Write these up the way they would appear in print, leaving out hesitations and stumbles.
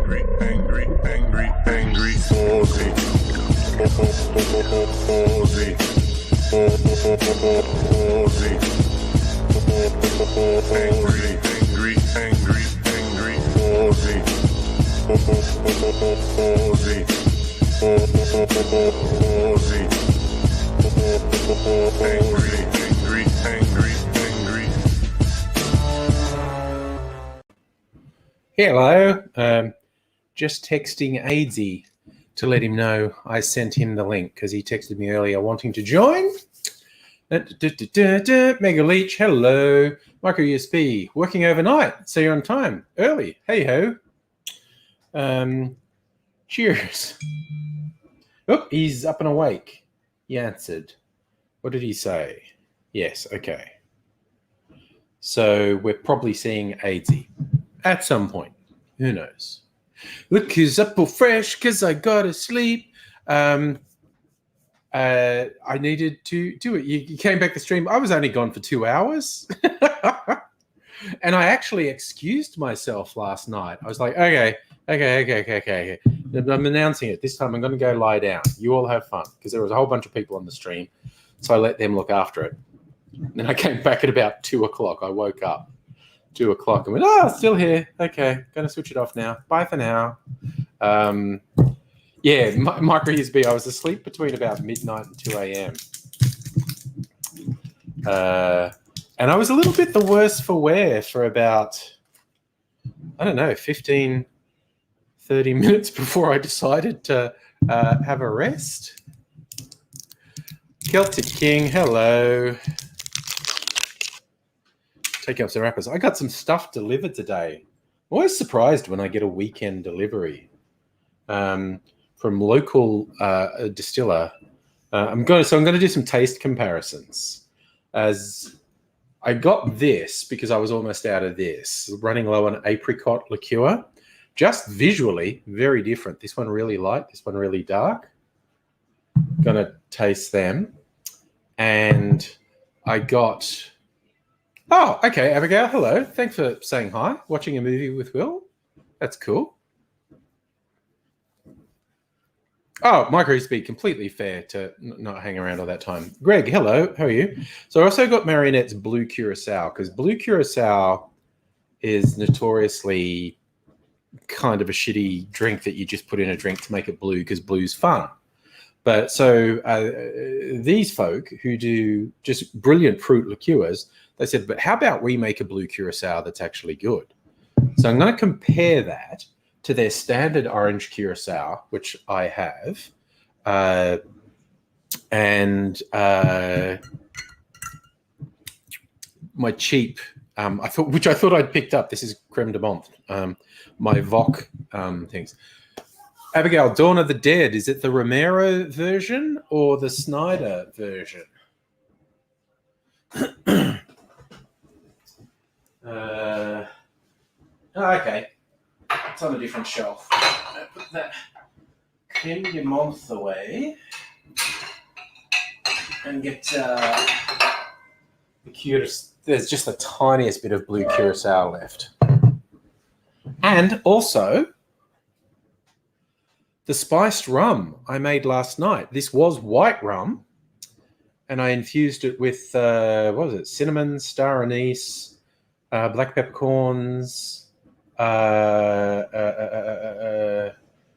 Aussie. Hello. Just texting Aidsy to let him know I sent him the link because he texted me earlier wanting to join. Mega Leech, hello. Micro USB, working overnight, so you're on time, early. Hey ho. Cheers. Oh, he's up and awake. He answered. What did he say? Yes, okay. So we're probably seeing Aidsy at some point. Who knows? Look who's up all fresh because I gotta sleep. I needed to do it. You came back to stream. I was only gone for 2 hours. And I actually excused myself last night. I was like, okay. I'm announcing it. This time I'm going to go lie down. You all have fun. Because there was a whole bunch of people on the stream. So I let them look after it. Then I came back at about 2 o'clock. I woke up 2 o'clock and went, still here. Okay, going to switch it off now. Bye for now. Micro USB, I was asleep between about midnight and 2 a.m. And I was a little bit the worse for wear for about, 15, 30 minutes before I decided to have a rest. Celtic King, hello. Taking up some wrappers. I got some stuff delivered today. I'm always surprised when I get a weekend delivery from local distiller. I'm going to do some taste comparisons. As I got this because I was almost out of this, running low on apricot liqueur. Just visually, very different. This one really light, this one really dark. Gonna taste them. And I got... Oh, okay, Abigail, hello. Thanks for saying hi. Watching a movie with Will. That's cool. Oh, Micro USB, completely fair to not hang around all that time. Greg, hello. How are you? So I also got Marionette's Blue Curacao because Blue Curacao is notoriously kind of a shitty drink that you just put in a drink to make it blue because blue's fun. But so these folk who do just brilliant fruit liqueurs, they said, but how about we make a blue curacao that's actually good? So I'm going to compare that to their standard orange curacao, which I have, and my cheap, I thought I'd picked up. This is creme de menthe, my Voc things. Abigail, Dawn of the Dead, is it the Romero version or the Snyder version? Okay. It's on a different shelf. I'll put that creme de menthe away and get the curacao. There's just the tiniest bit of blue curacao left. And also the spiced rum I made last night. This was white rum, and I infused it with, what was it, cinnamon, star anise, black peppercorns,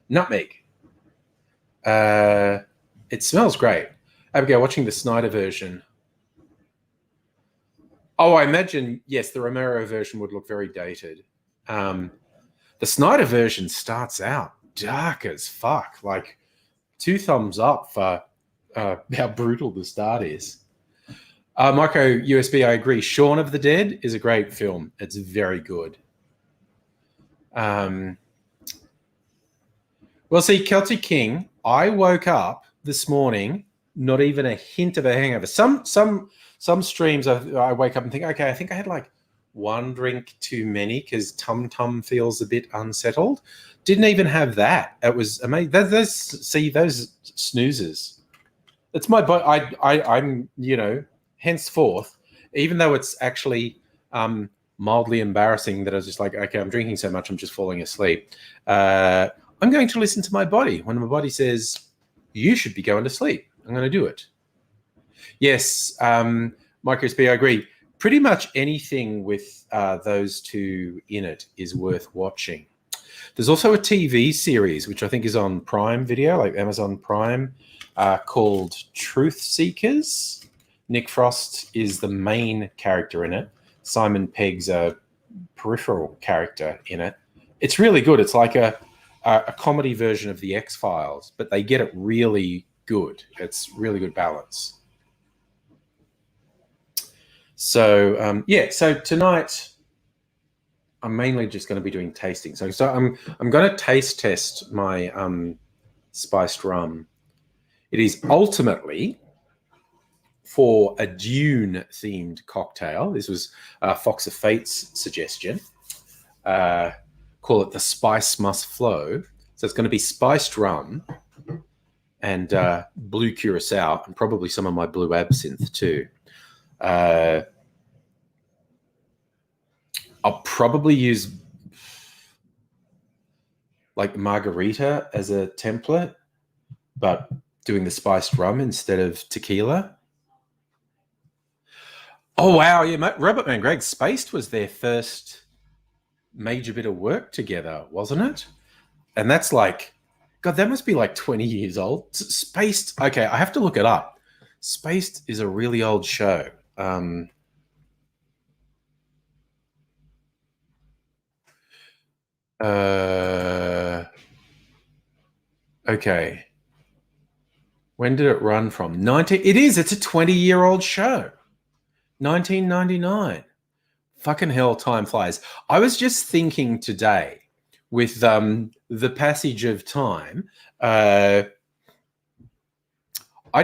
nutmeg. It smells great. Abigail, watching the Snyder version. Oh, I imagine, yes, the Romero version would look very dated. The Snyder version starts out dark as fuck. Like 2 thumbs up for how brutal the start is. Micro USB, I agree. Shaun of the Dead is a great film. It's very good. Well, see, Celtic King, I woke up this morning, not even a hint of a hangover. Some streams I wake up and think, okay, I think I had like 1 drink too many because tum feels a bit unsettled. Didn't even have that. It was amazing. Those snoozes. It's my body. I'm henceforth, even though it's actually mildly embarrassing that I was just like, okay, I'm drinking so much, I'm just falling asleep. I'm going to listen to my body. When my body says, you should be going to sleep, I'm going to do it. Yes, Micros B, I agree. Pretty much anything with those two in it is worth watching. There's also a TV series, which I think is on Prime Video, like Amazon Prime, called Truth Seekers. Nick Frost is the main character in it. Simon Pegg's a peripheral character in it. It's really good. It's like a comedy version of The X-Files, but they get it really good. It's really good balance. So, so tonight I'm mainly just going to be doing tasting. So I'm going to taste test my spiced rum. It is ultimately for a Dune-themed cocktail. This was Fox of Fate's suggestion. Call it the Spice Must Flow. So it's going to be spiced rum and blue curacao and probably some of my blue absinthe too. I'll probably use like margarita as a template, but doing the spiced rum instead of tequila. Oh, wow. Yeah, Robert and Greg, Spaced was their first major bit of work together, wasn't it? And that's like, God, that must be like 20 years old. Spaced, okay, I have to look it up. Spaced is a really old show. Okay. When did it run from? It's a 20-year-old show. 1999. Fucking hell, time flies. I was just thinking today with the passage of time, I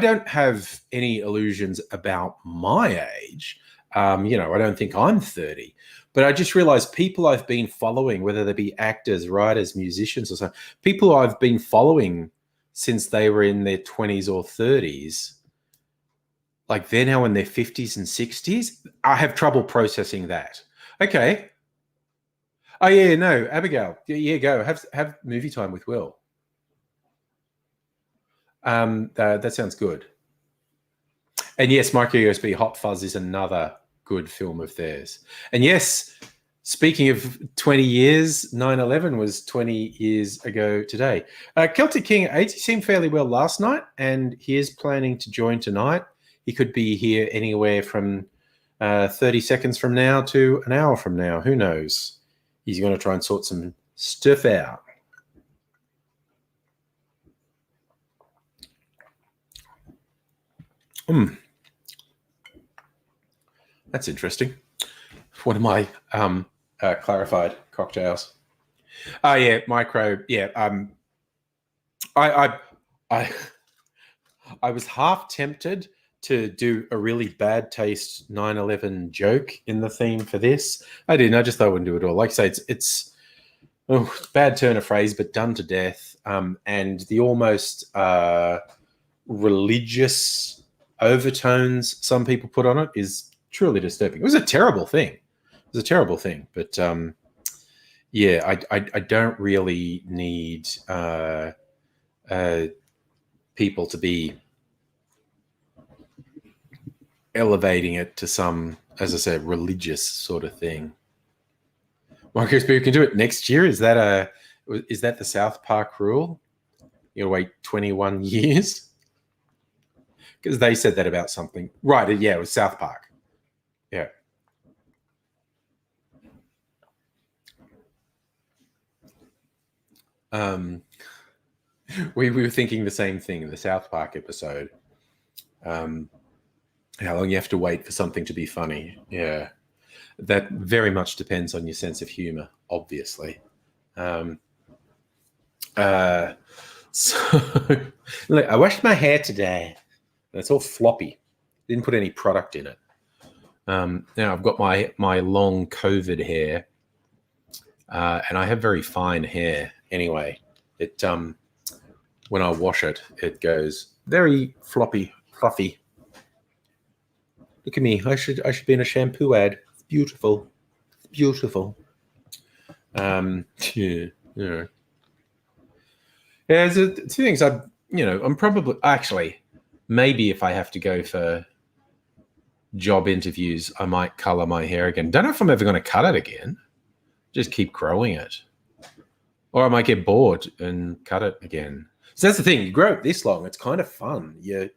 don't have any illusions about my age. I don't think I'm 30. But I just realized people I've been following, whether they be actors, writers, musicians or something, people I've been following since they were in their 20s or 30s, like they're now in their 50s and 60s. I have trouble processing that. Okay. Oh, yeah, no, Abigail. Yeah, go. Have movie time with Will. That sounds good. And yes, Micro USB Hot Fuzz is another good film of theirs. And yes, speaking of 20 years, 9/11 was 20 years ago today. Celtic King 80 seemed fairly well last night, and he is planning to join tonight. He could be here anywhere from 30 seconds from now to an hour from now. Who knows? He's going to try and sort some stuff out. That's interesting. One of my clarified cocktails. Oh yeah, micro. Yeah. I was half tempted to do a really bad taste 9/11 joke in the theme for this. I didn't. I just thought I wouldn't do it all. Like I say, it's bad turn of phrase, but done to death. And the almost religious overtones some people put on it is truly disturbing. It was a terrible thing. But yeah, I don't really need people to be elevating it to some, as I said, religious sort of thing. Marcus, we can do it next year. Is that the South Park rule? You'll wait 21 years? Because they said that about something. Right, yeah, it was South Park. Yeah. We were thinking the same thing in the South Park episode. How long you have to wait for something to be funny. Yeah. That very much depends on your sense of humor, obviously. So look, I washed my hair today. It's all floppy. Didn't put any product in it. Now I've got my long COVID hair, and I have very fine hair anyway. It when I wash it, it goes very floppy, fluffy. Look at me. I should be in a shampoo ad. It's beautiful. Beautiful. Yeah. Yeah. There's two things I'm probably actually maybe if I have to go for job interviews, I might color my hair again. Don't know if I'm ever going to cut it again. Just keep growing it. Or I might get bored and cut it again. So that's the thing. You grow it this long, it's kind of fun. You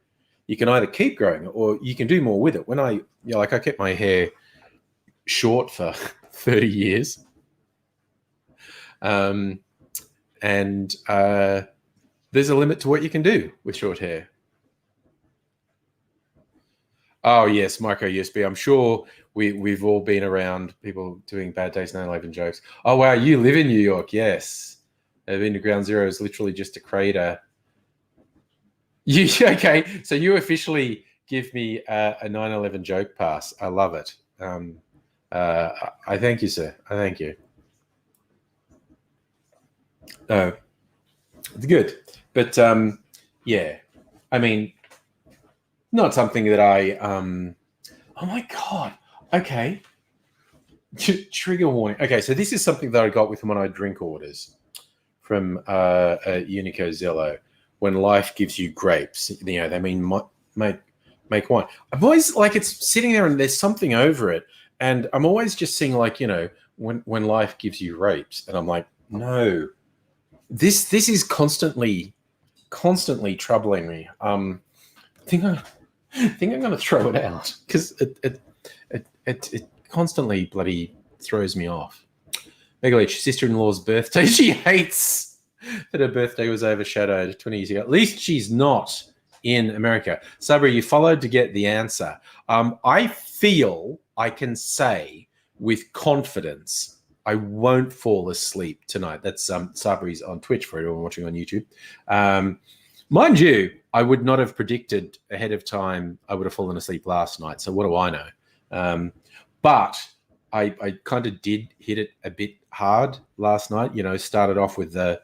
can either keep growing it or you can do more with it. When I kept my hair short for 30 years. And there's a limit to what you can do with short hair. Oh, yes, micro USB. I'm sure we've all been around people doing bad days 9/11 jokes. Oh, wow, you live in New York. Yes. I've been to Ground Zero is literally just a crater. Okay, so you officially give me a 9/11 joke pass. I love it. I thank you, sir. I thank you. It's good. But, yeah, I mean, not something that I, oh my God. Okay. Trigger warning. Okay, so this is something that I got with one of my drink orders from Unico Zillow. When life gives you grapes, they mean make wine. I'm always like, it's sitting there and there's something over it. And I'm always just seeing when life gives you rapes. And I'm like, no, this is constantly troubling me. I think I'm going to throw it out because it constantly bloody throws me off. Megalich, sister-in-law's birthday. She hates that her birthday was overshadowed 20 years ago. At least she's not in America. Sabri, you followed to get the answer. I feel I can say with confidence I won't fall asleep tonight. That's Sabri's on Twitch for everyone watching on YouTube. Mind you, I would not have predicted ahead of time I would have fallen asleep last night. So what do I know? But I kind of did hit it a bit hard last night. Started off with the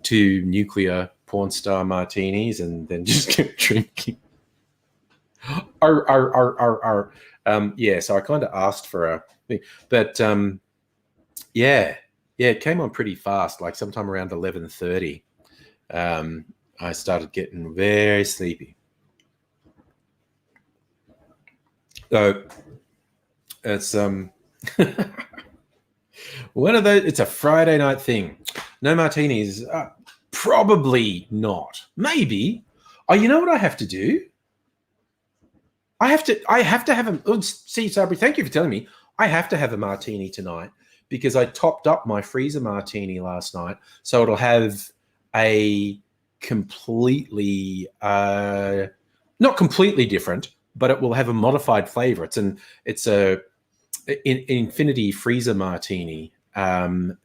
2 nuclear porn star martinis and then just kept drinking. Yeah, so I kind of asked for a thing. But yeah, it came on pretty fast, like sometime around 11:30. I started getting very sleepy. So it's one of those. It's a Friday night thing. No martinis. Probably not. Maybe. Oh, you know what I have to do? I have to have a. Oh, see, Sabri, thank you for telling me. I have to have a martini tonight because I topped up my freezer martini last night, so it'll have a completely not completely different, but it will have a modified flavor. It's a infinity freezer martini, and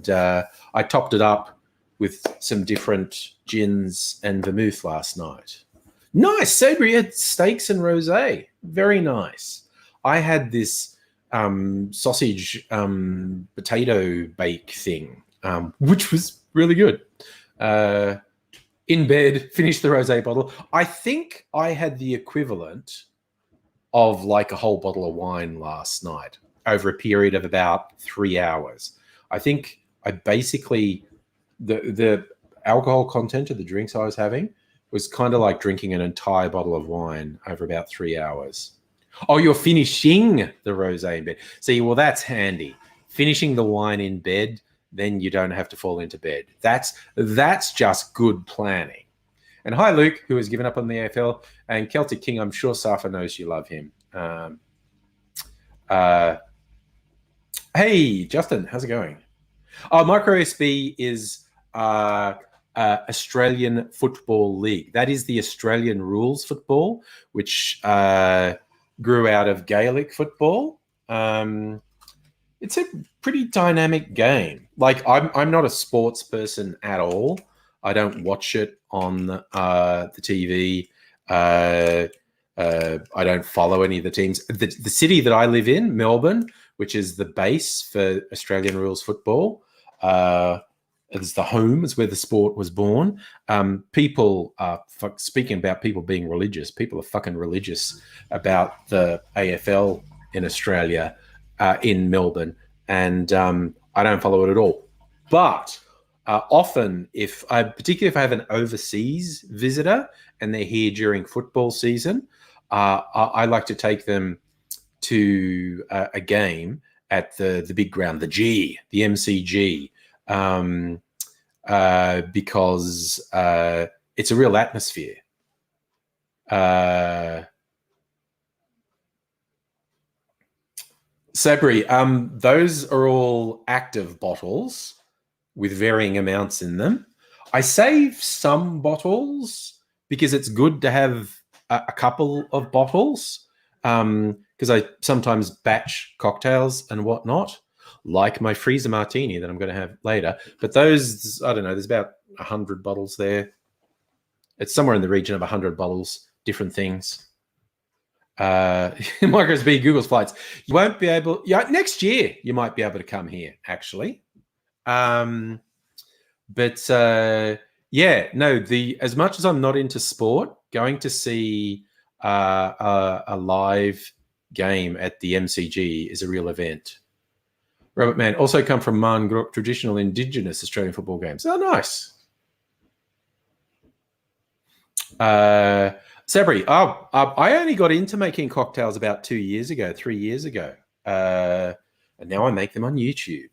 I topped it up with some different gins and vermouth last night. Nice. Sabri had steaks and rosé. Very nice. I had this sausage potato bake thing, which was really good. In bed, finished the rosé bottle. I think I had the equivalent of like a whole bottle of wine last night over a period of about 3 hours. I think I basically, the alcohol content of the drinks I was having was kind of like drinking an entire bottle of wine over about 3 hours. Oh, you're finishing the rosé in bed. See, well, that's handy. Finishing the wine in bed, then you don't have to fall into bed. That's just good planning. And hi, Luke, who has given up on the AFL. And Celtic King, I'm sure Safa knows you love him. Hey, Justin, how's it going? Oh, Micro SB is Australian Football League. That is the Australian rules football, which grew out of Gaelic football. It's a pretty dynamic game. Like, I'm not a sports person at all. I don't watch it on the TV. I don't follow any of the teams. The city that I live in, Melbourne, which is the base for Australian rules football, it's the home, is where the sport was born. People are, speaking about people being religious, people are fucking religious about the AFL in Australia, in Melbourne. and I don't follow it at all. But often, particularly if I have an overseas visitor and they're here during football season, I like to take them to a game at the big ground, the MCG, because it's a real atmosphere. Sabri, those are all active bottles with varying amounts in them. I save some bottles because it's good to have a couple of bottles, because I sometimes batch cocktails and whatnot, like my freezer martini that I'm going to have later. But those, I don't know, there's about 100 bottles there. It's somewhere in the region of 100 bottles, different things. Micros B, Google's flights. You won't be able, next year you might be able to come here, actually. As much as I'm not into sport, going to see a live game at the MCG is a real event. Robert Mann, also come from Marngrook, traditional Indigenous Australian football games. Oh, nice. Sabri, I only got into making cocktails about 3 years ago, and now I make them on YouTube.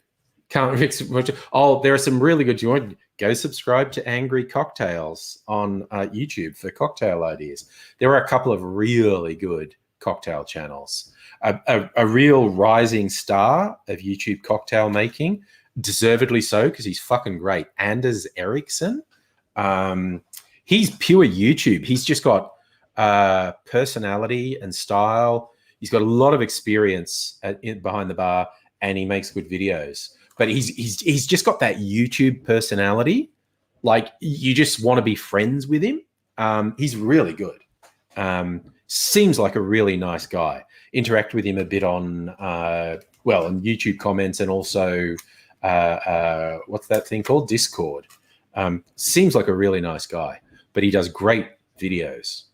Can't fix it. Oh, there are some really good. You want to go subscribe to Angry Cocktails on YouTube for cocktail ideas. There are a couple of really good cocktail channels. A real rising star of YouTube cocktail making, deservedly so, because he's fucking great. Anders Ericsson. He's pure YouTube. He's just got personality and style. He's got a lot of experience behind the bar, and he makes good videos. But he's just got that YouTube personality. Like, you just want to be friends with him. He's really good. Seems like a really nice guy. Interact with him a bit on on YouTube comments, and also what's that thing called? Discord. Seems like a really nice guy, but he does great videos.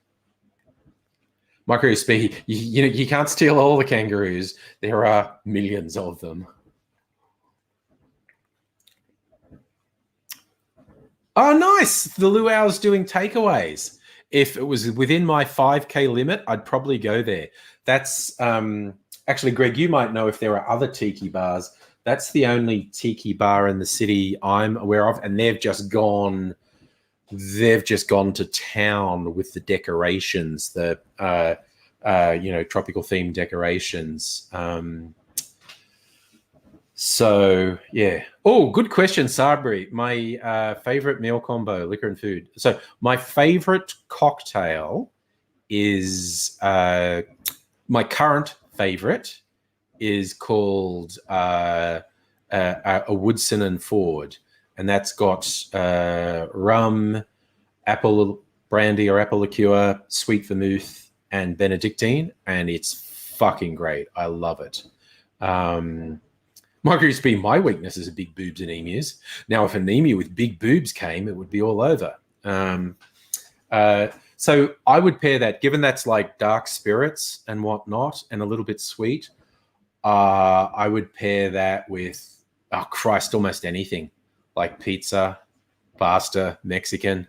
Micro Speed, you can't steal all the kangaroos. There are millions of them. Oh, nice. The luau's doing takeaways. If it was within my 5K limit, I'd probably go there. That's actually, Greg, you might know if there are other tiki bars. That's the only tiki bar in the city I'm aware of, and they've just gone to town with the decorations, the tropical themed decorations. So yeah. Oh, good question, Sabri. My favorite meal combo, liquor and food. So my favorite cocktail is my current favorite is called a Woodson and Ford, and that's got rum, apple brandy or apple liqueur, sweet vermouth, and Benedictine, and it's fucking great. I love it. Marguerite's been my weakness is big boobs and emus. Now, if an emu with big boobs came, it would be all over. So I would pair that, given that's like dark spirits and whatnot, and a little bit sweet. I would pair that with, almost anything, like pizza, pasta, Mexican.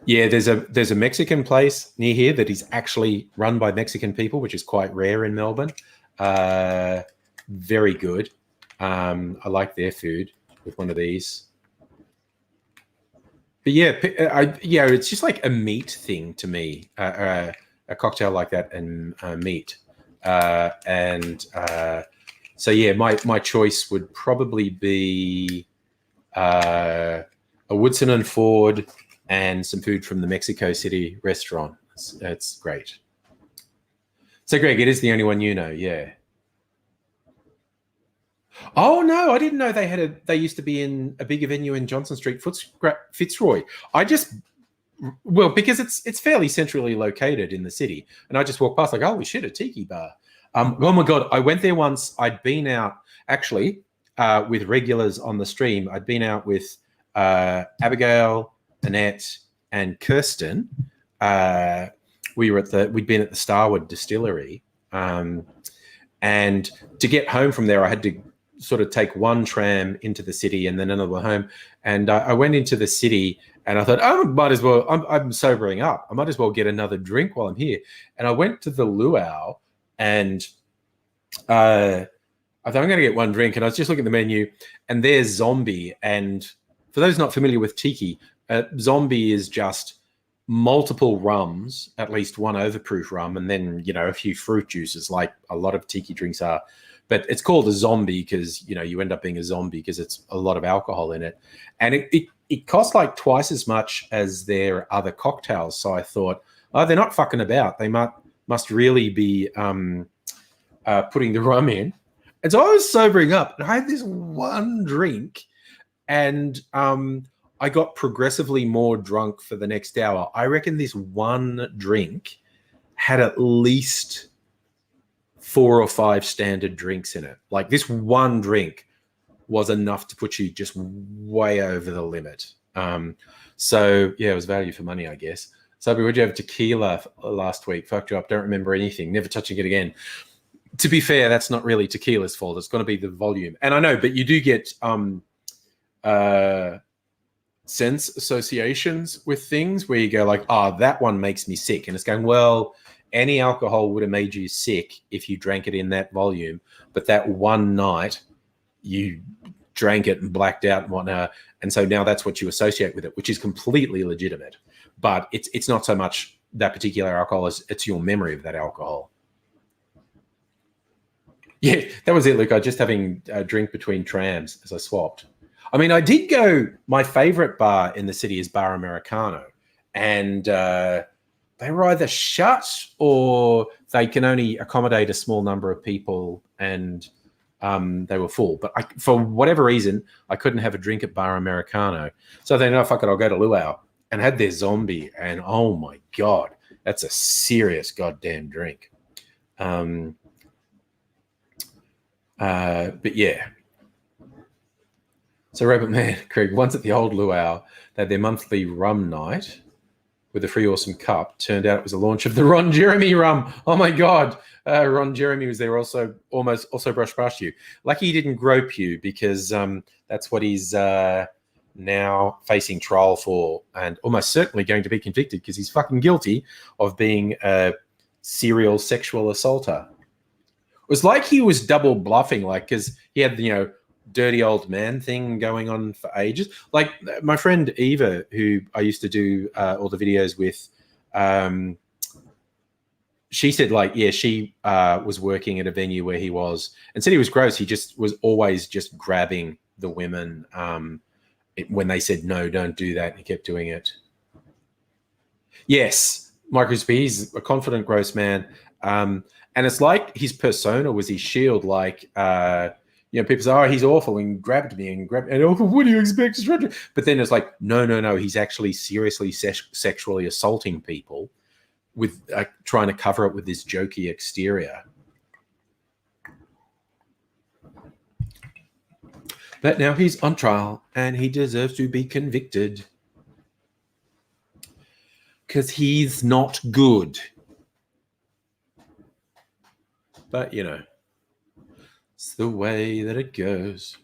Yeah, there's a Mexican place near here that is actually run by Mexican people, which is quite rare in Melbourne. Very good. I like their food with one of these. But yeah, it's just like a meat thing to me. A cocktail like that and meat. So yeah, my choice would probably be a Woodson and Ford and some food from the Mexico City restaurant. It's great. So Greg, it is the only one you know, yeah. Oh no, I didn't know they used to be in a bigger venue in Johnson Street, Fitzroy. Because it's fairly centrally located in the city, and I just walked past like, holy shit, a tiki bar. Oh my god, I went there once. I'd been out actually with regulars on the stream. I'd been out with Abigail, Annette, and Kirsten. We'd been at the Starwood Distillery, And to get home from there, I had to sort of take one tram into the city and then another one home. And I went into the city and I thought, oh, might as well, I'm sobering up. I might as well get another drink while I'm here. And I went to the luau and I thought I'm going to get one drink. And I was just looking at the menu and there's zombie. And for those not familiar with tiki, zombie is just multiple rums, at least one overproof rum, and then, you know, a few fruit juices like a lot of tiki drinks are. But it's called a zombie because, you know, you end up being a zombie because it's a lot of alcohol in it. And it costs like twice as much as their other cocktails. So I thought, oh, they're not fucking about. They must really be putting the rum in. And so I was sobering up and I had this one drink and I got progressively more drunk for the next hour. I reckon this one drink had at least 4 or 5 standard drinks in it. Like this one drink was enough to put you just way over the limit. So yeah, it was value for money, I guess. Sophie, would you have tequila last week? Fucked you up. Don't remember anything. Never touching it again. To be fair, that's not really tequila's fault. It's going to be the volume. And I know, but you do get sense associations with things where you go like, oh, that one makes me sick. And it's going, well, any alcohol would have made you sick if you drank it in that volume. But that one night you drank it and blacked out and whatnot. And so now that's what you associate with it, which is completely legitimate. But it's not so much that particular alcohol as it's your memory of that alcohol. Yeah, that was it, Luke. I was just having a drink between trams as I swapped. I mean, I did go, my favorite bar in the city is Bar Americano. And they were either shut or they can only accommodate a small number of people and they were full. But for whatever reason, I couldn't have a drink at Bar Americano. So then, oh, fuck it, I'll go to Luau and had their zombie. And oh my God, that's a serious goddamn drink. But yeah. So Rabbit Man, Craig, once at the old luau, they had their monthly rum night with a free awesome cup. Turned out it was a launch of the Ron Jeremy rum. Oh my God. Ron Jeremy was there also brushed past you. Lucky he didn't grope you because that's what he's now facing trial for and almost certainly going to be convicted because he's fucking guilty of being a serial sexual assaulter. It was like he was double bluffing, like, because he had, you know, dirty old man thing going on for ages. Like my friend Eva, who I used to do all the videos with, she said, like, yeah, she was working at a venue where he was and said he was gross. He just was always just grabbing the women when they said, no, don't do that. And he kept doing it. Yes, Mike Crispy, he's a confident, gross man. And it's like his persona was his shield. Like, you know, people say, oh, he's awful and grabbed me and oh, what do you expect? But then it's like, no. He's actually seriously sexually assaulting people with trying to cover it with this jokey exterior. But now he's on trial and he deserves to be convicted because he's not good. But, you know, it's the way that it goes.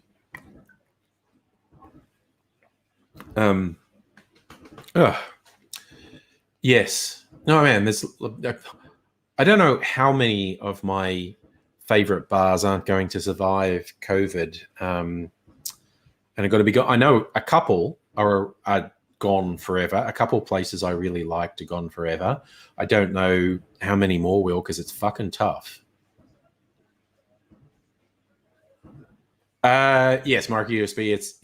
Yes. No, man, I don't know how many of my favorite bars aren't going to survive COVID. And I've got to be I know a couple are gone forever. A couple places I really liked are gone forever. I don't know how many more will because it's fucking tough. Yes, Mark USB. It's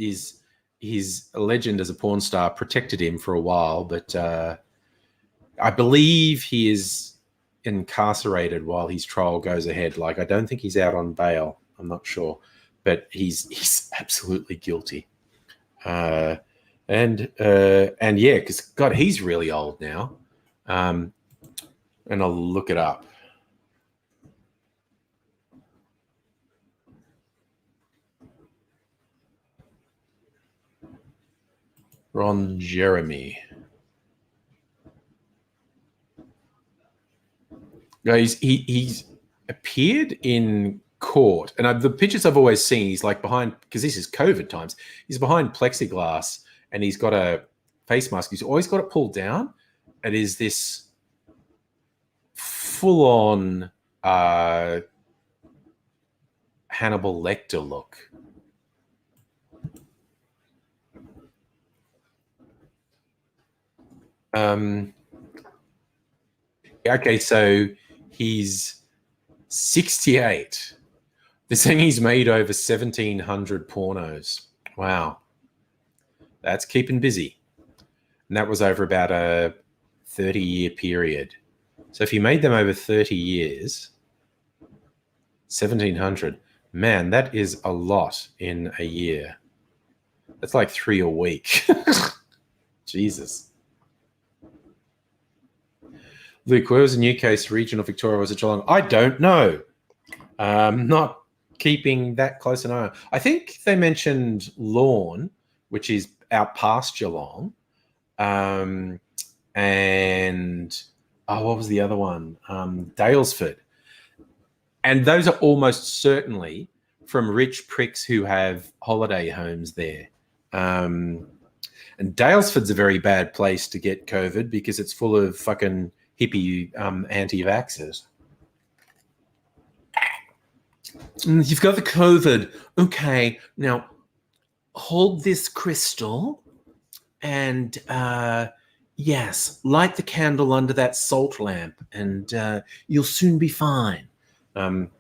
his legend as a porn star protected him for a while, but I believe he is incarcerated while his trial goes ahead. Like, I don't think he's out on bail. I'm not sure, but he's absolutely guilty. And yeah, because God, he's really old now. And I'll look it up. Ron Jeremy. He's appeared in court, and the pictures I've always seen, he's like behind, because this is COVID times, he's behind plexiglass and he's got a face mask. He's always got it pulled down. It is this full-on Hannibal Lecter look. Okay, so he's 68. They're saying he's made over 1,700 pornos. Wow. That's keeping busy. And that was over about a 30-year period. So if he made them over 30 years, 1,700, man, that is a lot in a year. That's like 3 a week. Jesus. Luke, where was the Newcastle region of Victoria? Was it Geelong? I don't know. Not keeping that close an eye. I think they mentioned Lorne, which is out past Geelong. And what was the other one? Dalesford. And those are almost certainly from rich pricks who have holiday homes there. And Dalesford's a very bad place to get COVID because it's full of fucking hippie anti-vaxxers. You've got the COVID. Okay, now hold this crystal and yes, light the candle under that salt lamp and you'll soon be fine. Can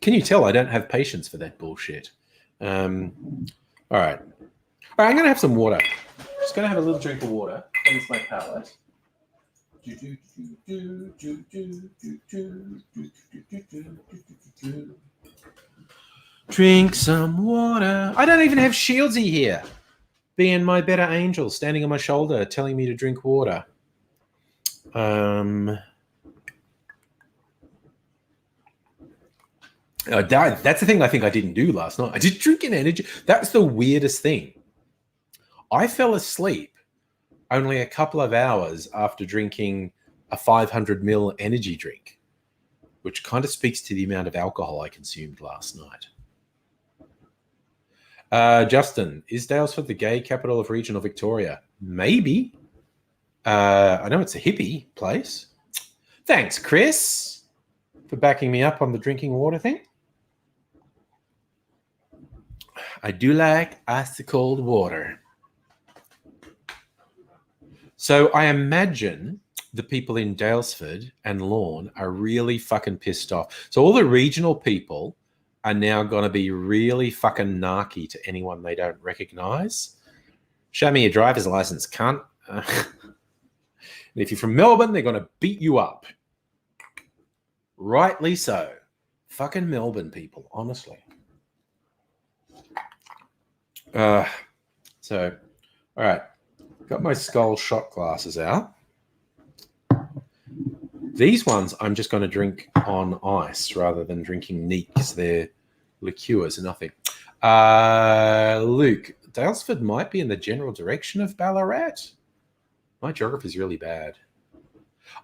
you tell I don't have patience for that bullshit? All right, I'm going to have some water. Just going to have a little drink of water. Cleanse my palate. Drink some water. I don't even have Shieldsy here, being my better angel, standing on my shoulder, telling me to drink water. That's the thing I think I didn't do last night. I did drink an energy. That's the weirdest thing. I fell asleep only a couple of hours after drinking a 500 ml energy drink, which kind of speaks to the amount of alcohol I consumed last night. Justin, is Daylesford the gay capital of regional Victoria? Maybe. I know it's a hippie place. Thanks, Chris, for backing me up on the drinking water thing. I do like icy cold water. So I imagine the people in Daylesford and Lorne are really fucking pissed off. So all the regional people are now going to be really fucking narky to anyone they don't recognize. Show me your driver's license, cunt. And if you're from Melbourne, they're going to beat you up. Rightly so. Fucking Melbourne people, honestly. All right. Got my skull shot glasses out. These ones I'm just going to drink on ice rather than drinking neat because they're liqueurs and nothing. Luke, Daylesford might be in the general direction of Ballarat. My geography is really bad.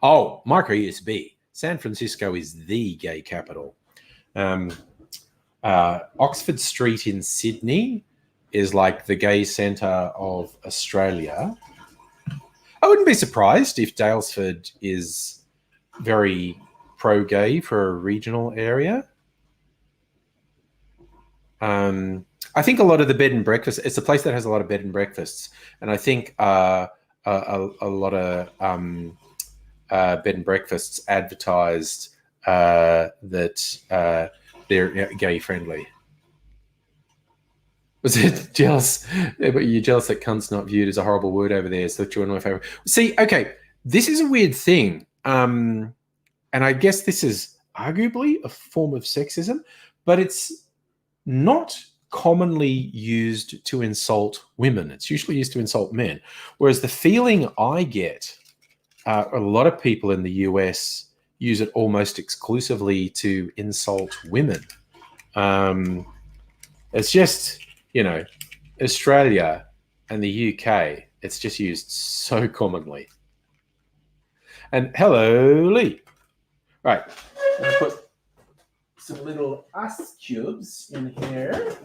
Oh, Micro USB. San Francisco is the gay capital. Oxford Street in Sydney is like the gay centre of Australia. I wouldn't be surprised if Daylesford is very pro-gay for a regional area. I think a lot of the bed and breakfast, it's a place that has a lot of bed and breakfasts. And I think a lot of bed and breakfasts advertised that they're gay friendly. Was it jealous? Yeah, but you're jealous that cunt's not viewed as a horrible word over there. So you're my favorite. See, okay, this is a weird thing. And I guess this is arguably a form of sexism, but it's not commonly used to insult women. It's usually used to insult men. Whereas the feeling I get, a lot of people in the US use it almost exclusively to insult women. It's just, you know, Australia and the UK, it's just used so commonly. And hello, Lee. Right. I'll put some little ice cubes in here.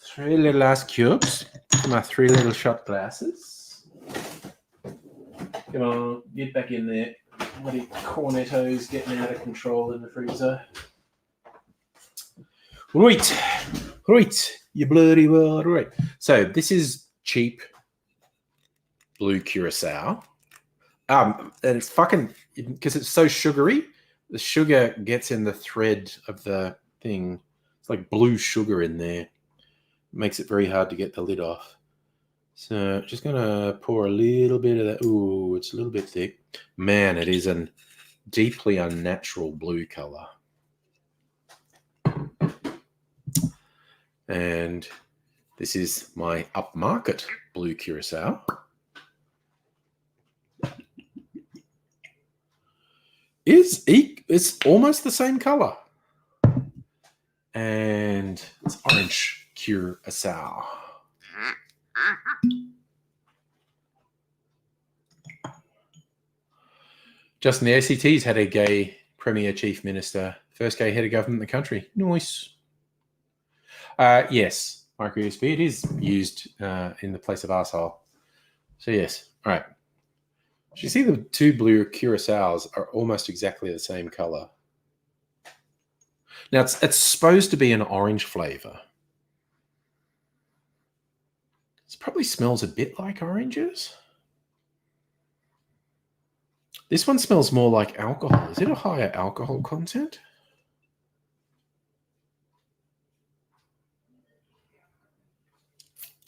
3 little ice cubes for my 3 little shot glasses. Come on, get back in there. Bloody cornetto's getting out of control in the freezer. Right, you bloody world. Right. So this is cheap blue Curacao. And it's fucking, because it's so sugary, the sugar gets in the thread of the thing. It's like blue sugar in there. Makes it very hard to get the lid off. So just going to pour a little bit of that. Ooh, it's a little bit thick. Man, it is a deeply unnatural blue color. And this is my upmarket blue Curacao. It's almost the same color. And it's orange Curacao. Justin, the ACT's had a gay Premier Chief Minister, first gay head of government in the country. Nice. Yes, micro USB. It is used in the place of arsehole. So yes. All right. You see the 2 blue Curaçaos are almost exactly the same color. Now it's supposed to be an orange flavor. It probably smells a bit like oranges. This one smells more like alcohol. Is it a higher alcohol content?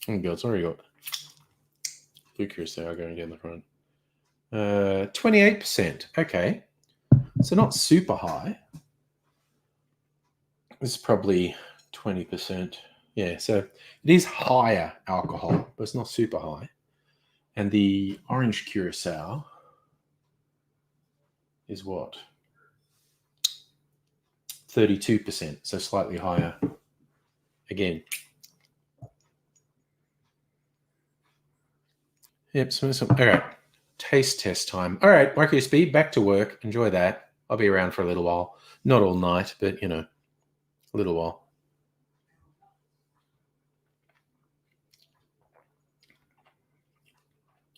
Oh god, it's already got blue Curacao going down the front. 28%. Okay. So not super high. This is probably 20%. Yeah, so it is higher alcohol, but it's not super high. And the orange Curacao is what? 32%, so slightly higher. Again. Yep, so all right. Taste test time. All right, micro USB, back to work. Enjoy that. I'll be around for a little while. Not all night, but, you know, a little while.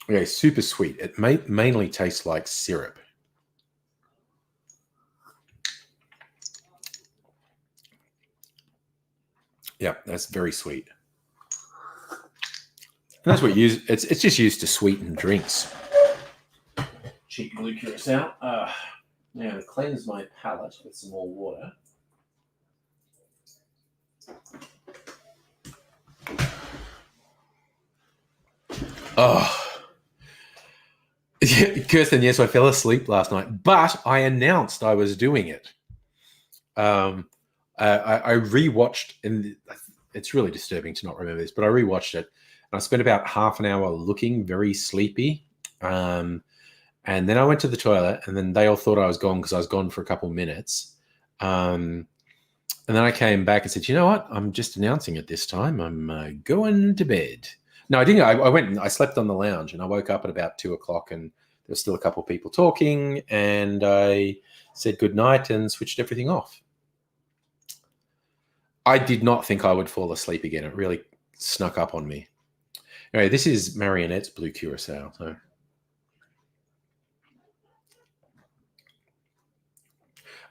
Okay, super sweet. It mainly tastes like syrup. Yeah, that's very sweet. And that's what it's just used to sweeten drinks. Cheap blue Curacao. Now to cleanse my palate with some more water. Oh. Kirsten, yes, I fell asleep last night, but I announced I was doing it. I rewatched, and it's really disturbing to not remember this, but I rewatched it, and I spent about half an hour looking very sleepy. And then I went to the toilet, and then they all thought I was gone because I was gone for a couple minutes. And then I came back and said, you know what? I'm just announcing it this time. I'm going to bed. No, I didn't. I went and I slept on the lounge, and I woke up at about 2:00, and there was still a couple of people talking, and I said goodnight and switched everything off. I did not think I would fall asleep again. It really snuck up on me. Anyway, this is Marionette's blue Curacao. So.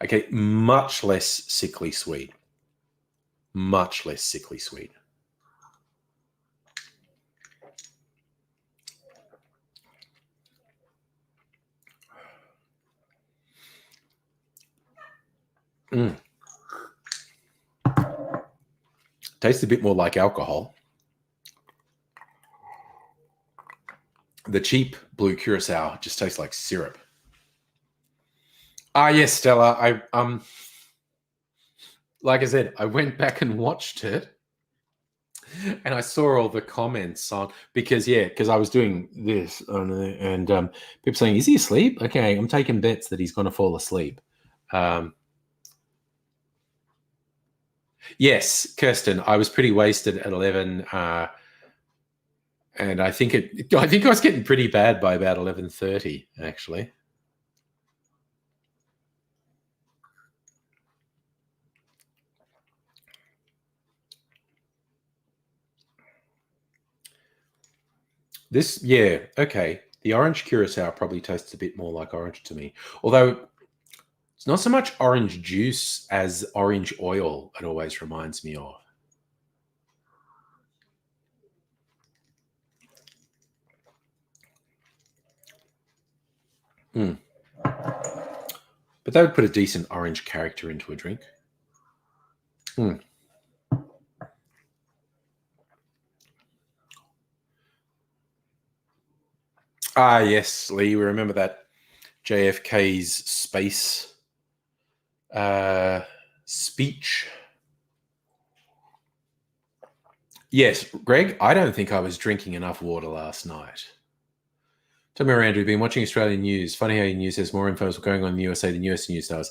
Okay, much less sickly sweet. Much less sickly sweet. Tastes a bit more like alcohol. The cheap blue Curacao just tastes like syrup. Yes, Stella. Like I said, I went back and watched it, and I saw all the comments on because I was doing this and people saying, "Is he asleep?" Okay, I'm taking bets that he's going to fall asleep. Yes, Kirsten, I was pretty wasted at 11. And I think I was getting pretty bad by about 11:30, actually. This, yeah, okay. The orange Curacao probably tastes a bit more like orange to me. Although it's not so much orange juice as orange oil, it always reminds me of. Mm. But that would put a decent orange character into a drink. Mm. Ah, yes, Lee, we remember that JFK's space speech. Yes, Greg, I don't think I was drinking enough water last night. Tell me, Andrew, been watching Australian news. Funny how your news has more info going on in the USA than US news does.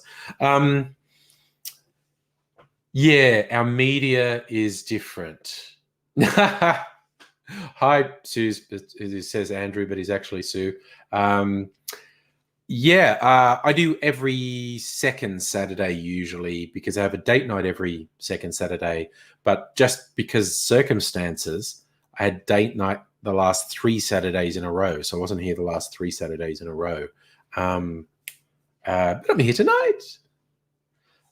Yeah, our media is different. Hi, Sue, says Andrew, but he's actually Sue. I do every second Saturday usually because I have a date night every second Saturday. But just because circumstances, I had date night the last 3 Saturdays in a row. So I wasn't here the last 3 Saturdays in a row. But I'm here tonight,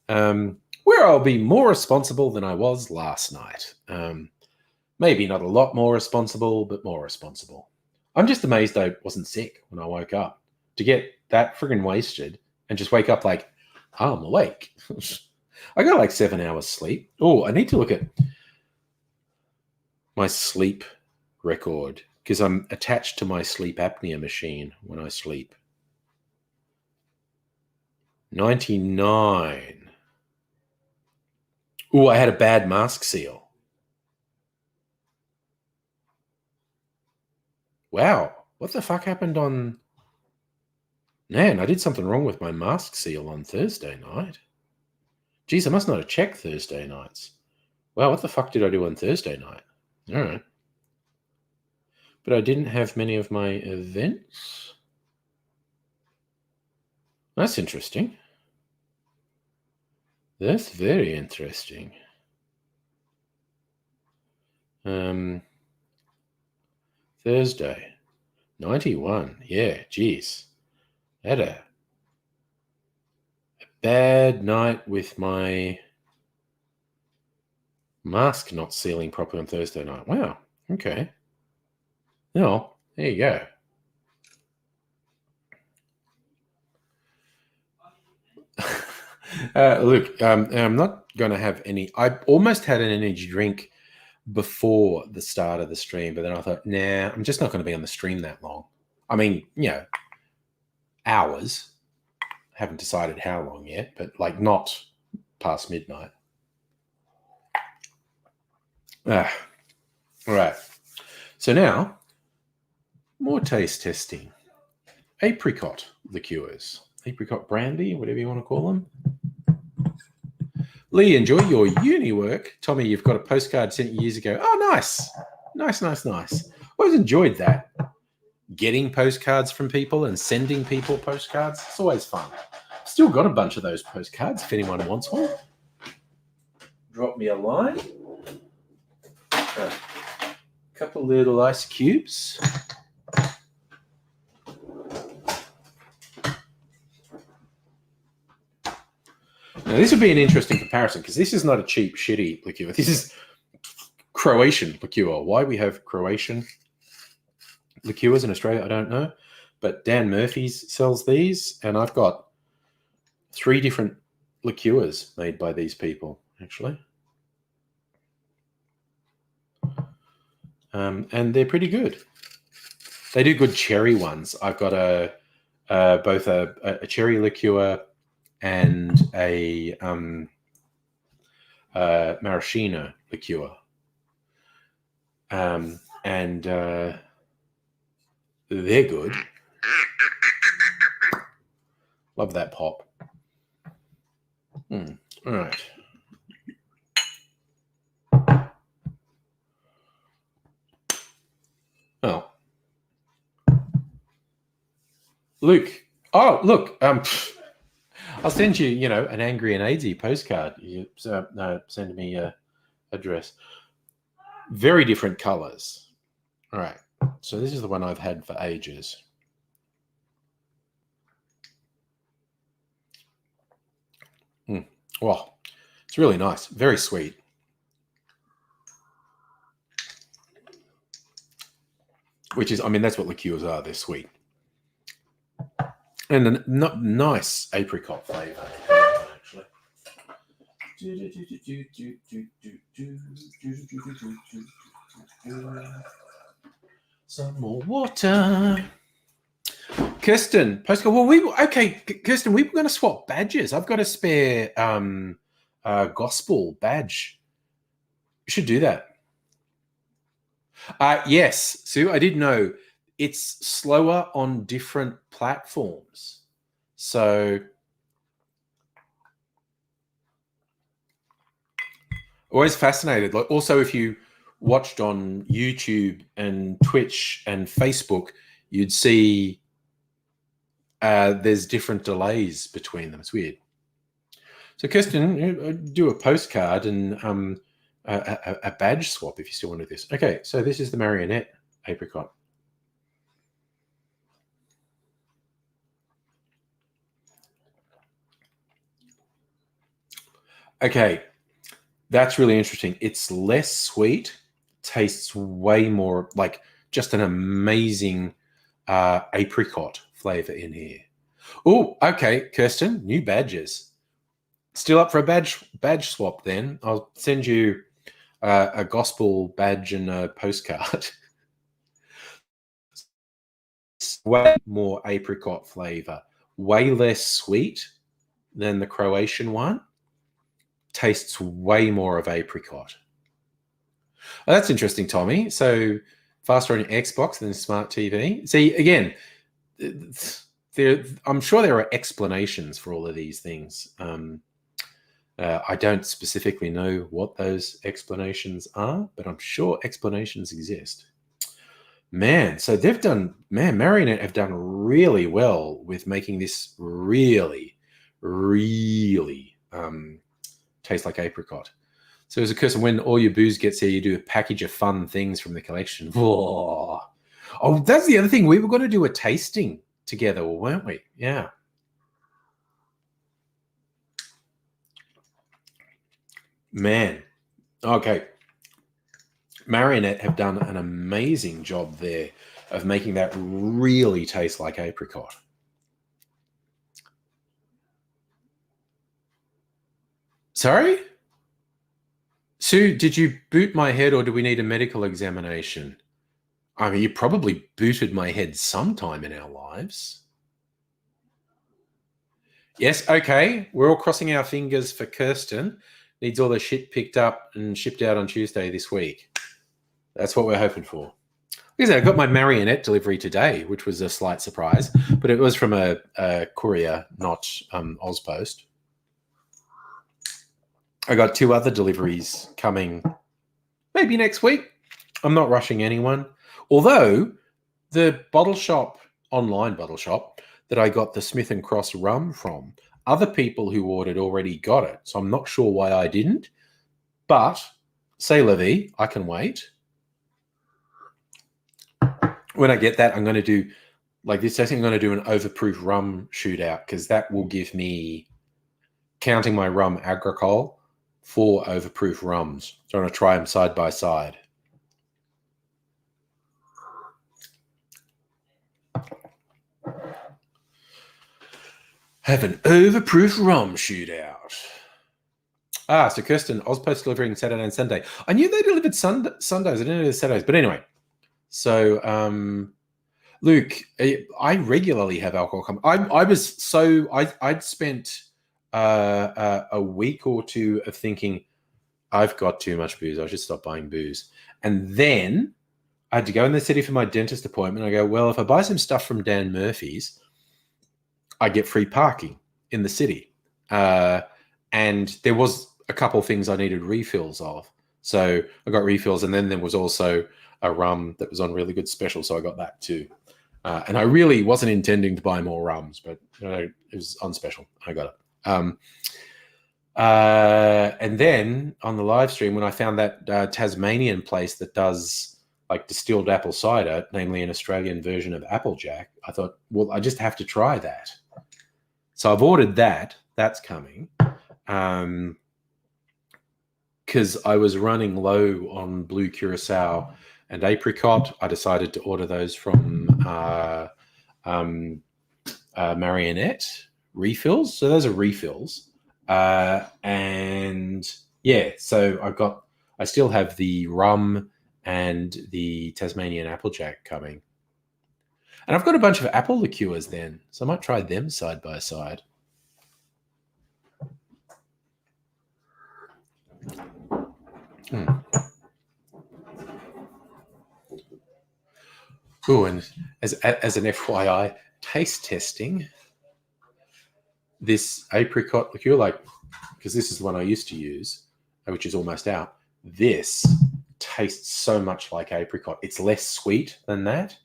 where I'll be more responsible than I was last night. Maybe not a lot more responsible, but more responsible. I'm just amazed I wasn't sick when I woke up. To get that friggin' wasted and just wake up like, oh, I'm awake. I got like 7 hours sleep. Oh, I need to look at my sleep record because I'm attached to my sleep apnea machine when I sleep. 99. Oh, I had a bad mask seal. Wow. What the fuck happened on... Man, I did something wrong with my mask seal on Thursday night. Geez, I must not have checked Thursday nights. Wow, what the fuck did I do on Thursday night? All right. But I didn't have many of my events. That's interesting. That's very interesting. Thursday, 91. Yeah, geez. I had a bad night with my mask not sealing properly on Thursday night. Wow. Okay. No, there you go. Look, I'm not going to have any. I almost had an energy drink before the start of the stream, but then I thought, nah, I'm just not going to be on the stream that long. I mean, hours. Haven't decided how long yet, but like not past midnight. All right. So now, more taste testing. Apricot liqueurs. Apricot brandy, whatever you want to call them. Lee, enjoy your uni work. Tommy, you've got a postcard sent years ago. Oh, nice. Nice. Always enjoyed that. Getting postcards from people and sending people postcards. It's always fun. Still got a bunch of those postcards if anyone wants one. Drop me a line. A couple little ice cubes. Now, this would be an interesting comparison because this is not a cheap, shitty liqueur. This is Croatian liqueur. Why we have Croatian liqueurs in Australia, I don't know. But Dan Murphy's sells these, and I've got 3 different liqueurs made by these people, actually. And they're pretty good. They do good cherry ones. I've got both a cherry liqueur and a maraschino liqueur. And they're good. Love that pop. All right. Oh, Luke. Oh, look. I'll send you, an angry and AIDSy postcard. You send me a address. Very different colors. All right. So this is the one I've had for ages. Wow. It's really nice. Very sweet. Which is, that's what liqueurs are. They're sweet. And a nice apricot flavor, actually. Some more water. Kirsten, postcard. Well, Kirsten, we were going to swap badges. I've got a spare gospel badge. We should do that. Yes, Sue, I did know it's slower on different platforms. So always fascinated. Like, also, if you watched on YouTube and Twitch and Facebook, you'd see there's different delays between them. It's weird. So, Kirsten, do a postcard and a badge swap if you still want to do this. Okay, so this is the Marionette apricot. Okay, that's really interesting. It's less sweet, tastes way more like just an amazing apricot flavor in here. Oh, okay, Kirsten, new badges. Still up for a badge swap then. I'll send you a gospel badge and a postcard. Way more apricot flavor, way less sweet than the Croatian one. Tastes way more of apricot. Oh, that's interesting, Tommy. So faster on your Xbox than smart TV. See, again, I'm sure there are explanations for all of these things. I don't specifically know what those explanations are, but I'm sure explanations exist. Man, so Marionette have done really well with making this really, really taste like apricot. So as a curse, when all your booze gets here, you do a package of fun things from the collection. Whoa. Oh, that's the other thing. We were going to do a tasting together, weren't we? Yeah. Man. Okay. Marionette have done an amazing job there of making that really taste like apricot. Sorry? Sue, did you boot my head or do we need a medical examination? I mean, you probably booted my head sometime in our lives. Yes, okay. We're all crossing our fingers for Kirsten. Needs all the shit picked up and shipped out on Tuesday this week. That's what we're hoping for. Like I said, I got my Marionette delivery today, which was a slight surprise, but it was from a courier, not Ozpost. I got 2 other deliveries coming maybe next week. I'm not rushing anyone. Although the online bottle shop that I got the Smith & Cross rum from, other people who ordered already got it. So I'm not sure why I didn't. But, say la vie, I can wait. When I get that, I'm going to do, like this testing, I'm going to do an overproof rum shootout because that will give me, counting my rum agricole, 4 overproof rums. So I'm going to try them side by side. Have an overproof rum shootout. So Kirsten, Ozpost delivering Saturday and Sunday. I knew they delivered Sundays. I didn't know they did Saturdays. But anyway, so Luke, I regularly have alcohol come. I'd spent a week or 2 of thinking I've got too much booze. I should stop buying booze. And then I had to go in the city for my dentist appointment. I go, well, if I buy some stuff from Dan Murphy's, I get free parking in the city. And there was a couple of things I needed refills of. So I got refills. And then there was also a rum that was on really good special, so I got that too. And I really wasn't intending to buy more rums, but it was on special. I got it. And then on the live stream, when I found that Tasmanian place that does like distilled apple cider, namely an Australian version of Applejack, I thought, well, I just have to try that. So I've ordered that. That's coming. Because I was running low on blue Curacao and apricot. I decided to order those from Marionette refills. So those are refills. And yeah, so I still have the rum and the Tasmanian Applejack coming. And I've got a bunch of apple liqueurs then, so I might try them side by side. Oh, and as an FYI, taste testing, this apricot liqueur, because this is the one I used to use, which is almost out. This tastes so much like apricot. It's less sweet than that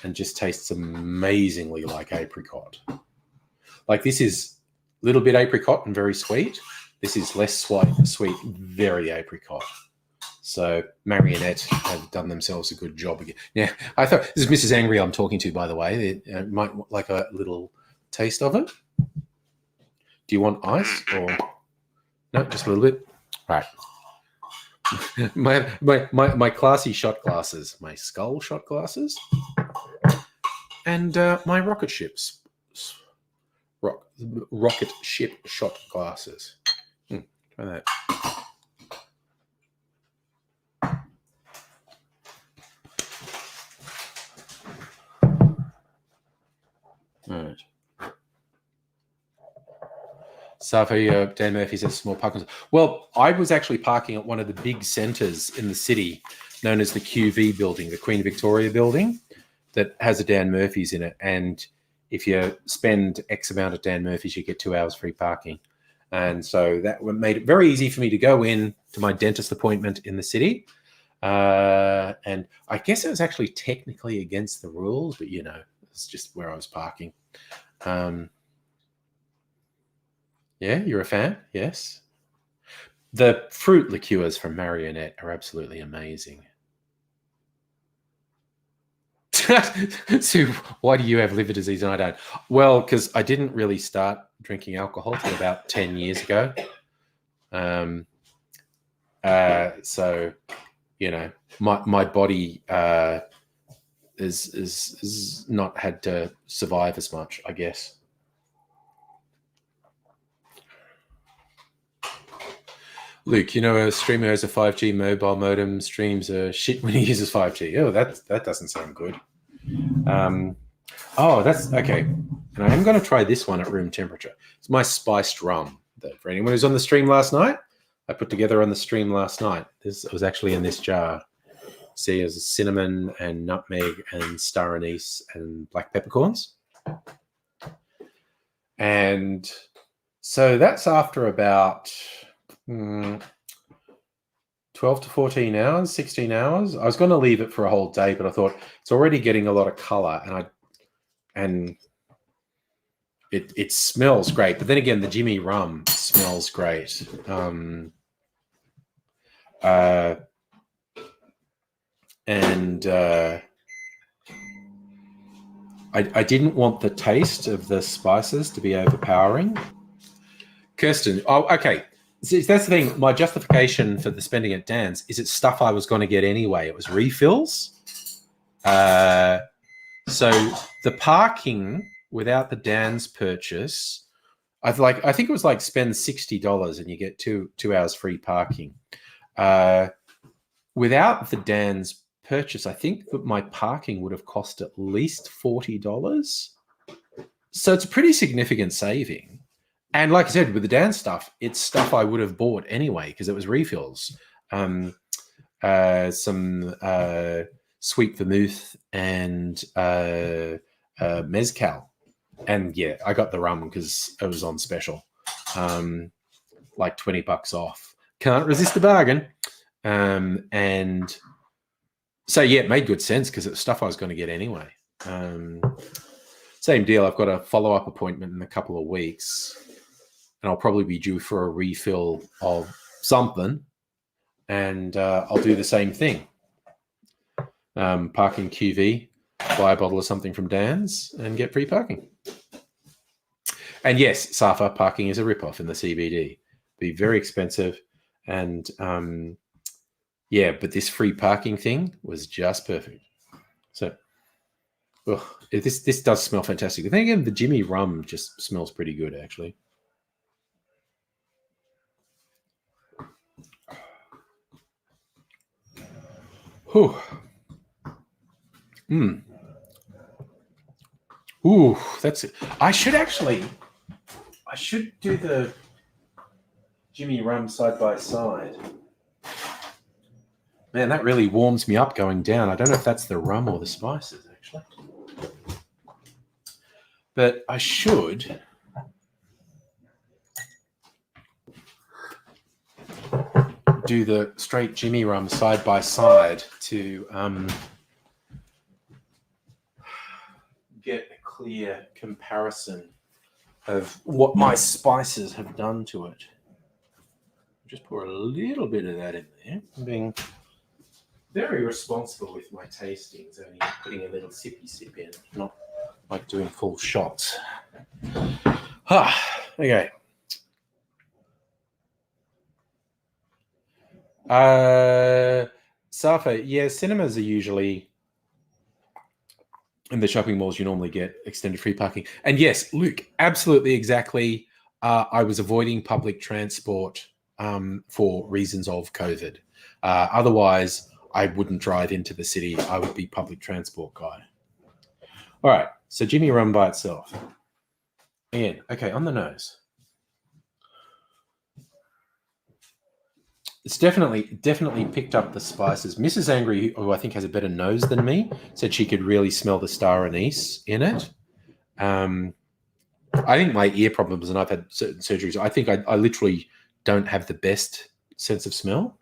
and just tastes amazingly like apricot. Like this is a little bit apricot and very sweet. This is less sweet, very apricot. So Marionette have done themselves a good job again. Yeah, I thought this is Mrs. Angry I'm talking to, by the way. It might like a little taste of it. Do you want ice or no? Just a little bit. All right. my classy shot glasses, my skull shot glasses, and my rocket ship shot glasses. Try that. All right. Safi, Dan Murphy says small parking. Well, I was actually parking at one of the big centres in the city known as the QV building, the Queen Victoria building, that has a Dan Murphy's in it. And if you spend X amount at Dan Murphy's, you get 2 hours free parking. And so that made it very easy for me to go in to my dentist appointment in the city. And I guess it was actually technically against the rules, but, it's just where I was parking. Yeah, you're a fan? Yes. The fruit liqueurs from Marionette are absolutely amazing. So why do you have liver disease and I don't? Well, because I didn't really start drinking alcohol till about 10 years ago. So, my body is not had to survive as much, I guess. Luke, a streamer has a 5G mobile modem, streams shit when he uses 5G. Oh, that doesn't sound good. That's okay. And I am going to try this one at room temperature. It's my spiced rum. That for anyone who's on the stream last night, I put together on the stream last night. This was actually in this jar. See, there's cinnamon and nutmeg and star anise and black peppercorns. And so that's after about 12 to 14 hours, 16 hours. I was going to leave it for a whole day, but I thought it's already getting a lot of color and it smells great. But then again, the Jimmy rum smells great. I didn't want the taste of the spices to be overpowering. Kirsten, okay. See, that's the thing. My justification for the spending at Dan's is it's stuff I was going to get anyway. It was refills. So the parking without the Dan's purchase, I think it was like spend $60 and you get two hours free parking. Without the Dan's purchase, I think that my parking would have cost at least $40. So it's a pretty significant saving. And like I said, with the Dan stuff, it's stuff I would have bought anyway because it was refills. Some sweet vermouth and mezcal. And yeah, I got the rum because it was on special. Like $20 off. Can't resist a bargain. And So yeah, it made good sense because it's stuff I was going to get anyway. Same deal. I've got a follow-up appointment in a couple of weeks, and I'll probably be due for a refill of something, and I'll do the same thing. Park in QV, buy a bottle of something from Dan's, and get free parking. And yes, Safa, parking is a ripoff in the CBD. Be very expensive, and yeah, but this free parking thing was just perfect. So, this does smell fantastic. But then again, the Jimmy rum just smells pretty good, actually. Whew. Ooh, that's it. I should do the Jimmy rum side by side. Man, that really warms me up going down. I don't know if that's the rum or the spices, actually. But I should do the straight Jimmy rum side by side to get a clear comparison of what my spices have done to it. Just pour a little bit of that in there. I'm being very responsible with my tastings, only putting a little sippy sip in, not like doing full shots. Okay. Safa, yeah, cinemas are usually in the shopping malls. You normally get extended free parking. And yes, Luke, absolutely, exactly. I was avoiding public transport for reasons of COVID. Otherwise, I wouldn't drive into the city. I would be public transport guy. All right, so Jimmy rum by itself. Again, okay, on the nose. It's definitely picked up the spices. Mrs. Angry, who I think has a better nose than me, said she could really smell the star anise in it. I think my ear problems, and I've had certain surgeries, I think I literally don't have the best sense of smell.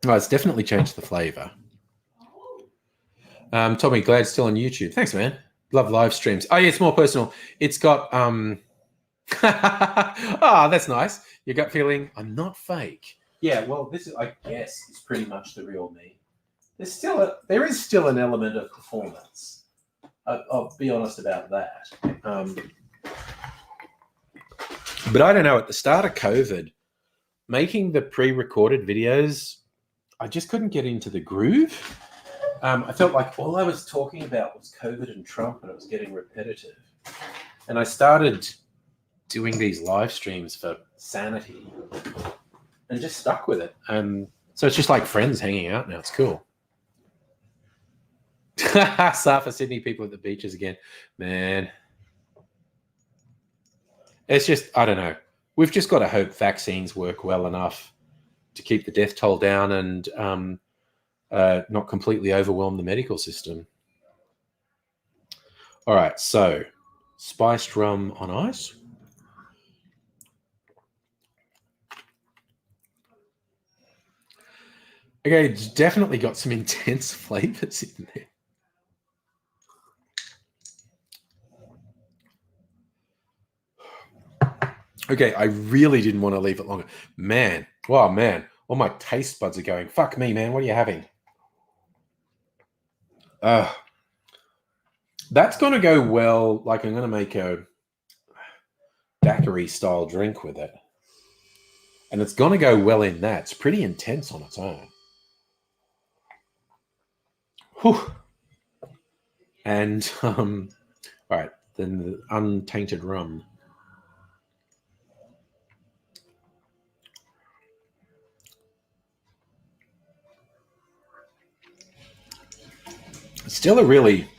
Oh, it's definitely changed the flavor. Tommy, glad still on YouTube. Thanks, man. Love live streams. Oh, yeah, it's more personal. It's got oh, that's nice. Your gut feeling, I'm not fake. Yeah, well, this is, I guess, is pretty much the real me. There is still an element of performance. I'll be honest about that. But I don't know, at the start of COVID, making the pre-recorded videos, I just couldn't get into the groove. I felt like all I was talking about was COVID and Trump, and it was getting repetitive. And I started doing these live streams for sanity and just stuck with it. So it's just like friends hanging out now. It's cool. Safa Sydney people at the beaches again. Man. It's just, I don't know. We've just got to hope vaccines work well enough to keep the death toll down and not completely overwhelm the medical system. All right, so spiced rum on ice. Okay, it's definitely got some intense flavors in there. Okay, I really didn't want to leave it longer. Man, wow, man, all my taste buds are going, fuck me, man, what are you having? That's going to go well. Like, I'm going to make a daiquiri style drink with it. And it's going to go well in that. It's pretty intense on its own. Whew. And, all right, then the untainted rum. It's still a really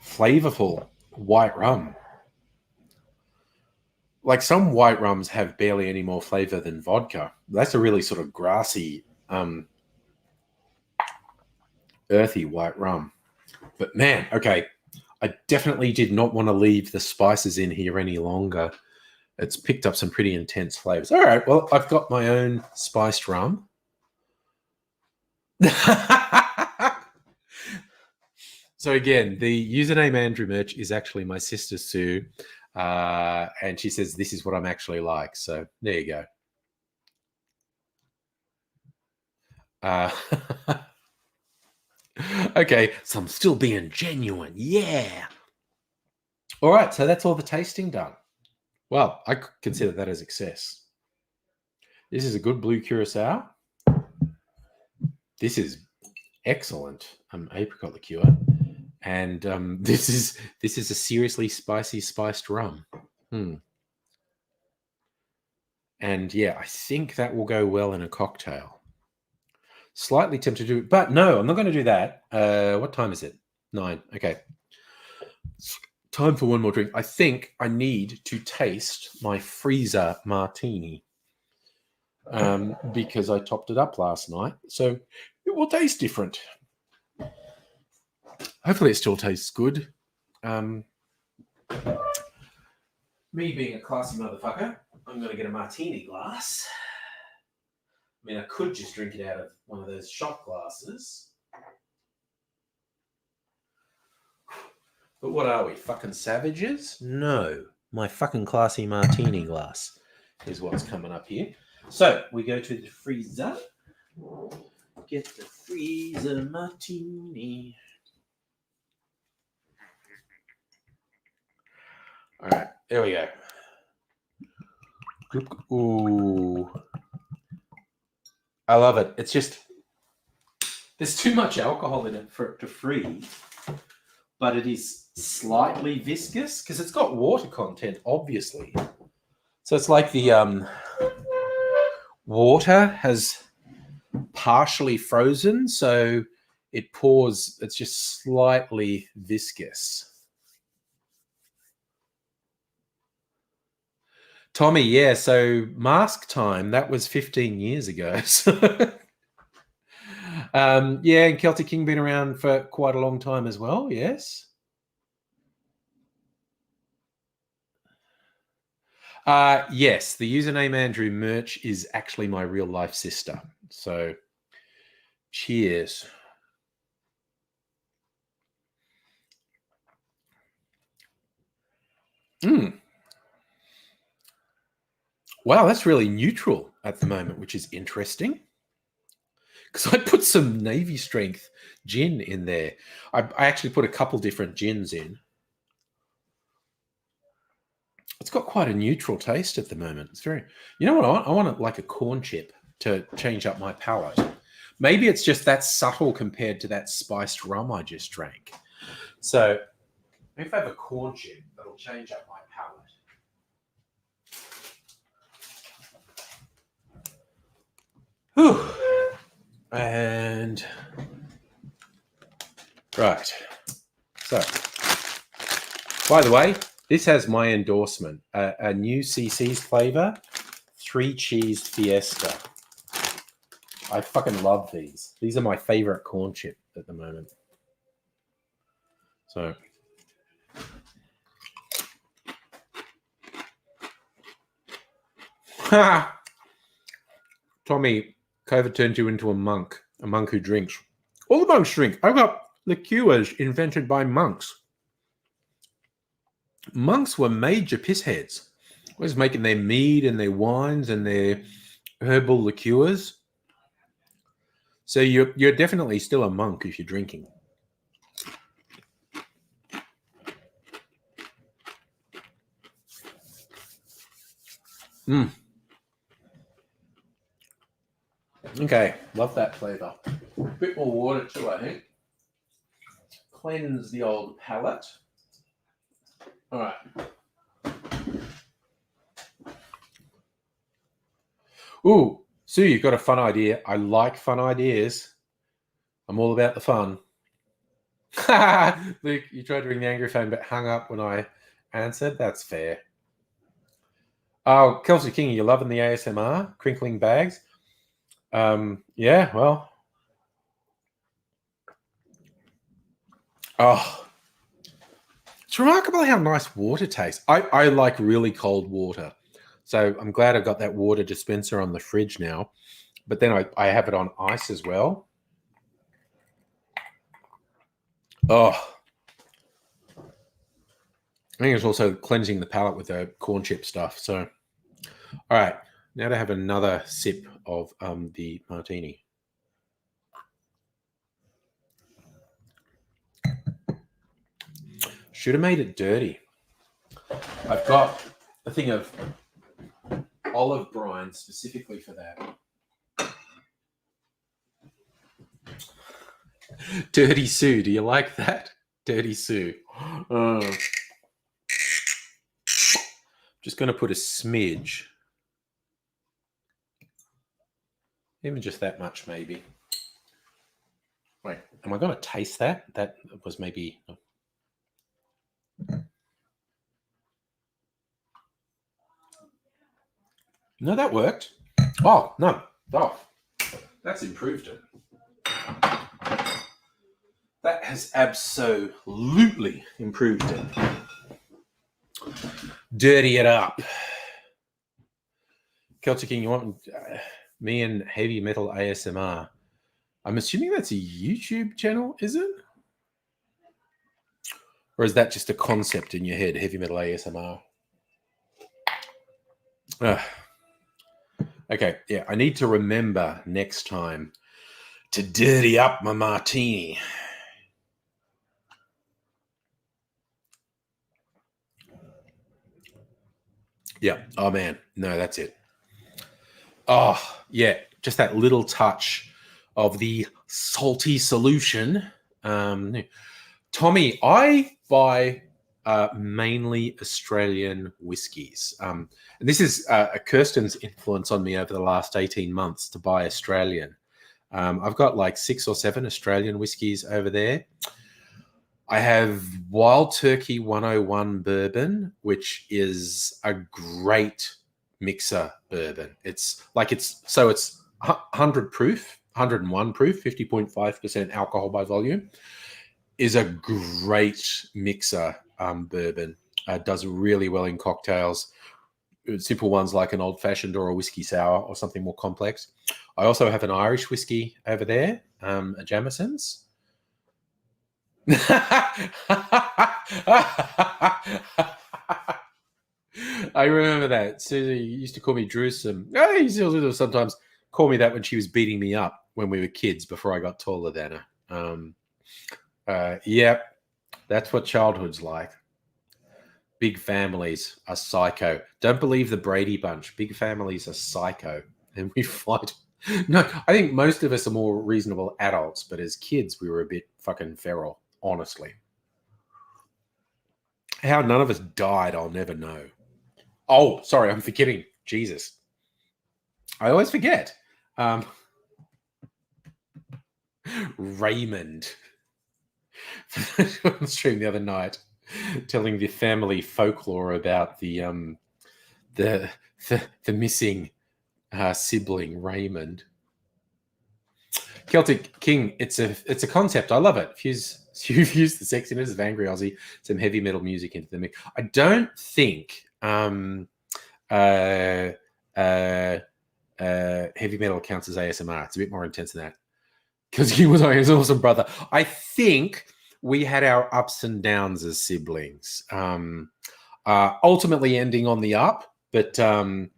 flavorful white rum. Like, some white rums have barely any more flavor than vodka. That's a really sort of grassy, earthy white rum. But man, okay, I definitely did not want to leave the spices in here any longer. It's picked up some pretty intense flavors. All right, well, I've got my own spiced rum. So again, the username Andrew Merch is actually my sister Sue, and she says this is what I'm actually like. So there you go. Okay, so I'm still being genuine. Yeah. All right, so that's all the tasting done. Well, I consider that a success. This is a good blue Curacao. This is excellent apricot liqueur. And this is a seriously spicy spiced rum. And yeah, I think that will go well in a cocktail. Slightly tempted to do it, but no, I'm not going to do that. What time is it? 9. Okay. Time for one more drink. I think I need to taste my freezer martini because I topped it up last night. So it will taste different. Hopefully it still tastes good. Me being a classy motherfucker, I'm going to get a martini glass. I mean, I could just drink it out of one of those shot glasses. But what are we, fucking savages? No. My fucking classy martini glass is what's coming up here. So, we go to the freezer. Get the freezer martini. All right, there we go. Ooh. I love it. It's just, there's too much alcohol in it for it to freeze, but it is slightly viscous because it's got water content, obviously. So it's like the water has partially frozen, so it pours, it's just slightly viscous. Tommy, yeah, so Mask Time, that was 15 years ago. Yeah, and Celtic King been around for quite a long time as well, yes. Yes, the username Andrew Merch is actually my real life sister. So, cheers. Wow, that's really neutral at the moment, which is interesting. Because I put some Navy Strength gin in there. I actually put a couple different gins in. It's got quite a neutral taste at the moment. It's very, you know what I want? I want it like a corn chip to change up my palate. Maybe it's just that subtle compared to that spiced rum I just drank. So if I have a corn chip, that'll change up my palate. Whew. And right. So, by the way, this has my endorsement. A new CC's flavor, 3 cheese fiesta. I fucking love these. These are my favorite corn chip at the moment. So, Tommy, COVID turned you into a monk who drinks. All the monks drink. I've got liqueurs invented by monks. Monks were major pissheads. Always making their mead and their wines and their herbal liqueurs. So you're definitely still a monk if you're drinking. Okay, love that flavor. A bit more water too, I think. Cleanse the old palate. All right. Ooh, Sue, you've got a fun idea. I like fun ideas. I'm all about the fun. Luke, you tried to ring the angry phone but hung up when I answered. That's fair. Oh, Kelsey King, you're loving the ASMR? Crinkling bags? Yeah, well. Oh, it's remarkable how nice water tastes. I like really cold water. So I'm glad I got that water dispenser on the fridge now. But then I have it on ice as well. Oh, I think it's also cleansing the palate with the corn chip stuff. So, all right, now to have another sip of the martini. Should have made it dirty. I've got a thing of olive brine specifically for that. Dirty Sue, do you like that? Dirty Sue. Just going to put a smidge. Even just that much, maybe. Wait, am I going to taste that? That was maybe... No, that worked. Oh, no. Oh, that's improved it. That has absolutely improved it. Dirty it up. Celtic King, you want me and Heavy Metal ASMR? I'm assuming that's a YouTube channel, is it? Or is that just a concept in your head, Heavy Metal ASMR? Okay, yeah, I need to remember next time to dirty up my martini. Yeah, oh man, no, that's it. Oh, yeah, just that little touch of the salty solution. Tommy, I buy mainly Australian whiskies. And this is Kirsten's influence on me over the last 18 months to buy Australian. I've got like 6 or 7 Australian whiskies over there. I have Wild Turkey 101 bourbon, which is a great mixer bourbon. It's 100 proof, 101 proof, 50.5% alcohol by volume. Is a great mixer bourbon. Does really well in cocktails. Simple ones like an old-fashioned or a whiskey sour or something more complex. I also have an Irish whiskey over there, a Jameson's. I remember that. Susie used to call me Drewsome. He still sometimes call me that when she was beating me up when we were kids before I got taller than her. Yep, that's what childhood's like. Big families are psycho. Don't believe the Brady Bunch. Big families are psycho. And we fight. No, I think most of us are more reasonable adults, but as kids, we were a bit fucking feral, honestly. How none of us died, I'll never know. Oh, sorry, I'm forgetting. Jesus. I always forget. Raymond. On the stream the other night, telling the family folklore about the missing sibling Raymond. Celtic King, it's a concept. I love it. You've used the sexiness of Angry Aussie, some heavy metal music into the mix. I don't think heavy metal counts as ASMR. It's a bit more intense than that. Because he was his awesome brother. I think we had our ups and downs as siblings. Ultimately ending on the up, but very,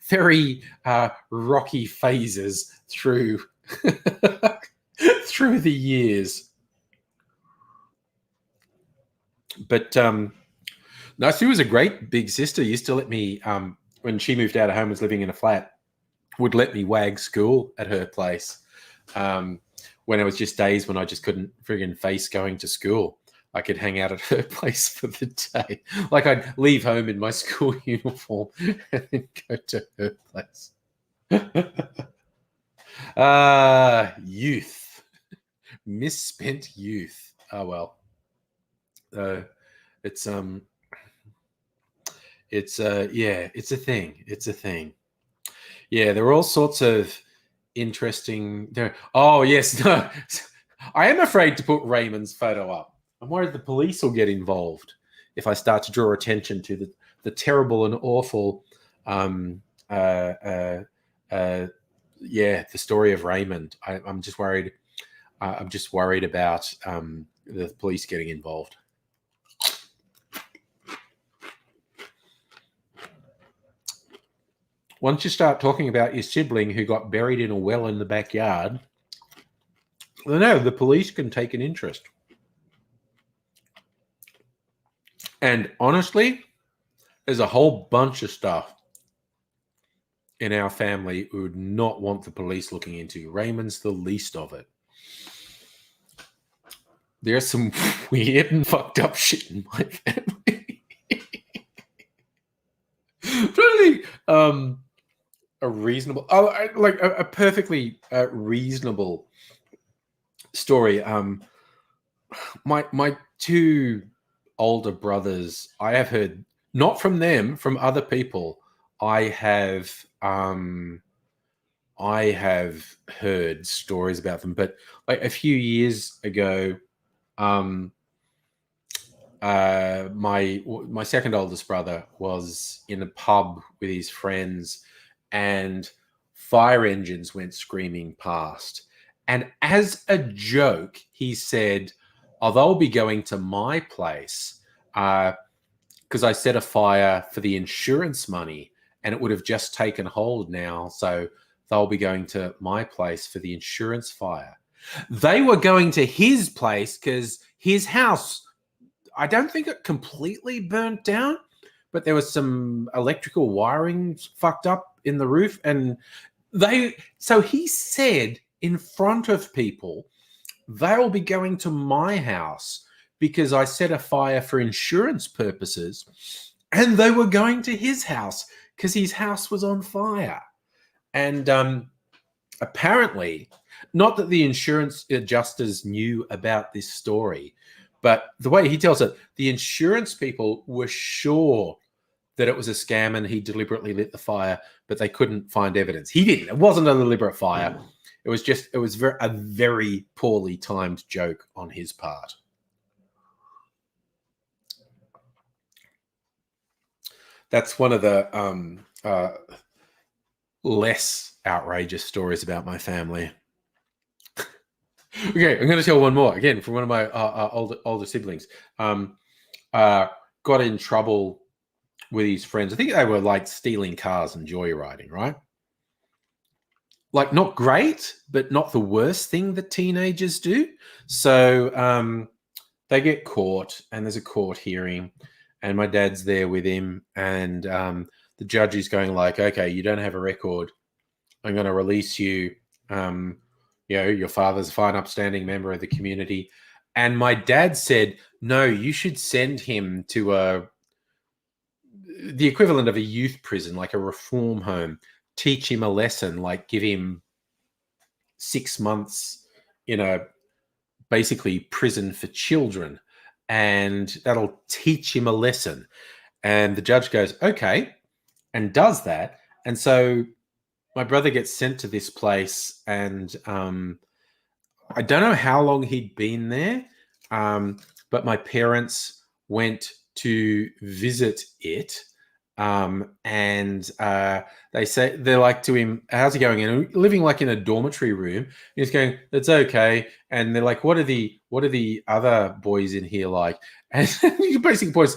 very rocky phases through through the years. But no, Sue was a great big sister. Used to let me, when she moved out of home, was living in a flat, would let me wag school at her place when it was just days when I just couldn't friggin' face going to school. I could hang out at her place for the day. Like I'd leave home in my school uniform and then go to her place. Youth. Misspent youth. Oh, well. It's a thing. It's a thing. Yeah, there are all sorts of interesting... Oh, yes. No. I am afraid to put Raymond's photo up. I'm worried the police will get involved if I start to draw attention to the the terrible and awful, the story of Raymond. I'm just worried. I'm just worried about the police getting involved. Once you start talking about your sibling who got buried in a well in the backyard, no, the police can take an interest. And honestly, there's a whole bunch of stuff in our family we would not want the police looking into. Raymond's the least of it. There's some weird and fucked up shit in my family. Really, a reasonable, a perfectly reasonable story. My two older brothers, I have heard, not from them, from other people. I have heard stories about them, but like a few years ago, my second oldest brother was in a pub with his friends, and fire engines went screaming past. And as a joke, he said, "Oh, they'll be going to my place because I set a fire for the insurance money, and it would have just taken hold now. So they'll be going to my place for the insurance fire." They were going to his place because his house, I don't think it completely burnt down, but there was some electrical wiring fucked up in the roof. And so he said in front of people, "They'll be going to my house because I set a fire for insurance purposes." And they were going to his house because his house was on fire. And apparently, not that the insurance adjusters knew about this story, but the way he tells it, the insurance people were sure that it was a scam and he deliberately lit the fire, but they couldn't find evidence. He didn't. It wasn't a deliberate fire. It was a very poorly timed joke on his part. That's one of the less outrageous stories about my family. Okay, I'm going to tell one more, again, from one of my older siblings. Got in trouble with his friends. I think they were like stealing cars and joyriding, right? Like, not great, but not the worst thing that teenagers do. So they get caught, and there's a court hearing, and my dad's there with him, and the judge is going like, "Okay, you don't have a record. I'm going to release you. Your father's a fine, upstanding member of the community." And my dad said, "No, you should send him to the equivalent of a youth prison, like a reform home. Teach him a lesson, like give him 6 months in a basically prison for children, and that'll teach him a lesson." And the judge goes, "Okay," and does that. And so my brother gets sent to this place, and I don't know how long he'd been there, but my parents went to visit it, and they're like to him, "How's he going?" And living like in a dormitory room. He's going, "It's okay." And they're like, what are the other boys in here like?" And he basically points,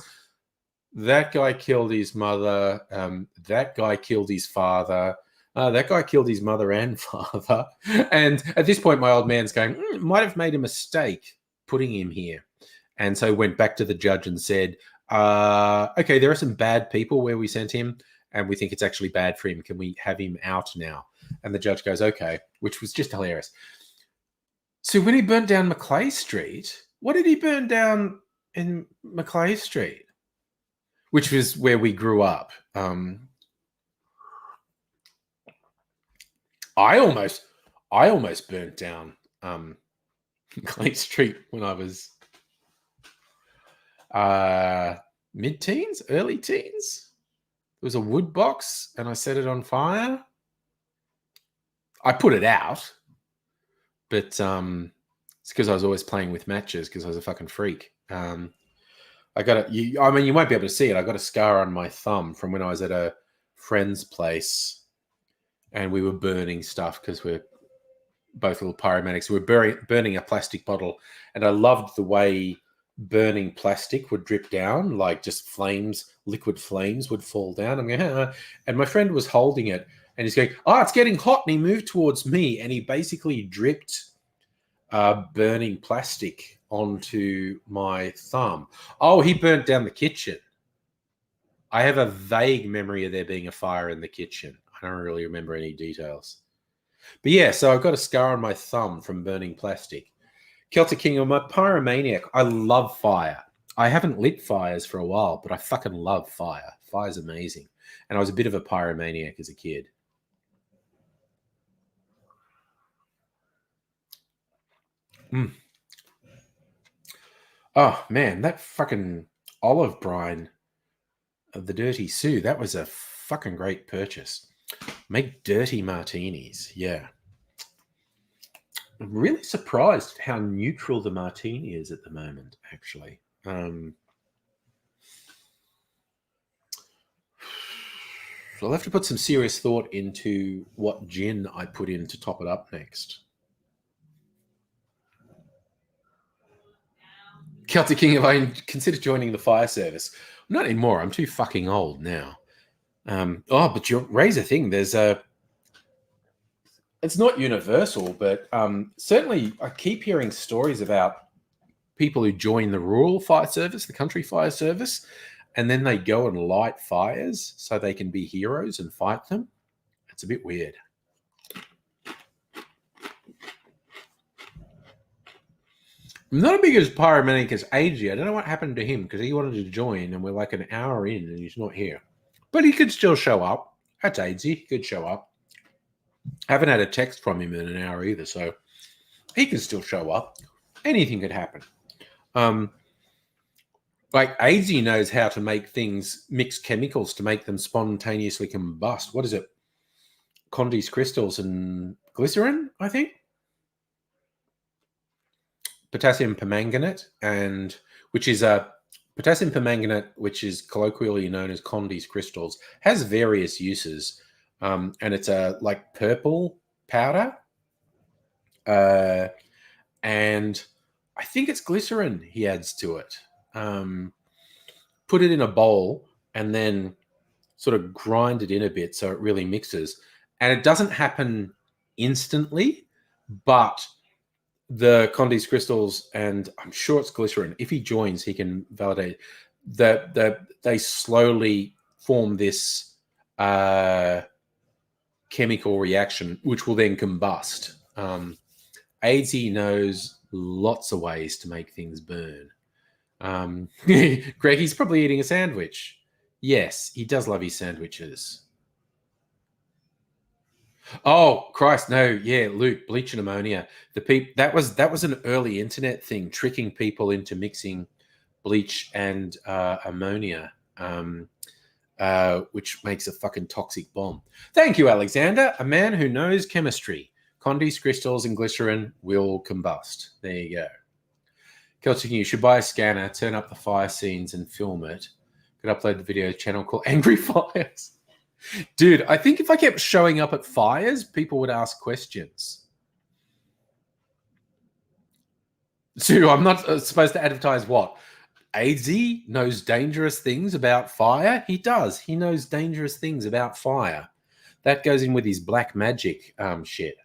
"That guy killed his mother. That guy killed his father. That guy killed his mother and father." And at this point, my old man's going, "Might have made a mistake putting him here." And so went back to the judge and said, "Okay, there are some bad people where we sent him, and we think it's actually bad for him. Can we have him out now?" And the judge goes, "Okay," which was just hilarious. So when he burnt down Maclay Street, what did he burn down in Maclay Street? Which was where we grew up. I almost burnt down Maclay Street when I was mid-teens, early teens. It was a wood box, and I set it on fire. I put it out, but it's because I was always playing with matches because I was a fucking freak. I got it. I mean, you won't be able to see it. I got a scar on my thumb from when I was at a friend's place, and we were burning stuff because we're both little pyromaniacs. We were burning a plastic bottle, and I loved the way burning plastic would drip down, like just flames, liquid flames would fall down. I'm going, and my friend was holding it, and he's going, "Oh, it's getting hot," and he moved towards me, and he basically dripped burning plastic onto my thumb. Oh, he burnt down the kitchen. I have a vague memory of there being a fire in the kitchen. I don't really remember any details. But yeah, so I've got a scar on my thumb from burning plastic. Celtic King, I'm a pyromaniac. I love fire. I haven't lit fires for a while, but I fucking love fire. Fire's amazing. And I was a bit of a pyromaniac as a kid. Oh, man, that fucking olive brine of the Dirty Sue, that was a fucking great purchase. Make dirty martinis, yeah. I'm really surprised how neutral the martini is at the moment, actually. So I'll have to put some serious thought into what gin I put in to top it up next. Celtic King, have I considered joining the fire service? Not anymore. I'm too fucking old now. But you raise a thing. There's a... It's not universal, but certainly I keep hearing stories about people who join the rural fire service, the country fire service, and then they go and light fires so they can be heroes and fight them. It's a bit weird. I'm not as big as pyromaniac as AG. I don't know what happened to him because he wanted to join and we're like an hour in and he's not here. But he could still show up. That's AG. He could show up. I haven't had a text from him in an hour either, so he can still show up. Anything could happen. Like AZ knows how to make things, mix chemicals to make them spontaneously combust. What is it? Condy's crystals and glycerin, I think. Potassium permanganate, which is potassium permanganate, which is colloquially known as Condy's crystals, has various uses. And it's a like purple powder. And I think it's glycerin he adds to it. Put it in a bowl and then sort of grind it in a bit so it really mixes. And it doesn't happen instantly, but the Condy's crystals, and I'm sure it's glycerin, if he joins, he can validate that they slowly form this chemical reaction, which will then combust. AZ knows lots of ways to make things burn. Greg, he's probably eating a sandwich. Yes, he does love his sandwiches. Oh Christ, no, yeah, Luke, bleach and ammonia. That was an early internet thing, tricking people into mixing bleach and ammonia, which makes a fucking toxic bomb. Thank you, Alexander. A man who knows chemistry. Condy's crystals and glycerin will combust. There you go. Celtic, you should buy a scanner, turn up the fire scenes and film it. Could upload the video channel called Angry Fires. Dude, I think if I kept showing up at fires, people would ask questions. So I'm not supposed to advertise what? AZ knows dangerous things about fire? He does. He knows dangerous things about fire. That goes in with his black magic shit.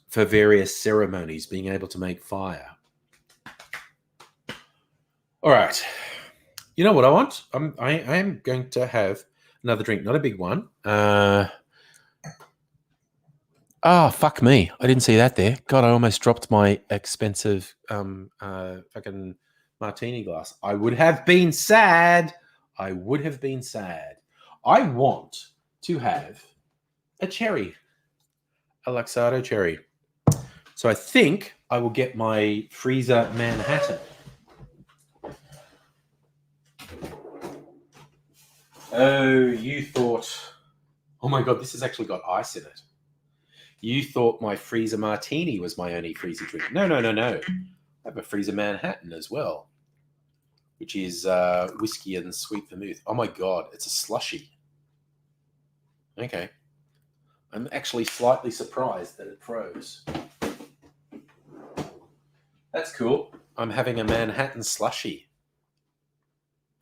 For various ceremonies, being able to make fire. All right. You know what I want? I am going to have another drink, not a big one. Fuck me. I didn't see that there. God, I almost dropped my expensive fucking martini glass. I would have been sad. I want to have a cherry, a Luxardo cherry. So I think I will get my freezer Manhattan. Oh, you thought... Oh my God, this has actually got ice in it. You thought my freezer martini was my only freezer drink. No. I have a freezer Manhattan as well. which is whiskey and sweet vermouth. Oh my God, it's a slushy. Okay. I'm actually slightly surprised that it froze. That's cool. I'm having a Manhattan slushy.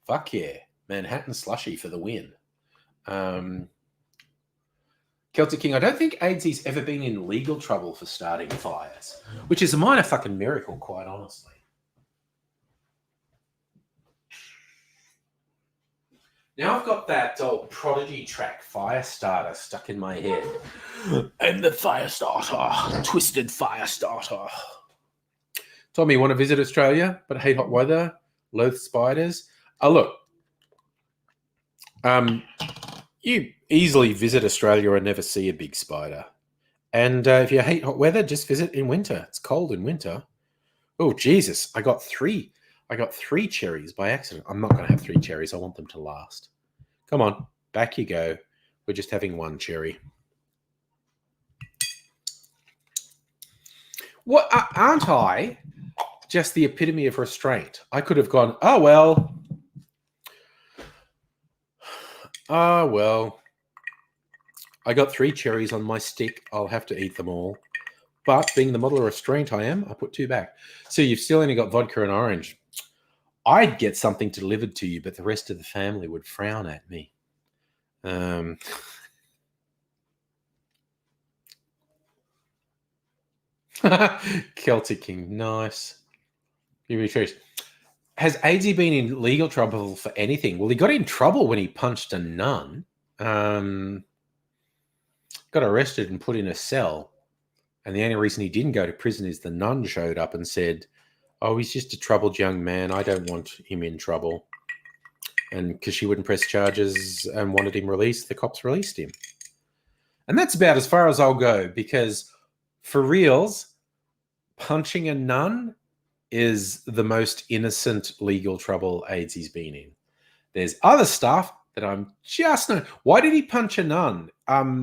Fuck yeah. Manhattan slushy for the win. Celtic King, I don't think AIDS's ever been in legal trouble for starting fires, which is a minor fucking miracle, quite honestly. Now I've got that old Prodigy track, Firestarter, stuck in my head. And the Firestarter, Twisted Firestarter. Tommy, you want to visit Australia, but hate hot weather, loathe spiders? Oh, look. You easily visit Australia and never see a big spider. And if you hate hot weather, just visit in winter. It's cold in winter. Oh, Jesus. I got three cherries by accident. I'm not going to have 3 cherries. I want them to last. Come on. Back you go. We're just having 1 cherry. What aren't I just the epitome of restraint? I could have gone, oh, well. I got 3 cherries on my stick. I'll have to eat them all. But being the model of restraint I am, I put 2 back. So you've still only got vodka and orange. I'd get something delivered to you, but the rest of the family would frown at me. Celtic King, nice. Give me a choice. Has AZ been in legal trouble for anything? Well, he got in trouble when he punched a nun. Got arrested and put in a cell. And the only reason he didn't go to prison is the nun showed up and said, oh, he's just a troubled young man. I don't want him in trouble. And because she wouldn't press charges and wanted him released, the cops released him. And that's about as far as I'll go, because for reals, punching a nun is the most innocent legal trouble AIDS's been in. There's other stuff that I'm just not. Why did he punch a nun?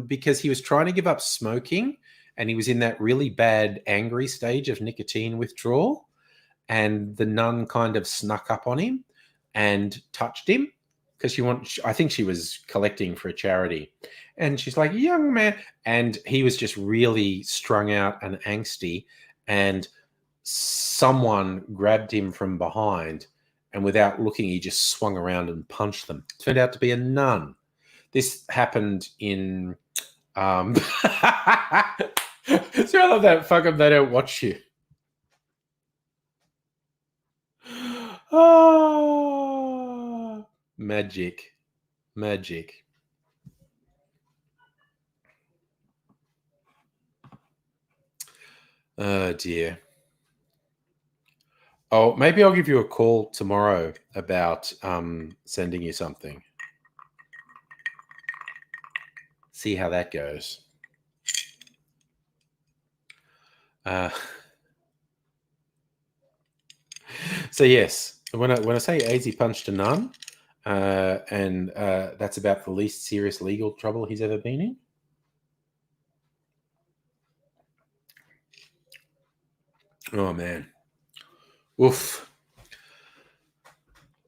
Because he was trying to give up smoking and he was in that really bad angry stage of nicotine withdrawal, and the nun kind of snuck up on him and touched him because I think she was collecting for a charity, and she's like, young man, and he was just really strung out and angsty, and someone grabbed him from behind, and without looking, he just swung around and punched them. Turned out to be a nun. This happened in so I love that. Fuck them, they don't watch you. Oh, magic. Oh dear. Oh, maybe I'll give you a call tomorrow about sending you something. See how that goes. So yes, when I say AZ punched a nun, and that's about the least serious legal trouble he's ever been in. Oh man, oof.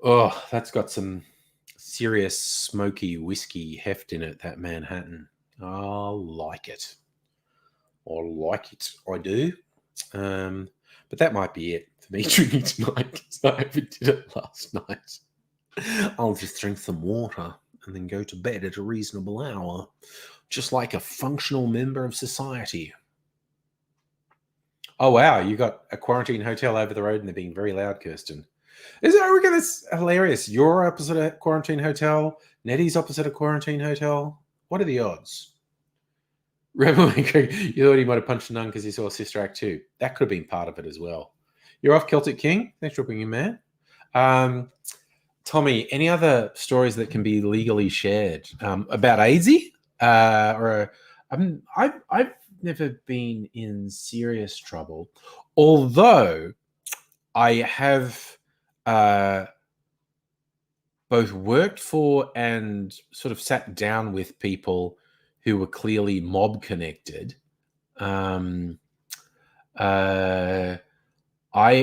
Oh, that's got some serious smoky whiskey heft in it. That Manhattan, I like it. I do. But that might be it for me drinking tonight, because I overdid it last night. I'll just drink some water and then go to bed at a reasonable hour, just like a functional member of society. Oh, wow. You got a quarantine hotel over the road and they're being very loud, Kirsten. I reckon that's hilarious. You're opposite a quarantine hotel. Nettie's opposite a quarantine hotel. What are the odds? You thought he might have punched a nun because he saw Sister Act 2. That could have been part of it as well. You're off, Celtic King. Thanks for bringing man. Tommy, any other stories that can be legally shared about AIDSy? I've never been in serious trouble, although I have both worked for and sort of sat down with people who were clearly mob connected. I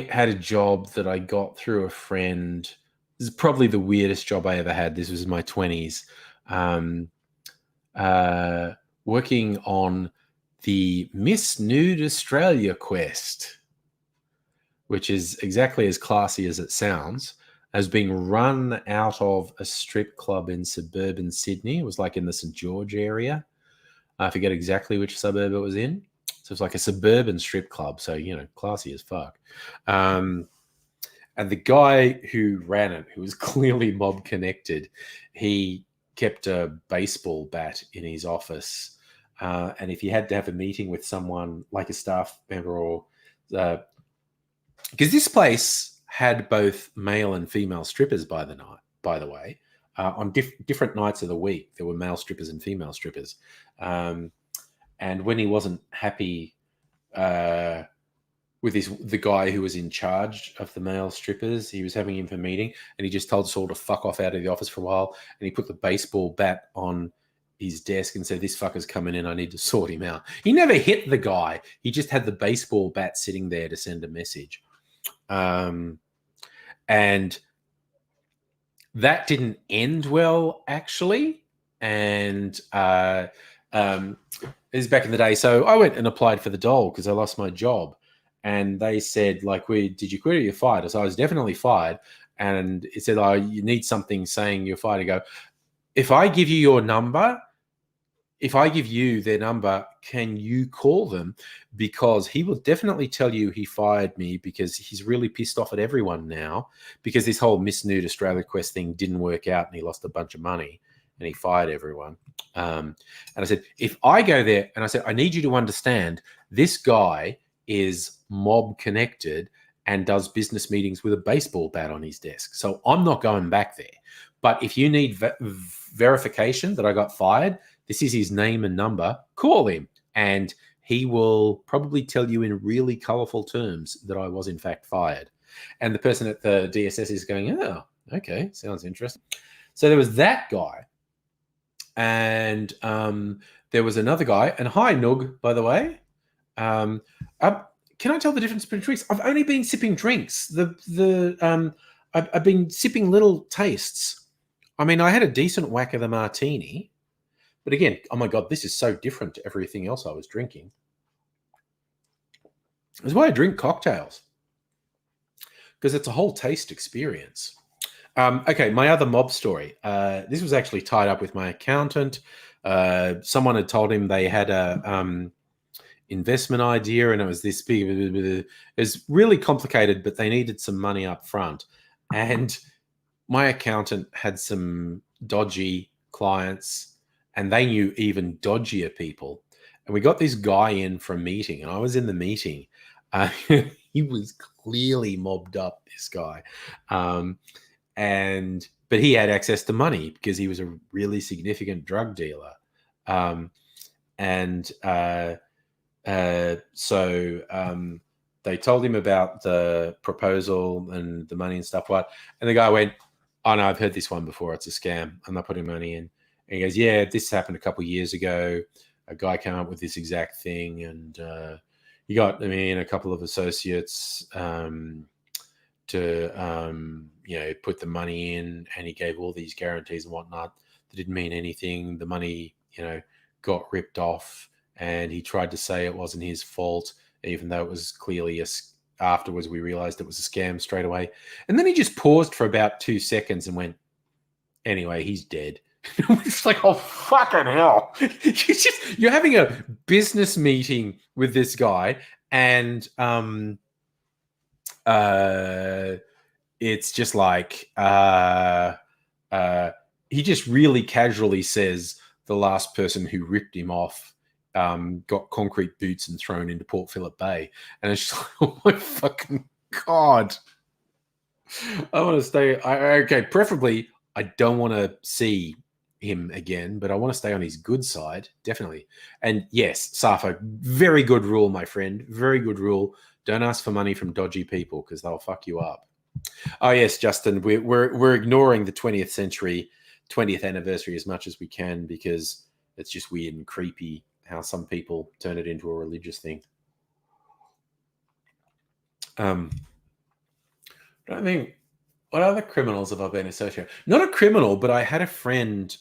had a job that I got through a friend This is probably the weirdest job I ever had. This was in my 20s. Working on the Miss Nude Australia quest, which is exactly as classy as it sounds, as being run out of a strip club in suburban Sydney. It was like in the St. George area. I forget exactly which suburb it was in. So it's like a suburban strip club. So, classy as fuck. And the guy who ran it, who was clearly mob connected, he kept a baseball bat in his office. And if he had to have a meeting with someone like a staff member or because this place had both male and female strippers by the way, on different nights of the week, there were male strippers and female strippers. And when he wasn't happy with the guy who was in charge of the male strippers, he was having him for a meeting, and he just told us all to fuck off out of the office for a while. And he put the baseball bat on his desk and said, "This fucker's coming in. I need to sort him out." He never hit the guy. He just had the baseball bat sitting there to send a message. And that didn't end well, actually. And it was back in the day. So I went and applied for the dole because I lost my job. And they said, like, did you quit or you're fired? So I was definitely fired. And it said, "Oh, you need something saying you're fired." I go, "If I give you your number, if I give you their number, can you call them? Because he will definitely tell you he fired me because he's really pissed off at everyone now because this whole Miss Nude Australia quest thing didn't work out and he lost a bunch of money and he fired everyone." And I said, "If I go there," and I said, "I need you to understand this guy is mob connected and does business meetings with a baseball bat on his desk. So I'm not going back there. But if you need verification that I got fired, this is his name and number, call him. And he will probably tell you in really colorful terms that I was in fact fired." And the person at the DSS is going, "Oh, okay, sounds interesting." So there was that guy. And there was another guy. And hi, Nug, by the way. Can I tell the difference between drinks? I've only been sipping drinks. I've been sipping little tastes. I mean, I had a decent whack of the martini, but again, oh my god, this is so different to everything else I was drinking. That's why I drink cocktails, because it's a whole taste experience. Okay, my other mob story. This was actually tied up with my accountant. Someone had told him they had a investment idea and it was this big. It was really complicated, but they needed some money up front. And my accountant had some dodgy clients and they knew even dodgier people. And we got this guy in for a meeting and I was in the meeting. He was clearly mobbed up, this guy. But he had access to money because he was a really significant drug dealer. So they told him about the proposal and the money and stuff. And the guy went, "Oh no, I've heard this one before. It's a scam. I'm not putting money in." And he goes, "Yeah, this happened a couple of years ago. A guy came up with this exact thing, and he got me and a couple of associates to put the money in, and he gave all these guarantees and whatnot that didn't mean anything. The money, got ripped off." And he tried to say it wasn't his fault, even though it was clearly afterwards we realized it was a scam straight away. And then he just paused for about 2 seconds and went, "Anyway, he's dead." It's like, oh, fucking hell. You're having a business meeting with this guy and it's just like he just really casually says the last person who ripped him off got concrete boots and thrown into Port Phillip Bay. And it's just like, oh my fucking God. I want to stay. Okay, preferably, I don't want to see him again, but I want to stay on his good side, definitely. And yes, Safa, very good rule, my friend. Very good rule. Don't ask for money from dodgy people because they'll fuck you up. Oh yes, Justin, we're ignoring the 20th anniversary as much as we can because it's just weird and creepy how some people turn it into a religious thing. I think What other criminals have I been associated? Not a criminal, but I had a friend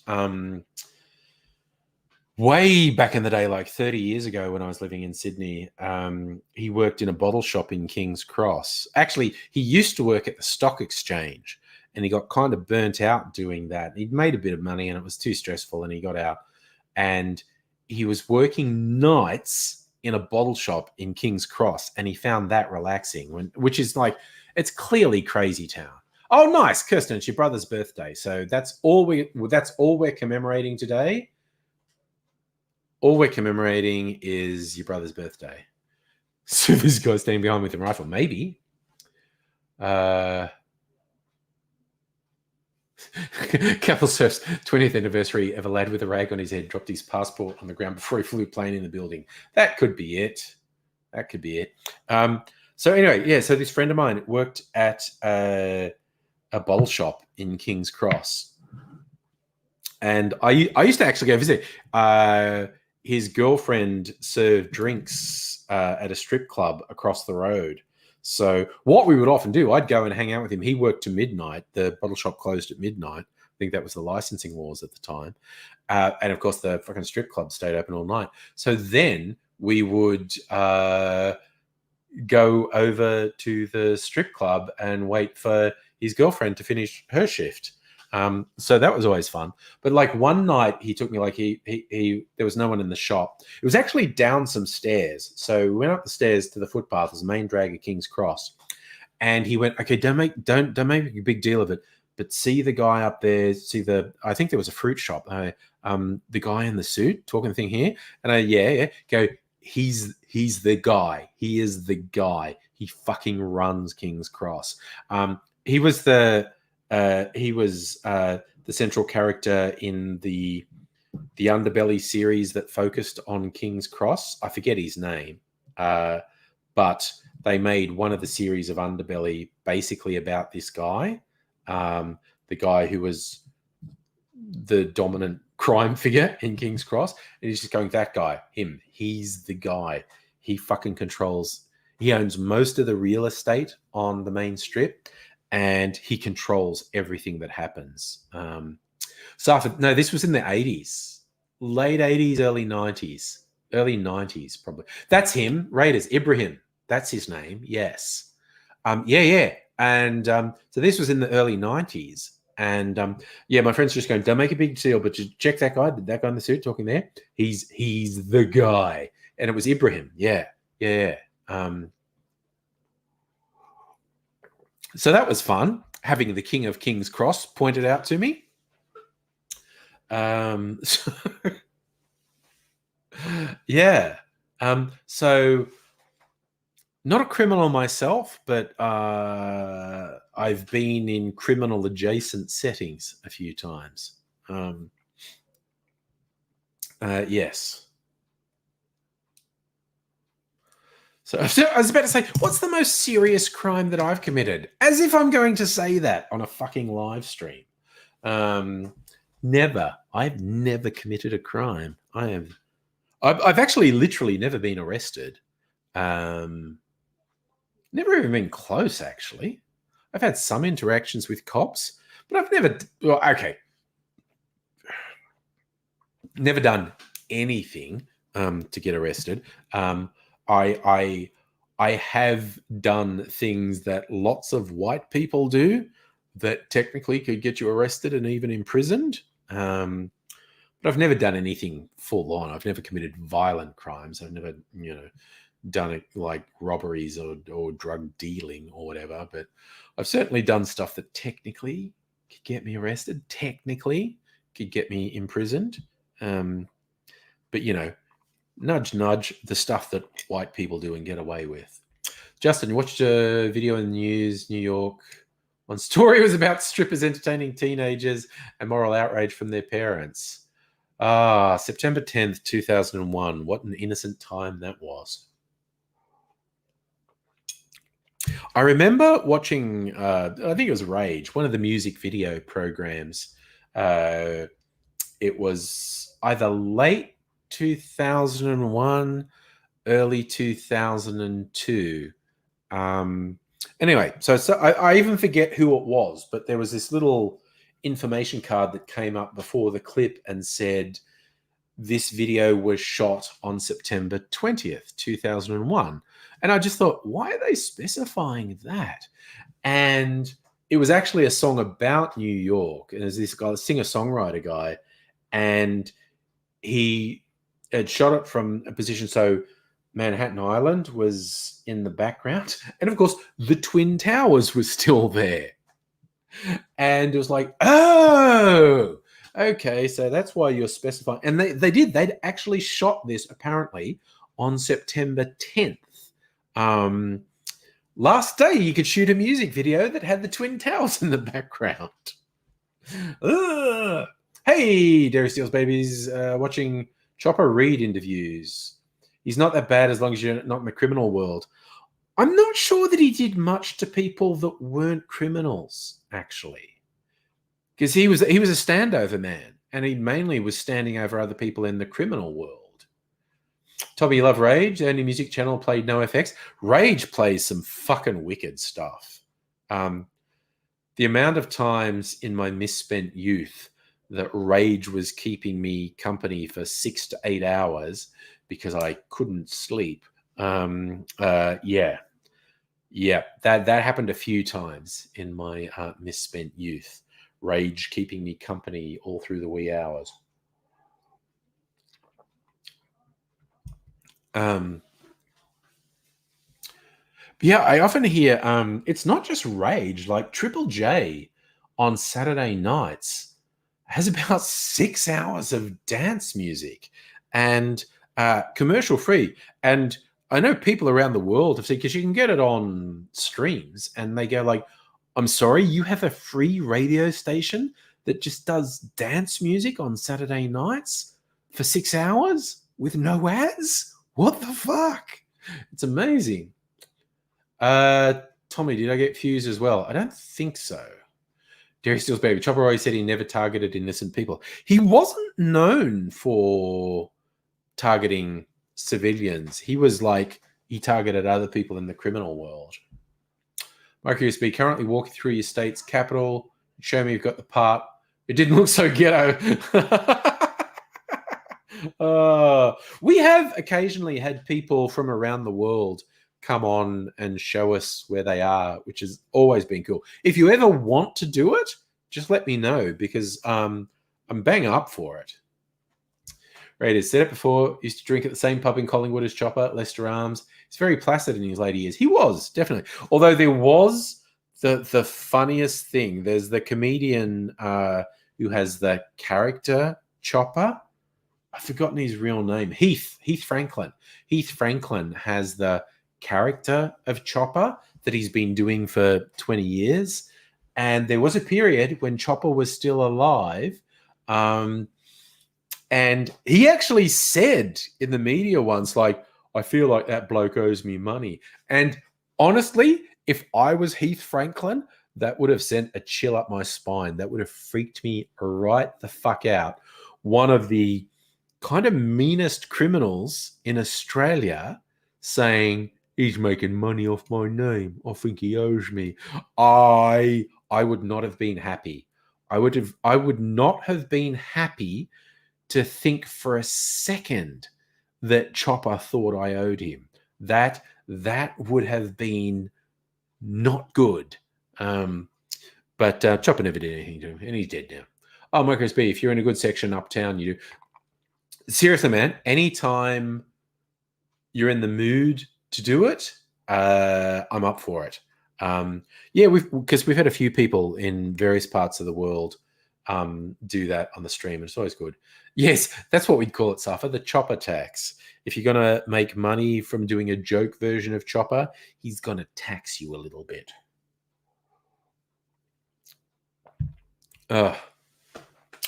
way back in the day, like 30 years ago when I was living in Sydney. He worked in a bottle shop in King's Cross. Actually, he used to work at the stock exchange and he got kind of burnt out doing that. He'd made a bit of money and it was too stressful and he got out. And he was working nights in a bottle shop in King's Cross and he found that relaxing, which is like, it's clearly crazy town. Oh, nice, Kirsten, it's your brother's birthday. So that's all we're commemorating today. All we're commemorating is your brother's birthday. So this guy standing behind with a rifle, maybe. Capital Surf's 20th anniversary of a lad with a rag on his head dropped his passport on the ground before he flew a plane in the building. That could be it. That could be it. So anyway, yeah, so this friend of mine worked at a bottle shop in King's Cross. And I used to actually go visit. His girlfriend served drinks at a strip club across the road. So what we would often do, I'd go and hang out with him. He worked to midnight. The bottle shop closed at midnight. I think that was the licensing laws at the time. And of course, the fucking strip club stayed open all night. So then we would go over to the strip club and wait for his girlfriend to finish her shift. So that was always fun. But like one night he took me, like he there was no one in the shop. It was actually down some stairs. So we went up the stairs to the footpath, as the main drag of King's Cross. And he went, okay, don't make a big deal of it, but see the guy up there, I think there was a fruit shop. The guy in the suit talking the thing here. And yeah, go, he's the guy. He is the guy. He fucking runs King's Cross. He was the central character in the Underbelly series that focused on King's Cross. I forget his name, but they made one of the series of Underbelly basically about this guy, the guy who was the dominant crime figure in King's Cross. And he's just going, that guy, him, he's the guy. He fucking controls. He owns most of the real estate on the main strip. And he controls everything that happens. This was in the 80s, late 80s, early 90s, probably. That's him, Raiders, Ibrahim. That's his name, yes. Yeah. And so this was in the early 90s. And my friend's just going, don't make a big deal, but just check that guy in the suit talking there. He's the guy. And it was Ibrahim, yeah. So that was fun, having the King of King's Cross pointed out to me. Yeah. So not a criminal myself, but I've been in criminal adjacent settings a few times. Yes. So I was about to say, what's the most serious crime that I've committed? As if I'm going to say that on a fucking live stream. Never. I've never committed a crime. I've actually literally never been arrested. Never even been close, actually. I've had some interactions with cops, but I've never... Well, okay. Never done anything to get arrested. I have done things that lots of white people do that technically could get you arrested and even imprisoned. But I've never done anything full on. I've never committed violent crimes. I've never, done it like robberies or drug dealing or whatever. But I've certainly done stuff that technically could get me arrested, technically could get me imprisoned. But, nudge, nudge, the stuff that white people do and get away with. Justin, you watched a video in the news, New York. One story was about strippers entertaining teenagers and moral outrage from their parents. September 10th, 2001. What an innocent time that was. I remember watching, I think it was Rage, one of the music video programs. It was either late 2001, early 2002. Anyway, so I even forget who it was, but there was this little information card that came up before the clip and said this video was shot on September 20th, 2001. And I just thought, why are they specifying that? And it was actually a song about New York. And there's this guy, singer-songwriter guy, and he had shot it from a position so Manhattan Island was in the background. And of course, the Twin Towers was still there. And it was like, oh, okay, so that's why you're specifying. And they'd actually shot this apparently on September 10th. Last day you could shoot a music video that had the Twin Towers in the background. Hey, Derry Steele's babies, watching Chopper Reed interviews. He's not that bad as long as you're not in the criminal world. I'm not sure that he did much to people that weren't criminals, actually. Because he was a standover man, and he mainly was standing over other people in the criminal world. Toby, you love Rage? The only music channel played no FX. Rage plays some fucking wicked stuff. The amount of times in my misspent youth that Rage was keeping me company for 6 to 8 hours because I couldn't sleep. Yeah, that happened a few times in my misspent youth. Rage keeping me company all through the wee hours. Yeah, I often hear it's not just Rage. Like Triple J on Saturday nights has about 6 hours of dance music and commercial free. And I know people around the world have seen, because you can get it on streams, and they go like, I'm sorry, you have a free radio station that just does dance music on Saturday nights for 6 hours with no ads? What the fuck? It's amazing. Tommy, did I get Fuse as well? I don't think so. Derry Steele's baby. Chopper always said he never targeted innocent people. He wasn't known for targeting civilians. He was like, he targeted other people in the criminal world. Mike USB, currently walking through your state's capital. Show me you've got the part. It didn't look so ghetto. We have occasionally had people from around the world come on and show us where they are, which has always been cool. If you ever want to do it, just let me know, because I'm bang up for it. Raiders said it before, used to drink at the same pub in Collingwood as Chopper, Lester Arms. He's very placid in his later years. He was, definitely. Although there was the funniest thing. There's the comedian who has the character Chopper. I've forgotten his real name. Heath Franklin. Heath Franklin has the character of Chopper that he's been doing for 20 years. And there was a period when Chopper was still alive. And he actually said in the media once, like, I feel like that bloke owes me money. And honestly, if I was Heath Franklin, that would have sent a chill up my spine. That would have freaked me right the fuck out. One of the kind of meanest criminals in Australia saying, he's making money off my name. I think he owes me. I would not have been happy. I would not have been happy to think for a second that Chopper thought I owed him. That would have been not good. But Chopper never did anything to him, and he's dead now. Oh, Marcus B, if you're in a good section uptown, you do. Seriously, man, anytime you're in the mood to do it, I'm up for it. Yeah, because we've had a few people in various parts of the world do that on the stream, and it's always good. Yes, that's what we'd call it, Safa, the Chopper tax. If you're going to make money from doing a joke version of Chopper, he's going to tax you a little bit. Oh,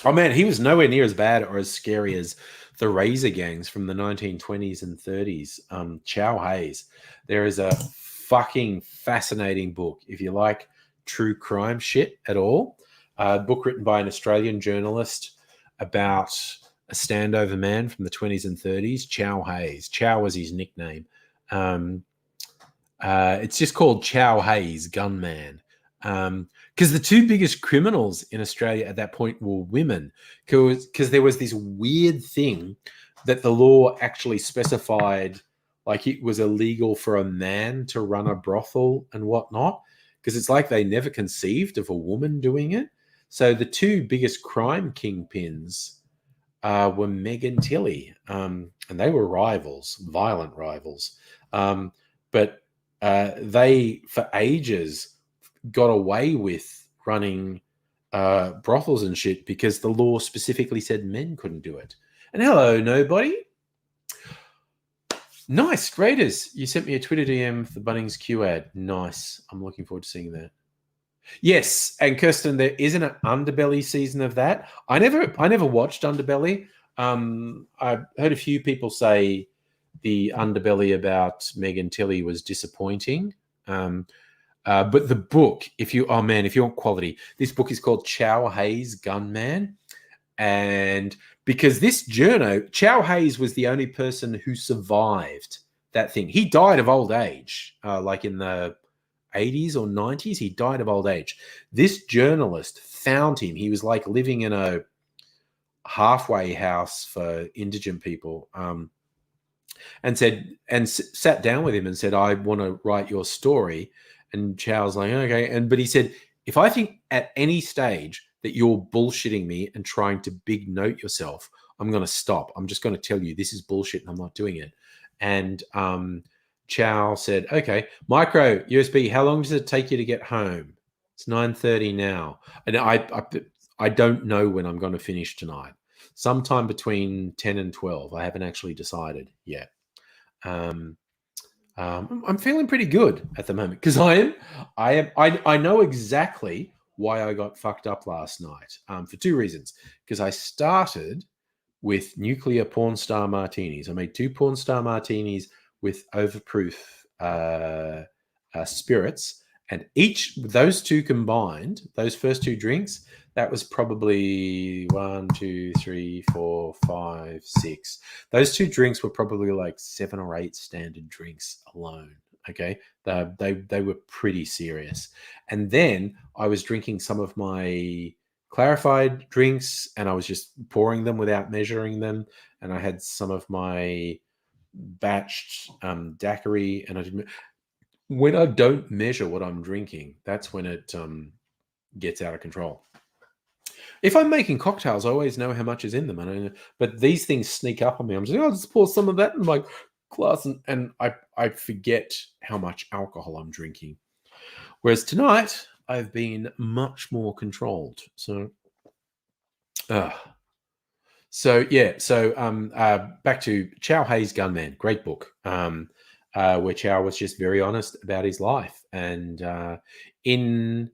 man, he was nowhere near as bad or as scary as the Razor gangs from the 1920s and 30s. Chow Hayes. There is a fucking fascinating book, if you like true crime shit at all. A book written by an Australian journalist about a standover man from the 20s and 30s, Chow Hayes. Chow was his nickname. It's just called Chow Hayes Gunman. Because the two biggest criminals in Australia at that point were women, because there was this weird thing that the law actually specified, like it was illegal for a man to run a brothel and whatnot, because it's like they never conceived of a woman doing it. So the two biggest crime kingpins were Meg and Tilly, and they were rivals, violent rivals. But they, for ages, got away with running brothels and shit because the law specifically said men couldn't do it. And hello, nobody. Nice, Raiders. You sent me a Twitter DM for the Bunnings Q ad. Nice. I'm looking forward to seeing that. Yes, and Kirsten, there isn't an Underbelly season of that. I never watched Underbelly. I heard a few people say the Underbelly about Meg and Tilly was disappointing. But the book, if you want quality, this book is called Chow Hayes Gunman. And because this journo, Chow Hayes was the only person who survived that thing. He died of old age, like in the 80s or 90s. He died of old age. This journalist found him. He was like living in a halfway house for indigent people, and sat down with him and said, I want to write your story. And Chow's like, okay. But he said, if I think at any stage that you're bullshitting me and trying to big note yourself, I'm going to stop. I'm just going to tell you this is bullshit and I'm not doing it. And Chow said, okay, micro USB, how long does it take you to get home? It's 9:30 now. And I don't know when I'm going to finish tonight. Sometime between 10 and 12. I haven't actually decided yet. I'm feeling pretty good at the moment because I know exactly why I got fucked up last night, for two reasons. Because I started with nuclear porn star martinis. I made 2 porn star martinis with overproof spirits, and those two combined, those first 2 drinks, that was probably 1, 2, 3, 4, 5, 6. Those 2 drinks were probably like 7 or 8 standard drinks alone. Okay, they were pretty serious. And then I was drinking some of my clarified drinks, and I was just pouring them without measuring them. And I had some of my batched daiquiri, and I didn't. When I don't measure what I'm drinking, that's when it gets out of control. If I'm making cocktails, I always know how much is in them, but these things sneak up on me. I'm just like, I'll just pour some of that in my glass, and I forget how much alcohol I'm drinking. Whereas tonight, I've been much more controlled. So yeah. So back to Chow Hayes Gunman, great book. Where Chow was just very honest about his life, and in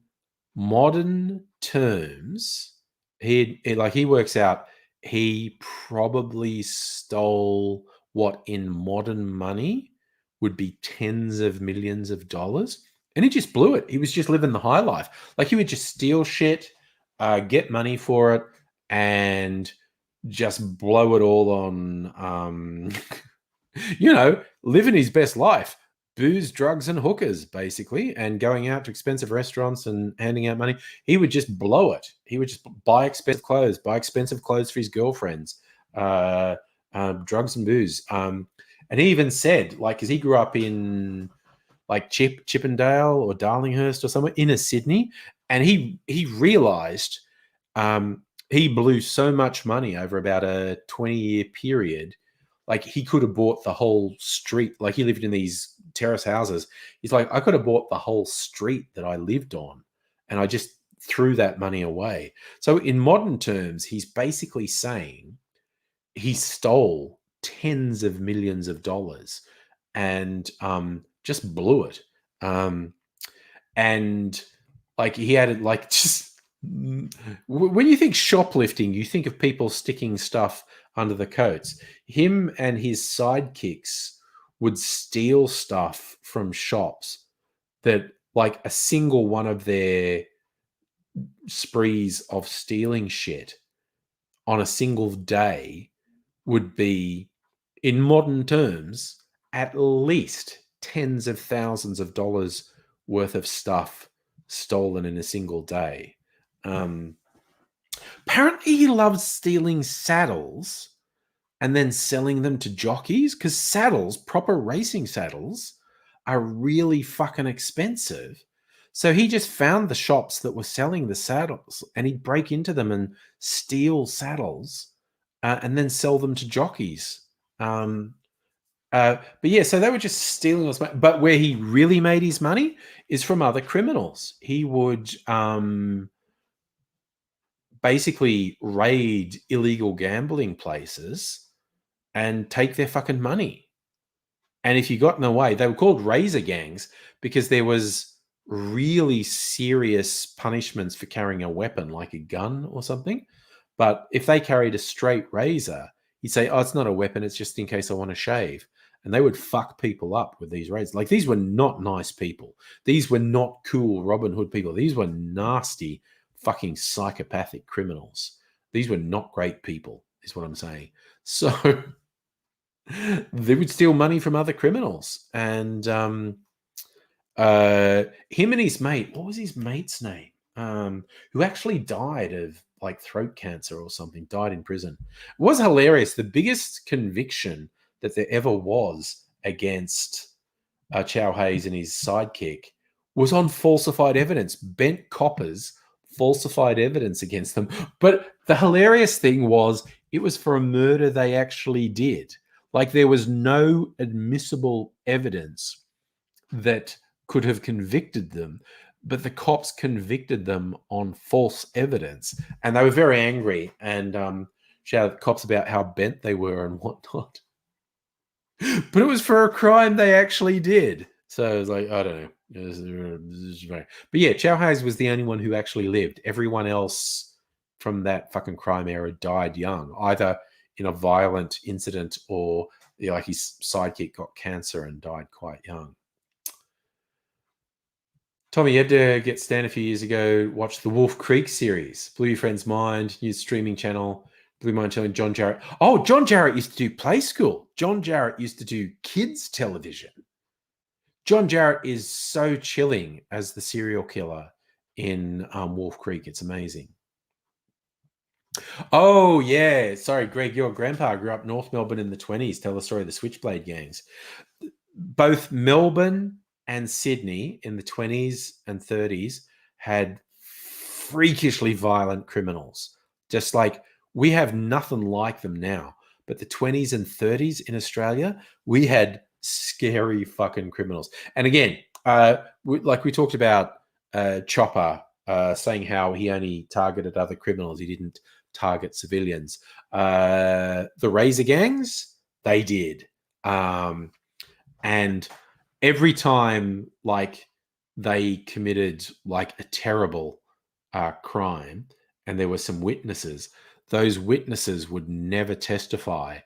modern terms, he works out he probably stole what in modern money would be tens of millions of dollars, and he just blew it. He was just living the high life. Like he would just steal shit, get money for it, and just blow it all on living his best life. Booze, drugs, and hookers, basically, and going out to expensive restaurants and handing out money. He would just blow it. He would just buy expensive clothes for his girlfriends, drugs and booze. And he even said, like, because he grew up in like Chippendale or Darlinghurst or somewhere inner Sydney, and he realized he blew so much money over about a 20-year period. Like he could have bought the whole street. Like he lived in these terrace houses. He's like, I could have bought the whole street that I lived on, and I just threw that money away. So in modern terms, he's basically saying he stole tens of millions of dollars and just blew it. And like he had it like just when you think shoplifting, you think of people sticking stuff under the coats. Him and his sidekicks would steal stuff from shops that, like, a single one of their sprees of stealing shit on a single day would be, in modern terms, at least tens of thousands of dollars worth of stuff stolen in a single day. Apparently, he loves stealing saddles and then selling them to jockeys, because saddles, proper racing saddles, are really fucking expensive. So he just found the shops that were selling the saddles, and he'd break into them and steal saddles and then sell them to jockeys. But yeah, so they were just stealing us. But where he really made his money is from other criminals. He would basically raid illegal gambling places and take their fucking money. And if you got in the way, they were called razor gangs because there was really serious punishments for carrying a weapon, like a gun or something. But if they carried a straight razor, he'd say, "Oh, it's not a weapon. It's just in case I want to shave." And they would fuck people up with these razors. Like, these were not nice people. These were not cool Robin Hood people. These were nasty, fucking psychopathic criminals. These were not great people, is what I'm saying. So they would steal money from other criminals. And him and his mate, what was his mate's name? Who actually died of like throat cancer or something, died in prison. It was hilarious. The biggest conviction that there ever was against Chow Hayes and his sidekick was on falsified evidence. Bent coppers falsified evidence against them. But the hilarious thing was, it was for a murder they actually did. Like, there was no admissible evidence that could have convicted them, but the cops convicted them on false evidence. And they were very angry and shouted at the cops about how bent they were and whatnot. But it was for a crime they actually did. So it was like, I don't know. But yeah, Chow Hayes was the only one who actually lived. Everyone else from that fucking crime era died young, either in a violent incident or like his sidekick got cancer and died quite young. Tommy, you had to get Stan a few years ago, watch the Wolf Creek series. Blew your friend's mind, new streaming channel. Blew my mind telling John Jarrett. Oh, John Jarrett used to do Play School. John Jarrett used to do kids television. John Jarrett is so chilling as the serial killer in Wolf Creek. It's amazing. Oh, yeah. Sorry, Greg, your grandpa grew up North Melbourne in the 1920s. Tell the story of the Switchblade gangs. Both Melbourne and Sydney in the 1920s and 1930s had freakishly violent criminals. Just like, we have nothing like them now. But the 1920s and 1930s in Australia, we had scary fucking criminals. And again, like we talked about Chopper saying how he only targeted other criminals. He didn't target civilians. The razor gangs, they did. And every time, like, they committed like a terrible crime and there were some witnesses, those witnesses would never testify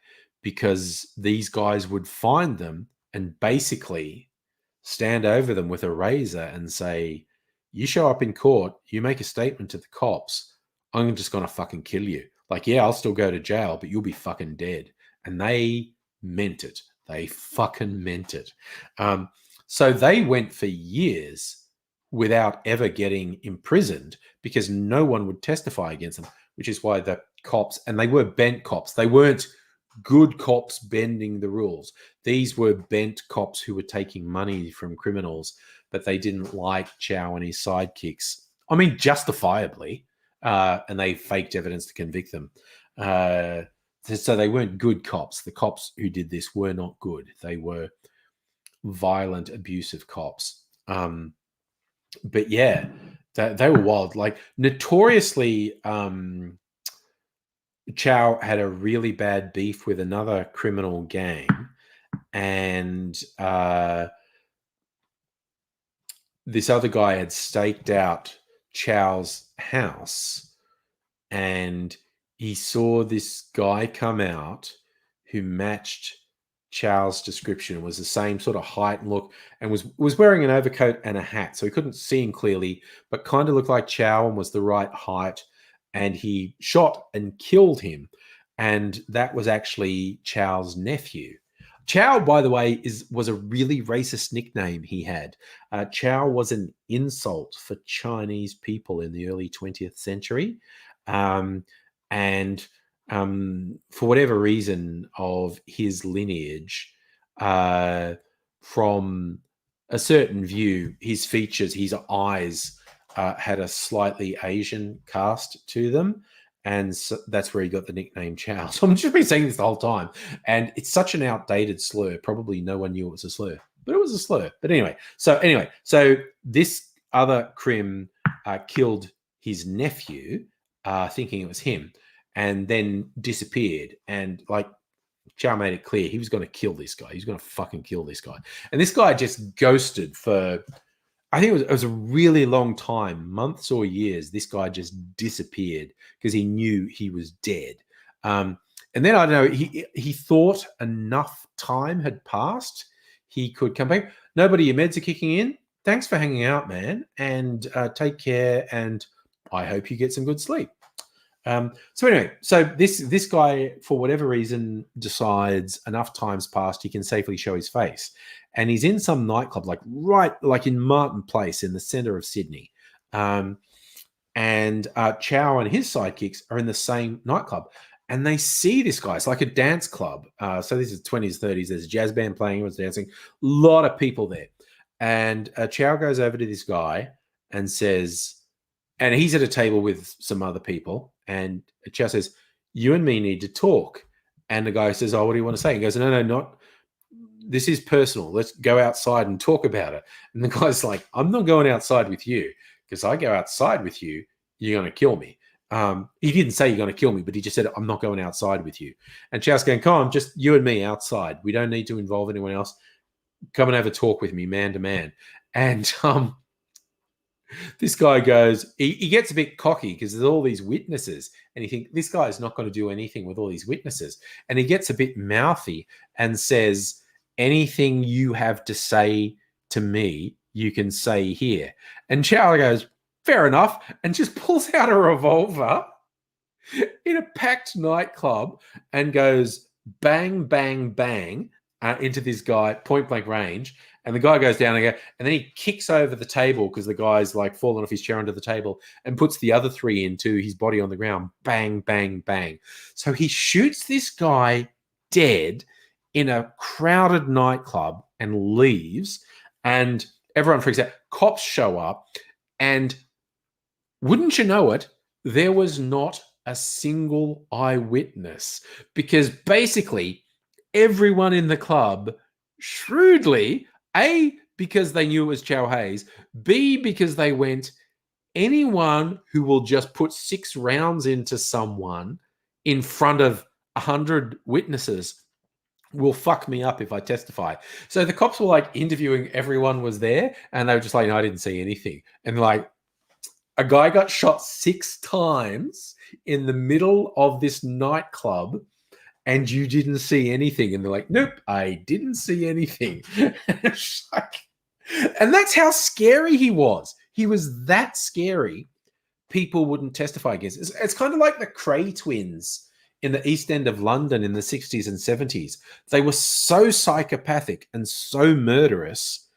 because these guys would find them and basically stand over them with a razor and say, "You show up in court, you make a statement to the cops, I'm just going to fucking kill you. Like, yeah, I'll still go to jail, but you'll be fucking dead." And they meant it. They fucking meant it. So they went for years without ever getting imprisoned because no one would testify against them, which is why the cops, and they were bent cops. They weren't good cops bending the rules. These were bent cops who were taking money from criminals, but they didn't like Chow and his sidekicks. I mean, justifiably, and they faked evidence to convict them. So they weren't good cops. The cops who did this were not good. They were violent, abusive cops. But yeah, they were wild. Like, notoriously, Chow had a really bad beef with another criminal gang, and this other guy had staked out Chow's house, and he saw this guy come out who matched Chow's description, was the same sort of height and look, and was wearing an overcoat and a hat, so he couldn't see him clearly, but kind of looked like Chow and was the right height. And he shot and killed him. And that was actually Chow's nephew. Chow, by the way, was a really racist nickname he had. Chow was an insult for Chinese people in the early 20th century. And for whatever reason of his lineage, from a certain view, his features, his eyes had a slightly Asian cast to them. And so that's where he got the nickname Chow. So I'm just been saying this the whole time. And it's such an outdated slur. Probably no one knew it was a slur, but it was a slur. But anyway, so this other Crim killed his nephew, thinking it was him, and then disappeared. And like Chow made it clear he was going to kill this guy. He's going to fucking kill this guy. And this guy just ghosted for, I think it was a really long time, months or years. This guy just disappeared because he knew he was dead. And then I don't know, he thought enough time had passed, he could come back. Nobody, your meds are kicking in. Thanks for hanging out, man, and take care. And I hope you get some good sleep. So anyway, so this guy, for whatever reason, decides enough time's passed, he can safely show his face. And he's in some nightclub, like in Martin Place in the center of Sydney. And Chow and his sidekicks are in the same nightclub. And they see this guy. It's like a dance club. So this is 20s, 30s. There's a jazz band playing, everyone's dancing. A lot of people there. And Chow goes over to this guy and says, and he's at a table with some other people. And Chow says, you and me need to talk. And the guy says, oh, what do you want to say? He goes, no, not. This is personal. Let's go outside and talk about it. And the guy's like, I'm not going outside with you, because I go outside with you, you're going to kill me. He didn't say you're going to kill me, but he just said, I'm not going outside with you. And Chow's going, come on, just you and me outside. We don't need to involve anyone else. Come and have a talk with me, man to man. And this guy goes, he gets a bit cocky because there's all these witnesses, and you think this guy's not going to do anything with all these witnesses. And he gets a bit mouthy and says, anything you have to say to me, you can say here. And Chow goes, fair enough, and just pulls out a revolver in a packed nightclub and goes bang, bang, bang into this guy, point blank range. And the guy goes down and then he kicks over the table because the guy's like fallen off his chair onto the table, and puts the other three into his body on the ground. Bang, bang, bang. So he shoots this guy dead in a crowded nightclub and leaves, and everyone freaks out. Cops show up, and wouldn't you know it, there was not a single eyewitness, because basically everyone in the club shrewdly, A, because they knew it was Chow Hayes, B, because they went, anyone who will just put 6 rounds into someone in front of 100 witnesses will fuck me up if I testify. So the cops were like interviewing everyone was there, and they were just like, no, I didn't see anything. And like, a guy got shot 6 times in the middle of this nightclub, and you didn't see anything. And they're like, nope, I didn't see anything. And that's how scary he was. He was that scary, people wouldn't testify against. It's kind of like the Cray twins in the East End of London in the 60s and 70s. They were so psychopathic and so murderous,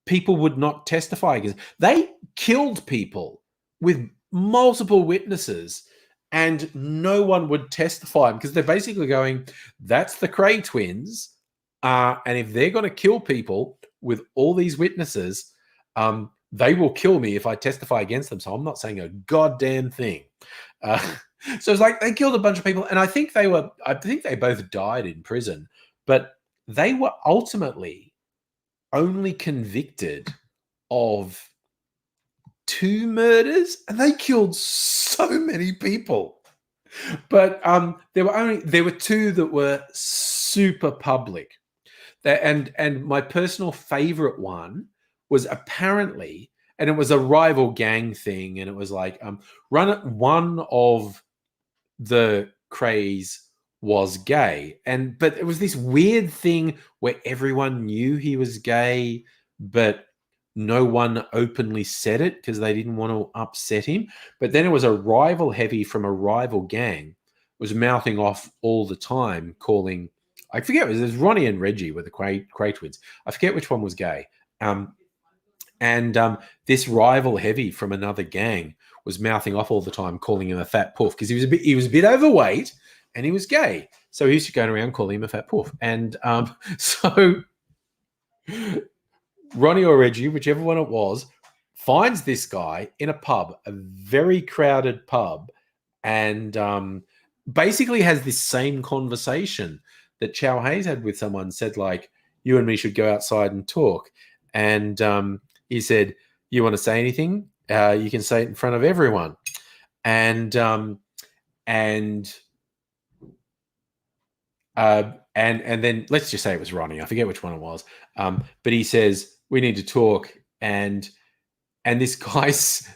people would not testify against. They killed people with multiple witnesses, and no one would testify, because they're basically going, that's the Cray twins. And if they're going to kill people with all these witnesses, they will kill me if I testify against them. So I'm not saying a goddamn thing. So it's like they killed a bunch of people. And I think they both died in prison, but they were ultimately only convicted of 2 murders, and they killed so many people. But there were 2 that were super public. And my personal favorite one was apparently, and it was a rival gang thing, and it was like one of the Crays was gay, but it was this weird thing where everyone knew he was gay, but no one openly said it because they didn't want to upset him. But then it was a rival heavy from a rival gang was mouthing off all the time, calling I forget, it was Ronnie and Reggie were the Cray twins. I forget which one was gay. And this rival heavy from another gang was mouthing off all the time, calling him a fat poof because he was a bit overweight and he was gay. So he used to go around calling him a fat poof. And so Ronnie or Reggie, whichever one it was, finds this guy in a pub, a very crowded pub, and basically has this same conversation that Chow Hayes had with someone, said like, you and me should go outside and talk. And he said, you want to say anything? You can say it in front of everyone. And then let's just say it was Ronnie. I forget which one it was. But he says, we need to talk. And this guy's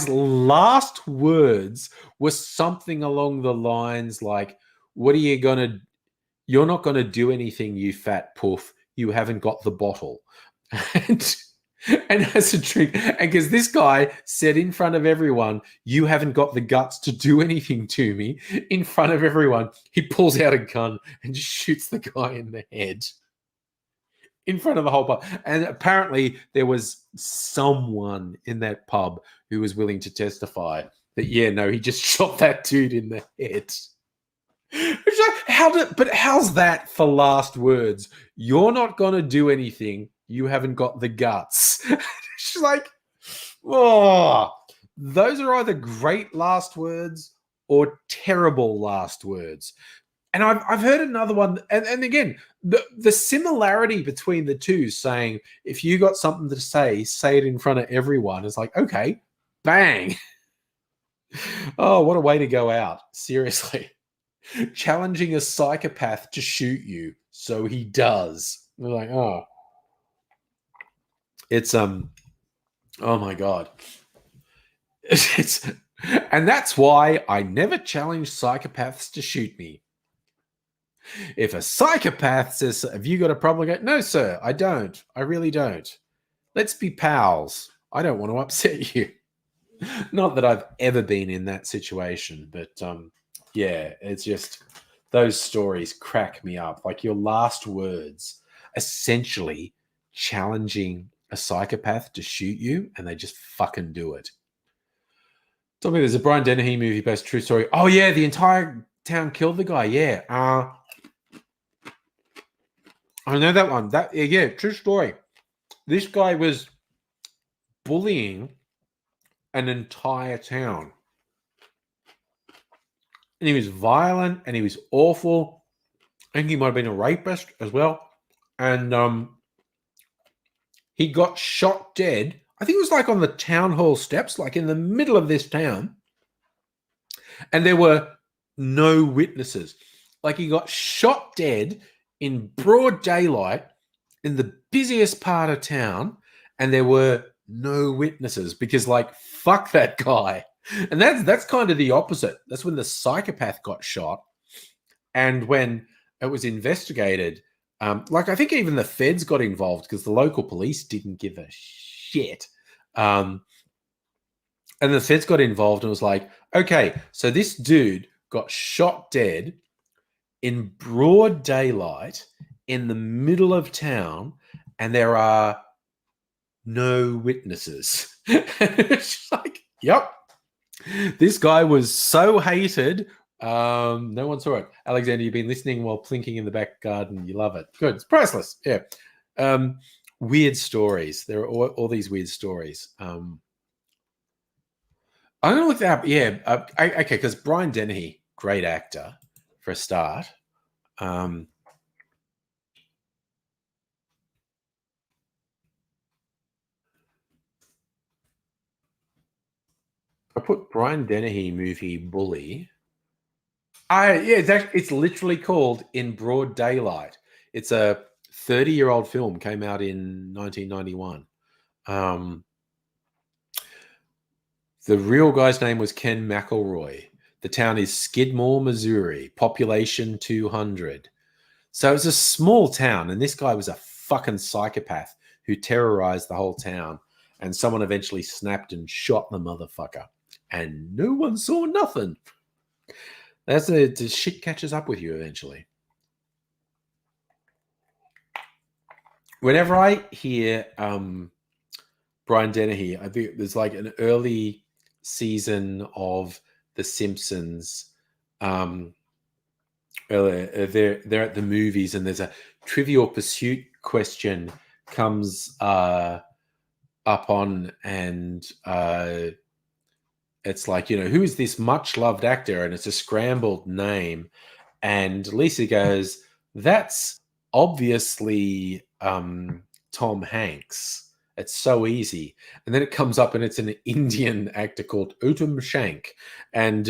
last words were something along the lines like, you're not going to do anything, you fat poof. You haven't got the bottle. And as a trick, and because this guy said in front of everyone, you haven't got the guts to do anything to me, in front of everyone, he pulls out a gun and just shoots the guy in the head in front of the whole pub. And apparently there was someone in that pub who was willing to testify that, yeah, no, he just shot that dude in the head. It's like, how's that for last words? You're not going to do anything. You haven't got the guts. She's like, oh, those are either great last words or terrible last words. And I've heard another one, and again, the similarity between the two, saying if you got something to say it in front of everyone. It's like, okay, bang. Oh, what a way to go out. Seriously. Challenging a psychopath to shoot you, so he does. We're like, oh. It's oh my God. And that's why I never challenge psychopaths to shoot me. If a psychopath says, have you got a problem? I go, no, sir, I don't. I really don't. Let's be pals. I don't want to upset you. Not that I've ever been in that situation, but yeah, it's just those stories crack me up. Like your last words, essentially challenging a psychopath to shoot you, and they just fucking do it. Tell me, there's a Brian Dennehy movie based true story. Oh yeah, the entire town killed the guy. Yeah, I know that one. Yeah, true story. This guy was bullying an entire town, and he was violent, and he was awful. I think he might have been a rapist as well, and he got shot dead. I think it was like on the town hall steps, like in the middle of this town. And there were no witnesses. Like he got shot dead in broad daylight in the busiest part of town. And there were no witnesses because, like, fuck that guy. And that's kind of the opposite. That's when the psychopath got shot. And when it was investigated, like I think even the feds got involved because the local police didn't give a shit. And the feds got involved and was like, okay, so this dude got shot dead in broad daylight in the middle of town, and there are no witnesses. It's like, yep. This guy was so hated. No one saw it. Alexander, you've been listening while plinking in the back garden. You love it. Good. It's priceless. Yeah. Weird stories. There are all these weird stories. I'm going to look that up. Yeah. Okay. Because Brian Dennehy, great actor for a start. I put Brian Dennehy movie Bully. Yeah, it's literally called In Broad Daylight. It's a 30-year-old film, came out in 1991. The real guy's name was Ken McElroy. The town is Skidmore, Missouri. Population 200. So it's a small town, and this guy was a fucking psychopath who terrorized the whole town. And someone eventually snapped and shot the motherfucker. And no one saw nothing. The shit catches up with you eventually. whenever I hear Brian Dennehy, I think there's like an early season of The Simpsons. They're at the movies, and there's a Trivial Pursuit question comes up on, and it's like, who is this much loved actor? And it's a scrambled name. And Lisa goes, that's obviously Tom Hanks. It's so easy. And then it comes up and it's an Indian actor called Uttam Shank. And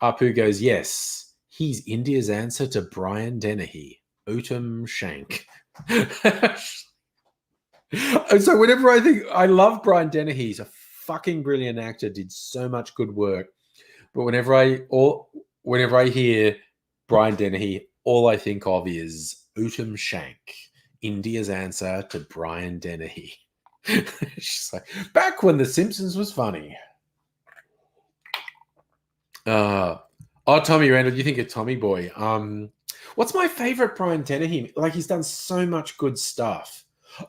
Apu goes, yes, he's India's answer to Brian Dennehy, Uttam Shank. So whenever I love Brian Dennehy, he's a fucking brilliant actor, did so much good work. But whenever I hear Brian Dennehy, all I think of is Uttam Shank, India's answer to Brian Dennehy. She's like, back when The Simpsons was funny. Tommy Randall, you think of Tommy Boy. What's my favorite Brian Dennehy? Like, he's done so much good stuff.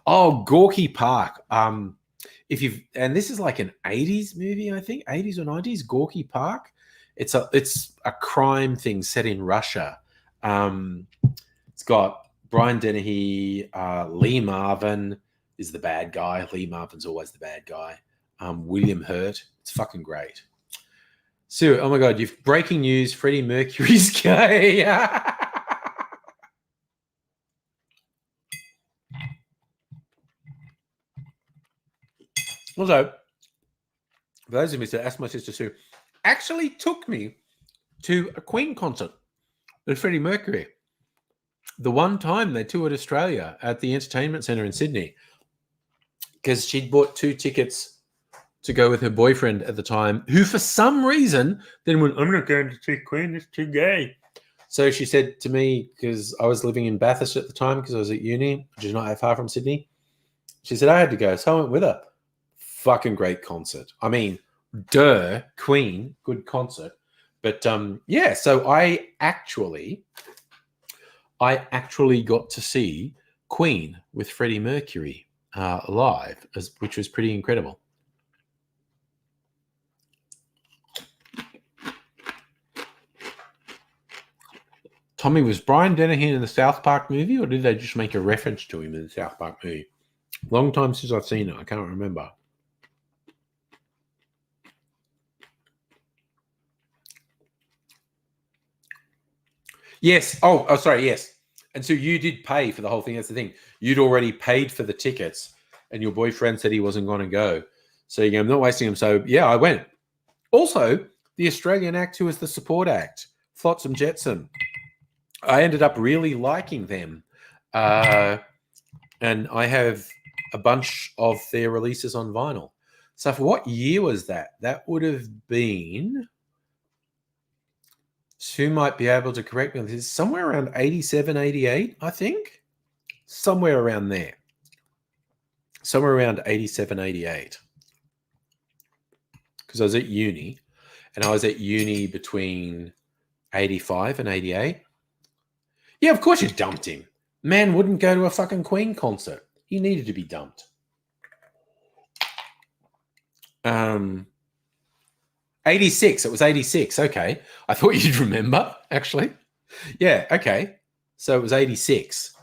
Oh, Gorky Park. And this is like an 80s movie, I think, 80s or 90s, Gorky Park. It's a crime thing set in Russia. It's got Brian Dennehy, Lee Marvin is the bad guy. Lee Marvin's always the bad guy. William Hurt. It's fucking great. Sue, oh my God, you've breaking news. Freddie Mercury's gay. Also, for those of you that asked my sister Sue, actually took me to a Queen concert with Freddie Mercury. The one time they toured Australia at the Entertainment Centre in Sydney, because she'd bought 2 tickets to go with her boyfriend at the time, who for some reason then went, I'm not going to see Queen, it's too gay. So she said to me, because I was living in Bathurst at the time, because I was at uni, which is not that far from Sydney, she said I had to go. So I went with her. Fucking great concert. I mean, Queen, good concert. But yeah, so I actually got to see Queen with Freddie Mercury live, which was pretty incredible. Tommy, was Brian Dennehy in the South Park movie, or did they just make a reference to him in the South Park movie? Long time since I've seen it. I can't remember. Yes. Oh, sorry. Yes. And so you did pay for the whole thing. That's the thing. You'd already paid for the tickets, and your boyfriend said he wasn't going to go. So you go, I'm not wasting them. So yeah, I went. Also, the Australian act who was the support act, Flotsam Jetsam. I ended up really liking them. And I have a bunch of their releases on vinyl. So for what year was that? That would have been... Sue might be able to correct me. It's somewhere around 87, 88, I think. Somewhere around there. Somewhere around 87, 88. Because I was at uni. And I was at uni between 85 and 88. Yeah, of course you dumped him. Man wouldn't go to a fucking Queen concert. He needed to be dumped. 86. It was 86. Okay. I thought you'd remember, actually. Yeah, okay. So it was 86.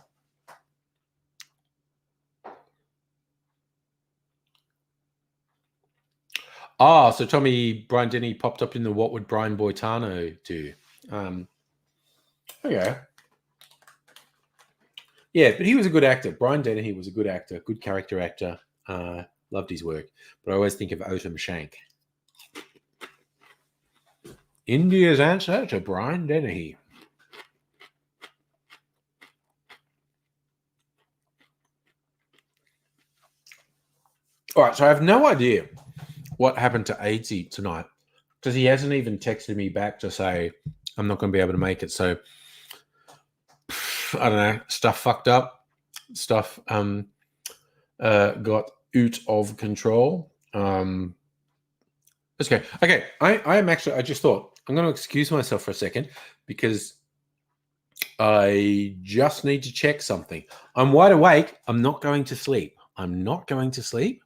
Ah, so Tommy Brian Denny popped up in the What Would Brian Boitano Do? Okay. Yeah, but he was a good actor. Brian Dennehy was a good actor, good character actor. Loved his work. But I always think of Uttam Shank. India's answer to Brian Dennehy. All right, so I have no idea what happened to Aidsy tonight, because he hasn't even texted me back to say I'm not going to be able to make it. So I don't know, stuff fucked up, stuff got out of control. Let's go. Okay, I am actually, I just thought I'm going to excuse myself for a second, because I just need to check something. I'm wide awake. I'm not going to sleep. I'm not going to sleep.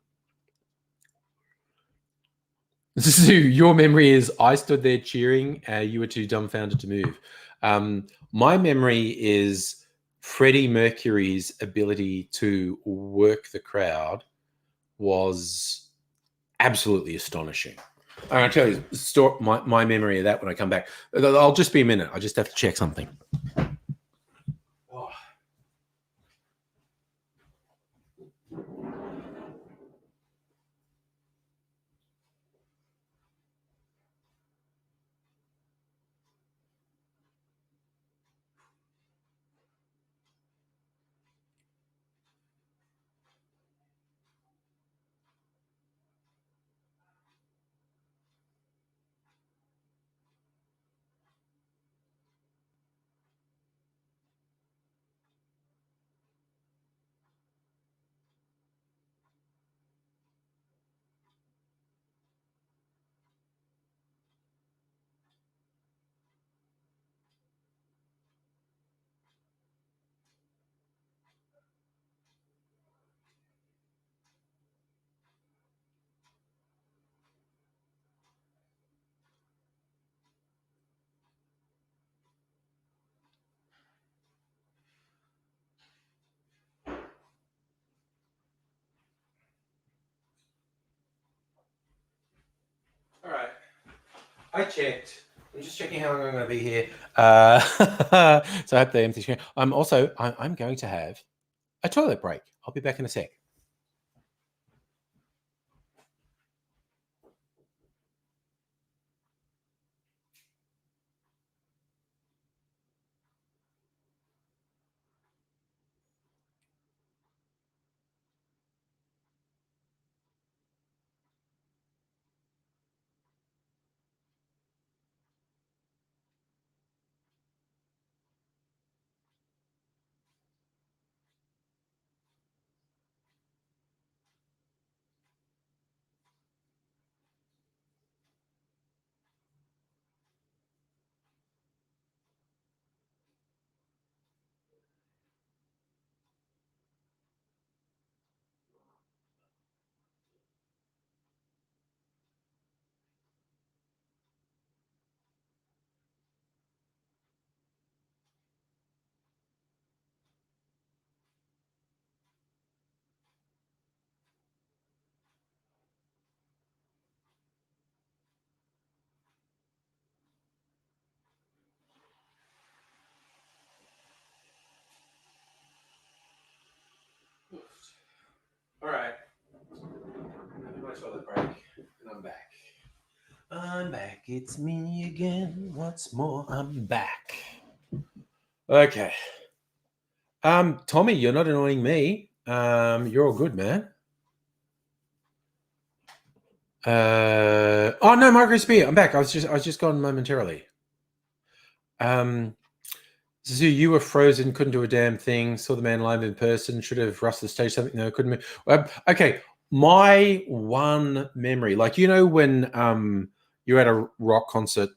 Sue, your memory is I stood there cheering. You were too dumbfounded to move. My memory is Freddie Mercury's ability to work the crowd was absolutely astonishing. I'll tell you my memory of that when I come back. I'll just be a minute. I just have to check something. Oh. All right. I checked. I'm just checking how long I'm going to be here. So I hope the empty screen. I'm going to have a toilet break. I'll be back in a sec. All right. Having my toilet break, and I'm back. I'm back. It's me again. Once more, I'm back. Okay. Tommy, you're not annoying me. You're all good, man. Oh no, Micro Spear, I'm back. I was just gone momentarily. Zoo, you were frozen, couldn't do a damn thing. Saw the man live in person. Should have rushed the stage. Something no, couldn't move. Okay, my one memory, like when you're at a rock concert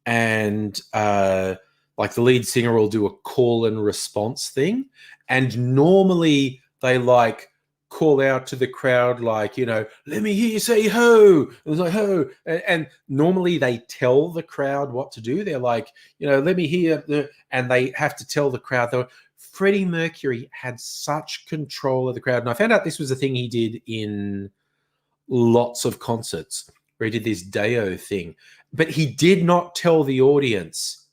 and like the lead singer will do a call and response thing, and normally they like call out to the crowd like, let me hear you say ho. It was like ho, and normally they tell the crowd what to do. They're like, let me hear, and they have to tell the crowd. Though Freddie Mercury had such control of the crowd, and I found out this was a thing he did in lots of concerts where he did this Deo thing, but he did not tell the audience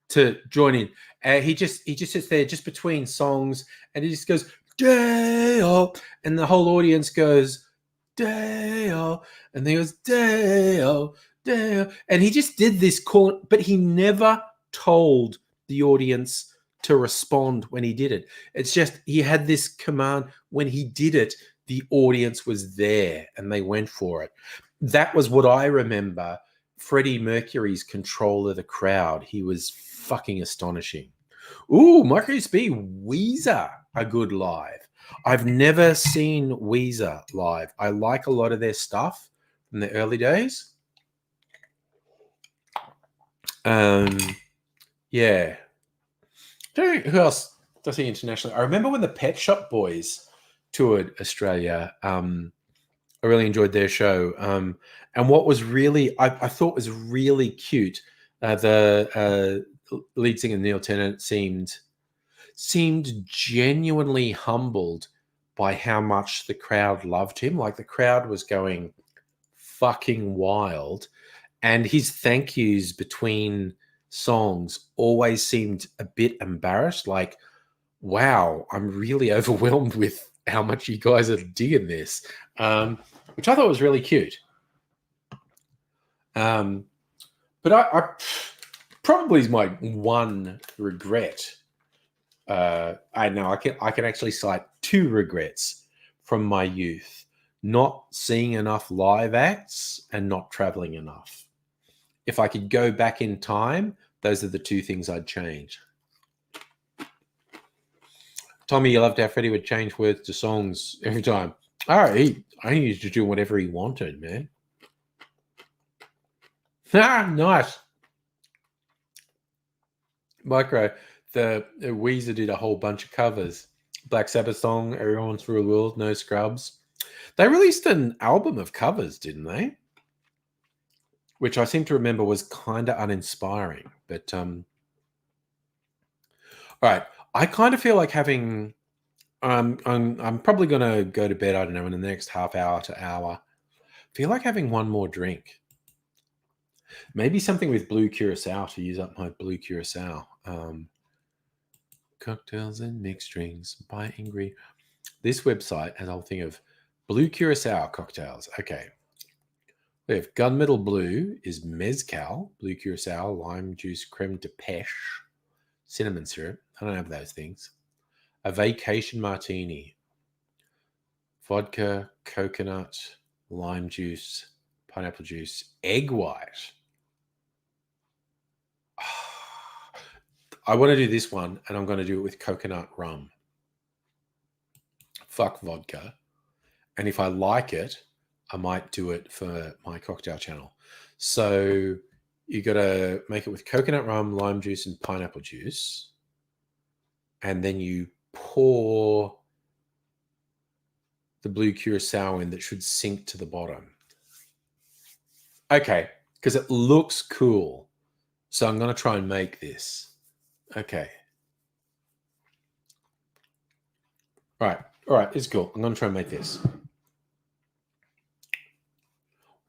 to join in. He just sits there just between songs, and he just goes Deo, and the whole audience goes Deo, and he goes Deo, Deo, and he just did this call, but he never told the audience to respond when he did it. It's just he had this command. When he did it, the audience was there and they went for it. That was what I remember. Freddie Mercury's control of the crowd. He was fucking astonishing. Ooh, Marcus B. Weezer, a good live. I've never seen Weezer live. I like a lot of their stuff from the early days. Yeah. Don't know who else does he internationally? I remember when the Pet Shop Boys toured Australia. I really enjoyed their show. And what was really, I thought was really cute, the lead singer Neil Tennant seemed genuinely humbled by how much the crowd loved him. Like the crowd was going fucking wild, and his thank yous between songs always seemed a bit embarrassed. Like, wow, I'm really overwhelmed with how much you guys are digging this, which I thought was really cute. But I probably is my one regret. I know I can actually cite two regrets from my youth: not seeing enough live acts and not traveling enough. If I could go back in time, those are the two things I'd change. Tommy, you loved how Freddie would change words to songs every time. All right, I used to do whatever he wanted, man. Ah, nice. Micro, the Weezer did a whole bunch of covers. Black Sabbath song, Everyone's Through the World, No Scrubs. They released an album of covers, didn't they? Which I seem to remember was kind of uninspiring. But all right, I kind of feel like having. I'm probably going to go to bed. I don't know, in the next half hour to hour. Feel like having one more drink. Maybe something with blue curacao to use up my blue curacao. Cocktails and mixed drinks by Ingrid. This website has a whole thing of blue curacao cocktails. Okay. We have gunmetal blue is mezcal, blue curacao, lime juice, creme de pêche, cinnamon syrup. I don't have those things. A vacation martini, vodka, coconut, lime juice, pineapple juice, egg white. I want to do this one, and I'm going to do it with coconut rum. Fuck vodka. And if I like it, I might do it for my cocktail channel. So you got to make it with coconut rum, lime juice, and pineapple juice. And then you pour the blue curacao in that should sink to the bottom. Okay, because it looks cool. So I'm going to try and make this. Okay. All right, it's cool. I'm going to try and make this.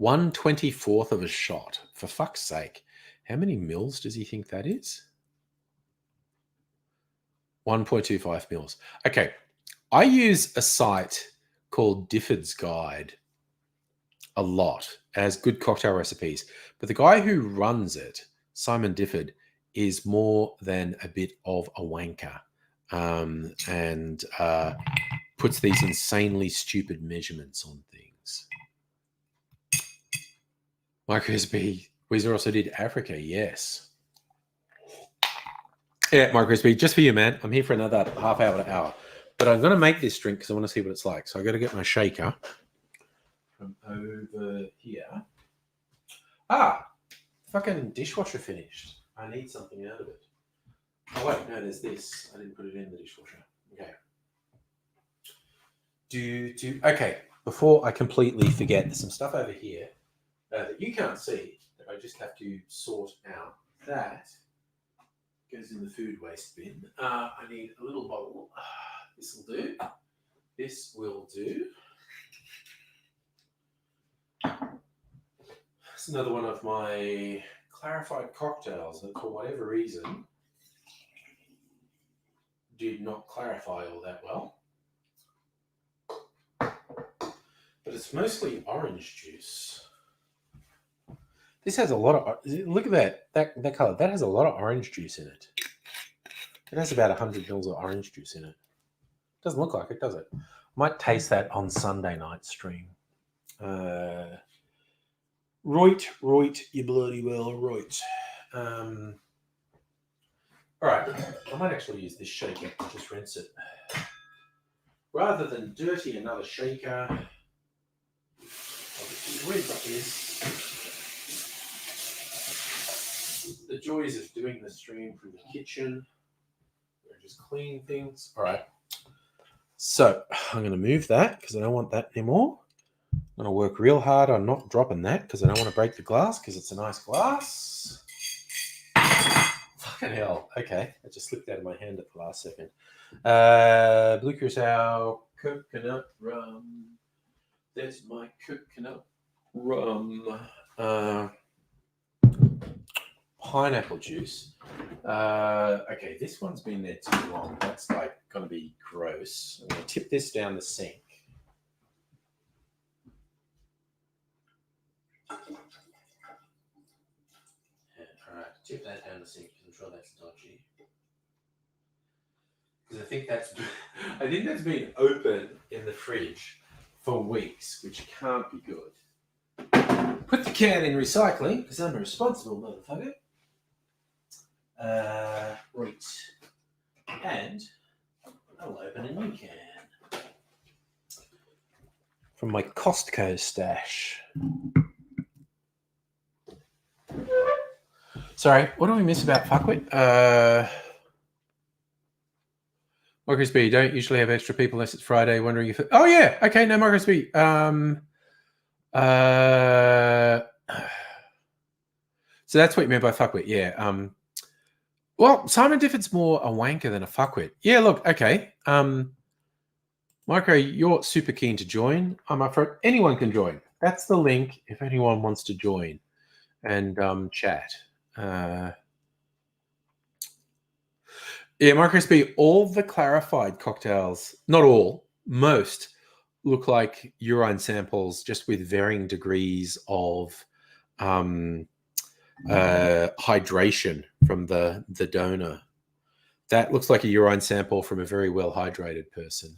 1/24 of a shot. For fuck's sake. How many mils does he think that is? 1.25 mils. Okay. I use a site called Difford's Guide a lot as good cocktail recipes. But the guy who runs it, Simon Difford, is more than a bit of a wanker, and puts these insanely stupid measurements on things. Mike Crispy, Weezer also did Africa, yes. Yeah, Mike Crispy, just for you, man. I'm here for another half hour to hour. But I'm going to make this drink because I want to see what it's like. So I got to get my shaker from over here. Ah, fucking dishwasher finished. I need something out of it. Oh, wait, no, there's this. I didn't put it in the dishwasher. Okay. Okay, before I completely forget, there's some stuff over here that you can't see that I just have to sort out. That goes in the food waste bin. I need a little bottle. This will do. This will do. It's another one of my clarified cocktails that, for whatever reason, did not clarify all that well. But it's mostly orange juice. This has a lot of... Look at that colour. That has a lot of orange juice in it. It has about 100 mils of orange juice in it. Doesn't look like it, does it? Might taste that on Sunday night stream. Right, you bloody well, right. All right, I might actually use this shaker and just rinse it. Rather than dirty another shaker, I'll just rinse up this. The joys of doing the stream from the kitchen. just clean things. All right. So I'm going to move that because I don't want that anymore. I'm going to work real hard on not dropping that because I don't want to break the glass because it's a nice glass. Fucking hell. Okay. I just slipped out of my hand at the last second. Blue Curacao coconut rum. There's my coconut rum. Pineapple juice. Okay, this one's been there too long. That's like going to be gross. I'm going to tip this down the sink. All right, tip that down the sink because I'm sure that's dodgy. Because I think that's been open in the fridge for weeks, which can't be good. Put the can in recycling because I'm a responsible motherfucker. Right. And I'll open a new can from my Costco stash. Sorry, what do we miss about fuckwit? Marcus B, don't usually have extra people unless it's Friday. Wondering if oh yeah, okay, no Marcus B. So that's what you meant by fuckwit, yeah. Well, Simon Difford's more a wanker than a fuckwit. Yeah, look, okay. Micro, you're super keen to join. I'm up for it. Anyone can join. That's the link if anyone wants to join and chat. Yeah, Marcus B, all the clarified cocktails, not all, most, look like urine samples just with varying degrees of hydration from the donor. That looks like a urine sample from a very well hydrated person.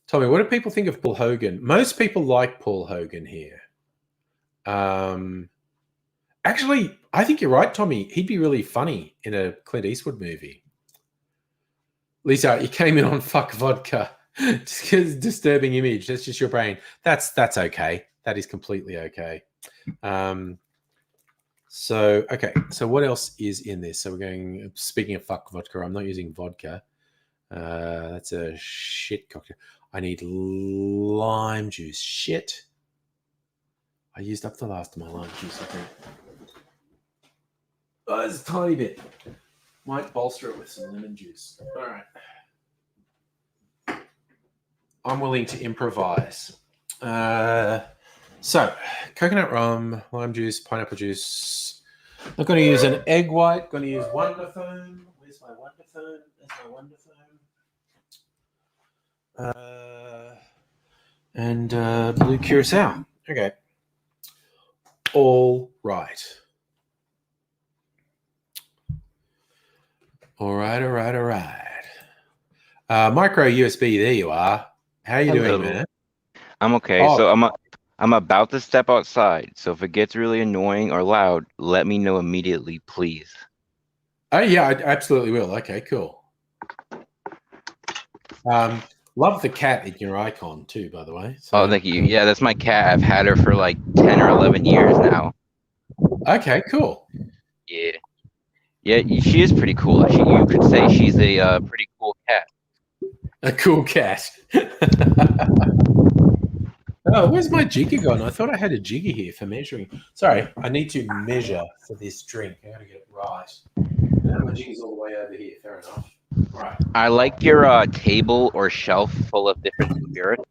Tommy, what do people think of Paul Hogan? Most people like Paul Hogan here. Actually, I think you're right, Tommy. He'd be really funny in a Clint Eastwood movie. Lisa, you came in on fuck vodka. Just because disturbing image. That's just your brain. That's okay. That is completely okay. So what else is in this? So we're going, speaking of fuck vodka, I'm not using vodka. That's a shit cocktail. I need lime juice. Shit. I used up the last of my lime juice, I think. Oh, there's a tiny bit. Might bolster it with some lemon juice. All right. I'm willing to improvise. So, coconut rum, lime juice, pineapple juice. I'm going to use an egg white. Going to use Wonderphone. Where's my Wonderphone? There's my Wonderphone. And blue curacao. Okay. All right. All right. Micro USB, there you are. How are you doing, man? I'm okay. Oh. So I'm about to step outside. So if it gets really annoying or loud, let me know immediately, please. Oh yeah, I absolutely will. Okay, cool. Love the cat in your icon too, by the way. So. Oh, thank you. Yeah, that's my cat. I've had her for like 10 or 11 years now. Okay, cool. Yeah. Yeah, she is pretty cool. You could say she's a pretty cool cat. A cool cat. Oh, where's my jigger gone? I thought I had a jigger here for measuring. Sorry, I need to measure for this drink. I got to get it right. My jigger's all the way over here. Fair enough. Right. I like your table or shelf full of different spirits.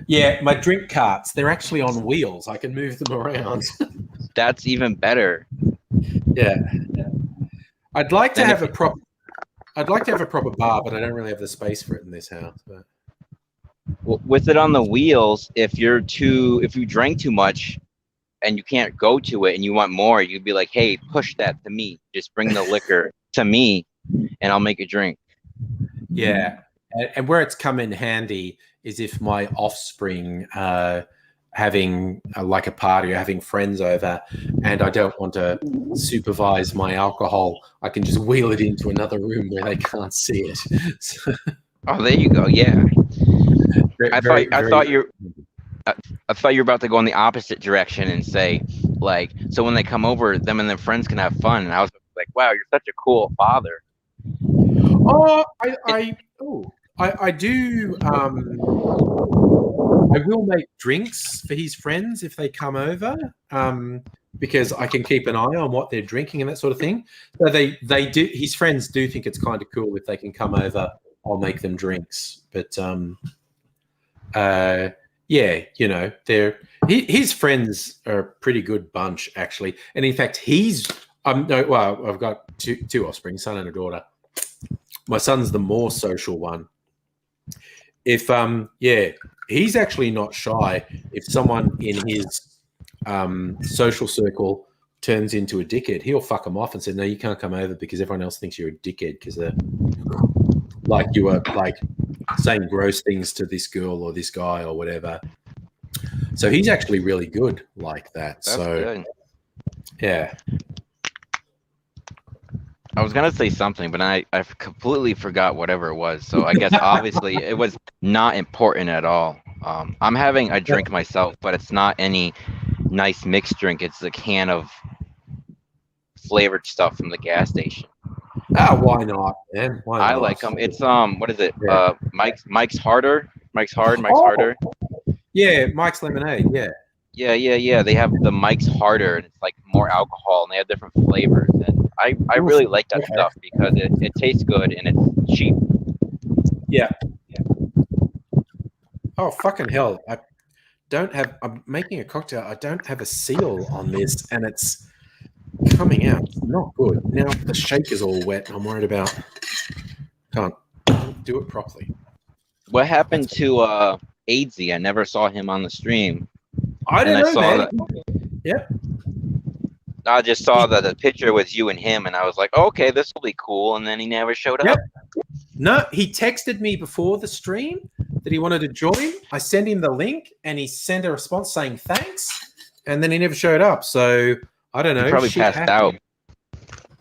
Yeah, my drink carts, they're actually on wheels. I can move them around. That's even better. Yeah. I'd like to have a proper bar, but I don't really have the space for it in this house. But. With it on the wheels, if you drank too much and you can't go to it and you want more, you'd be like, hey, push that to me. Just bring the liquor to me and I'll make a drink. Yeah. And where it's come in handy is if my offspring having like a party or having friends over and I don't want to supervise my alcohol, I can just wheel it into another room where they can't see it. Oh, there you go. Yeah. I thought you were about to go in the opposite direction and say, like, so when they come over, them and their friends can have fun. And I was like, wow, you're such a cool father. Oh, I do. I will make drinks for his friends if they come over, because I can keep an eye on what they're drinking and that sort of thing. So they do. His friends do think it's kind of cool if they can come over. I'll make them drinks, but yeah, you know, his friends are a pretty good bunch actually, and in fact, I've got two offspring, son and a daughter. My son's the more social one. If he's actually not shy. If someone in his social circle turns into a dickhead, he'll fuck them off and say, "No, you can't come over because everyone else thinks you're a dickhead because like you were like saying gross things to this girl or this guy or whatever." So he's actually really good like that. That's so good. Yeah. I was gonna say something, but I completely forgot whatever it was. So I guess obviously it was not important at all. I'm having a drink myself, but it's not any nice mixed drink. It's a can of flavored stuff from the gas station. Why not, man? Why not? I like them. It's what is it? Yeah. Mike's Harder. Mike's Hard. Mike's Oh. Harder. Yeah, Mike's Lemonade. Yeah. Yeah. They have the Mike's Harder, and it's like more alcohol, and they have different flavors. And I really like that stuff because it tastes good and it's cheap. Yeah. Oh, fucking hell. I'm making a cocktail. I don't have a seal on this, and it's coming out. It's not good. Now the shake is all wet, and I'm worried about can't do it properly. What happened to Aidsy? I never saw him on the stream. I don't know, man. Yeah. I just saw that the picture was you and him, and I was like, oh, okay, this will be cool. And then he never showed up. No, he texted me before the stream that he wanted to join. I sent him the link, and he sent a response saying thanks, and then he never showed up. So I don't know. He probably passed out.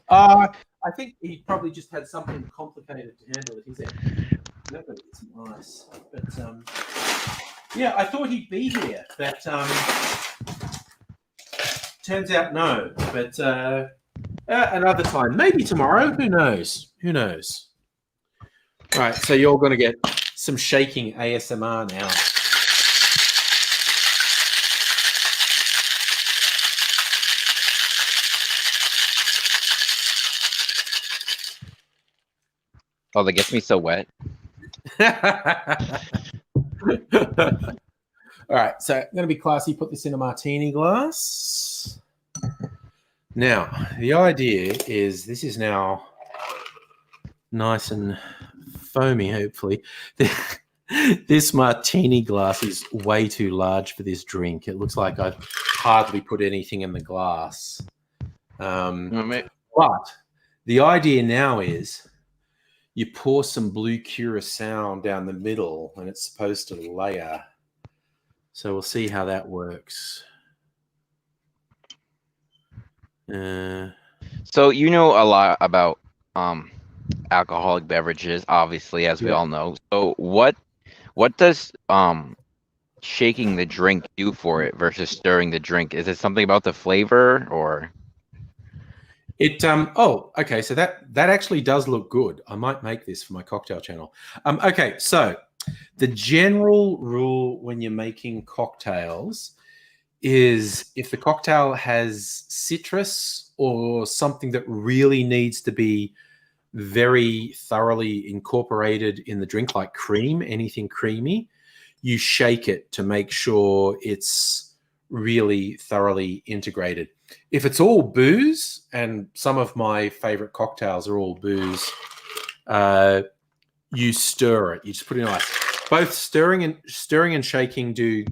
I think he probably just had something complicated to handle at his end. No, but it's nice. But yeah, I thought he'd be here, but turns out no. But another time, maybe tomorrow. Who knows? Who knows? All right, so you're going to get some shaking ASMR now. Oh, that gets me so wet. All right, so I'm going to be classy. Put this in a martini glass. Now, the idea is this is now nice and foamy, hopefully. This martini glass is way too large for this drink. It looks like I've hardly put anything in the glass. But the idea now is you pour some blue Curacao down the middle, and it's supposed to layer. So we'll see how that works. So you know a lot about alcoholic beverages, obviously, as we all know. So what does shaking the drink do for it versus stirring the drink? Is it something about the flavor or? It okay, so that actually does look good. I might make this for my cocktail channel. Okay, so the general rule when you're making cocktails is if the cocktail has citrus or something that really needs to be very thoroughly incorporated in the drink, like cream, anything creamy, you shake it to make sure it's really thoroughly integrated. If it's all booze, and some of my favorite cocktails are all booze, you stir it. You just put it in ice. Both stirring and shaking do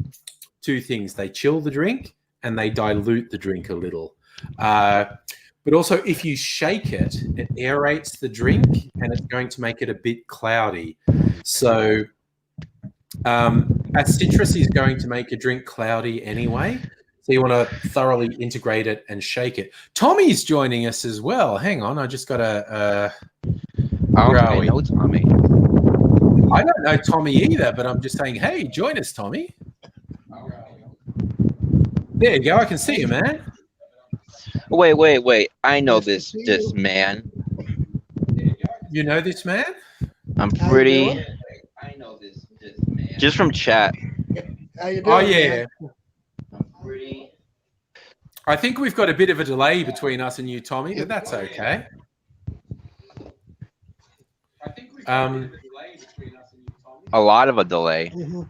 two things. They chill the drink and they dilute the drink a little. But also, if you shake it, it aerates the drink and it's going to make it a bit cloudy. So a citrus is going to make a drink cloudy anyway. So you want to thoroughly integrate it and shake it. Tommy's joining us as well. Hang on, I just got a... I don't know Tommy. I don't know Tommy either, but I'm just saying, hey, join us, Tommy. There you go. I can see you, man. Wait. I know this man. You know this man? I'm How you pretty. doing? I know this man. Just from chat. How you Oh doing, yeah. man? I'm pretty. I think we've got a bit of a delay between us and you, Tommy, but that's okay. A lot of a delay. Mhm.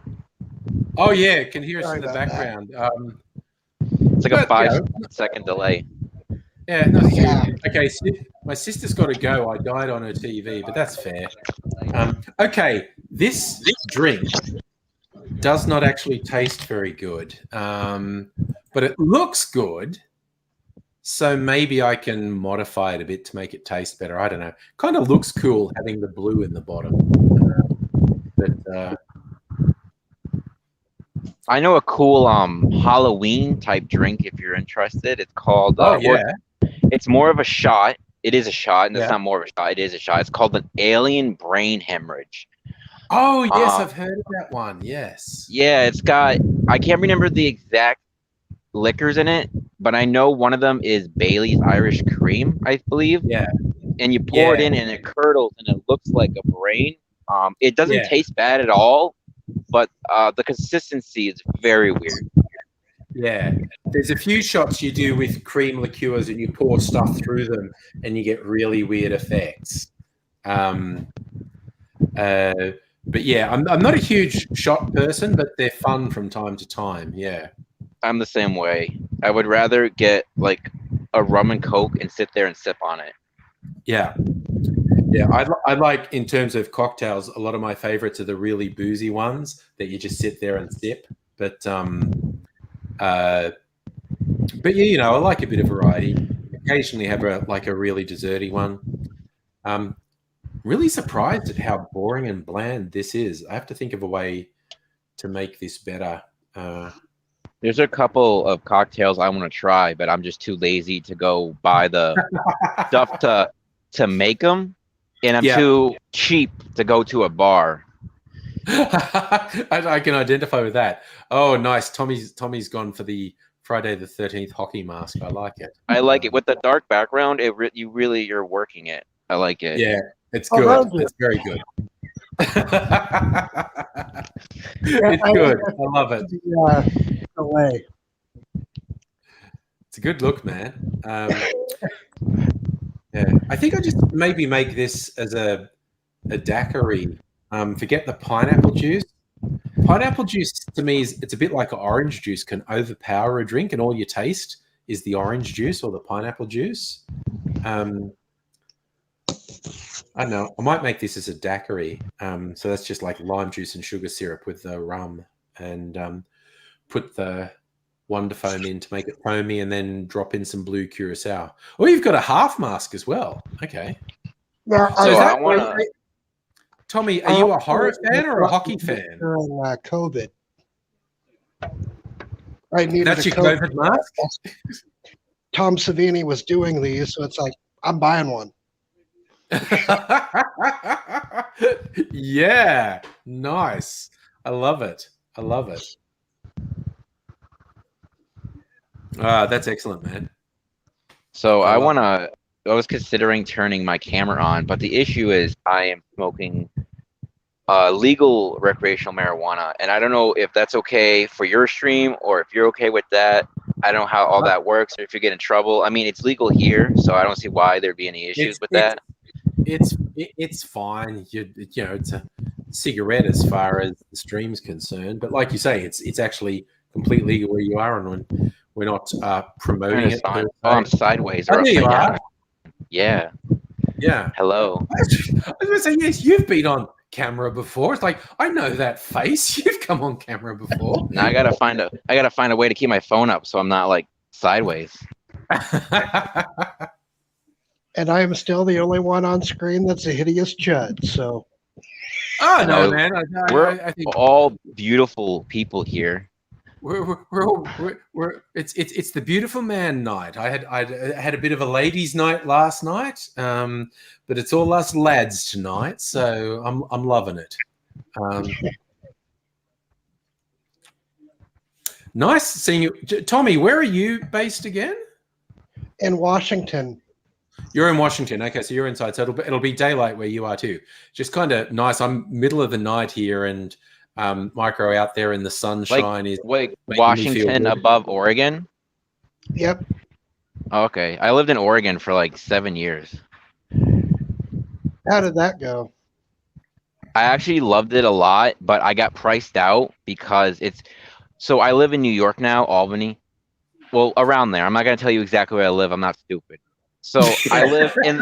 Oh yeah, can hear us Sorry in the about that. background. It's like a But, you 5-second delay. Yeah, not Yeah. huge. Okay, my sister's got to go. I died on her TV, but that's fair. Okay, this drink does not actually taste very good, but it looks good. So maybe I can modify it a bit to make it taste better. I don't know. Kind of looks cool having the blue in the bottom. I know a cool Halloween type drink if you're interested. It's called Oh yeah, it's more of a shot. It is a shot, and it's Yeah. not more of a shot. It is a shot. It's called an alien brain hemorrhage. oh yes, I've heard of that one. Yes. Yeah, it's got. I can't remember the exact liquors in it, but I know one of them is Bailey's Irish Cream, I believe. Yeah. And you pour it Yeah. in, and it curdles, and it looks like a brain. It doesn't Yeah. taste bad at all, but the consistency is very weird. Yeah, there's a few shots you do with cream liqueurs and you pour stuff through them and you get really weird effects. But yeah, I'm not a huge shot person, but they're fun from time to time. Yeah. I'm the same way. I would rather get like a rum and coke and sit there and sip on it. Yeah. Yeah, I like, in terms of cocktails, a lot of my favorites are the really boozy ones that you just sit there and sip. But yeah, you know, I like a bit of variety. Occasionally have a really desserty one. Really surprised at how boring and bland this is. I have to think of a way to make this better. There's a couple of cocktails I want to try, but I'm just too lazy to go buy the stuff to make them, and I'm too cheap to go to a bar. I can identify with that. Oh, nice. Tommy's gone for the Friday the 13th hockey mask. I like it. I like it with the dark background. You're working it. I like it. Yeah, it's Oh, good. thank you. It's very good. Yeah, It's good. I love it. The delay. It's a good look, man. Yeah, I think I just maybe make this as a daiquiri. Forget the pineapple juice. Pineapple juice to me it's a bit like orange juice, can overpower a drink, and all you taste is the orange juice or the pineapple juice. I don't know. I might make this as a daiquiri. So that's just like lime juice and sugar syrup with the rum, and put the Wonder Foam in to make it foamy, and then drop in some blue curacao. Oh, you've got a half mask as well. Okay. Now, So is I that, wanna- Tommy, are you a horror fan or a hockey fan? During COVID. I needed That's a your COVID mask? Tom Savini was doing these, so it's like, I'm buying one. Yeah, nice. I love it. I love it. That's excellent, man. So I I was considering turning my camera on, but the issue is I am smoking legal recreational marijuana, and I don't know if that's okay for your stream or if you're okay with that. I don't know how all that works, or if you get in trouble. I mean, it's legal here, so I don't see why there'd be any issues with that. It's fine. You know, it's a cigarette as far as the stream's concerned, but like you say, it's actually completely legal where you are, and when we're not promoting it. Oh, I'm sideways or Oh, there you upside are. down. Yeah. Yeah. Hello. I was going to say, yes, you've been on camera before. It's like, I know that face. You've come on camera before. Now I gotta find a way to keep my phone up so I'm not like sideways. And I am still the only one on screen that's a hideous chud. So Oh no, No, man! I think All beautiful people here. it's the beautiful man night. I had a bit of a ladies' night last night, but it's all us lads tonight, so I'm loving it. Nice seeing you, Tommy. Where are you based again? in Washington, You're in Washington. Okay, so you're inside. So it'll be daylight where you are too. Just kind of nice. I'm middle of the night here, and Micro out there in the sunshine is Wait, making me feel Washington good. above Oregon? Yep. Okay, I lived in Oregon for like 7 years. How did that go? I actually loved it a lot, but I got priced out because it's. So I live in New York now, Albany. Well, around there. I'm not gonna tell you exactly where I live. I'm not stupid. So I live in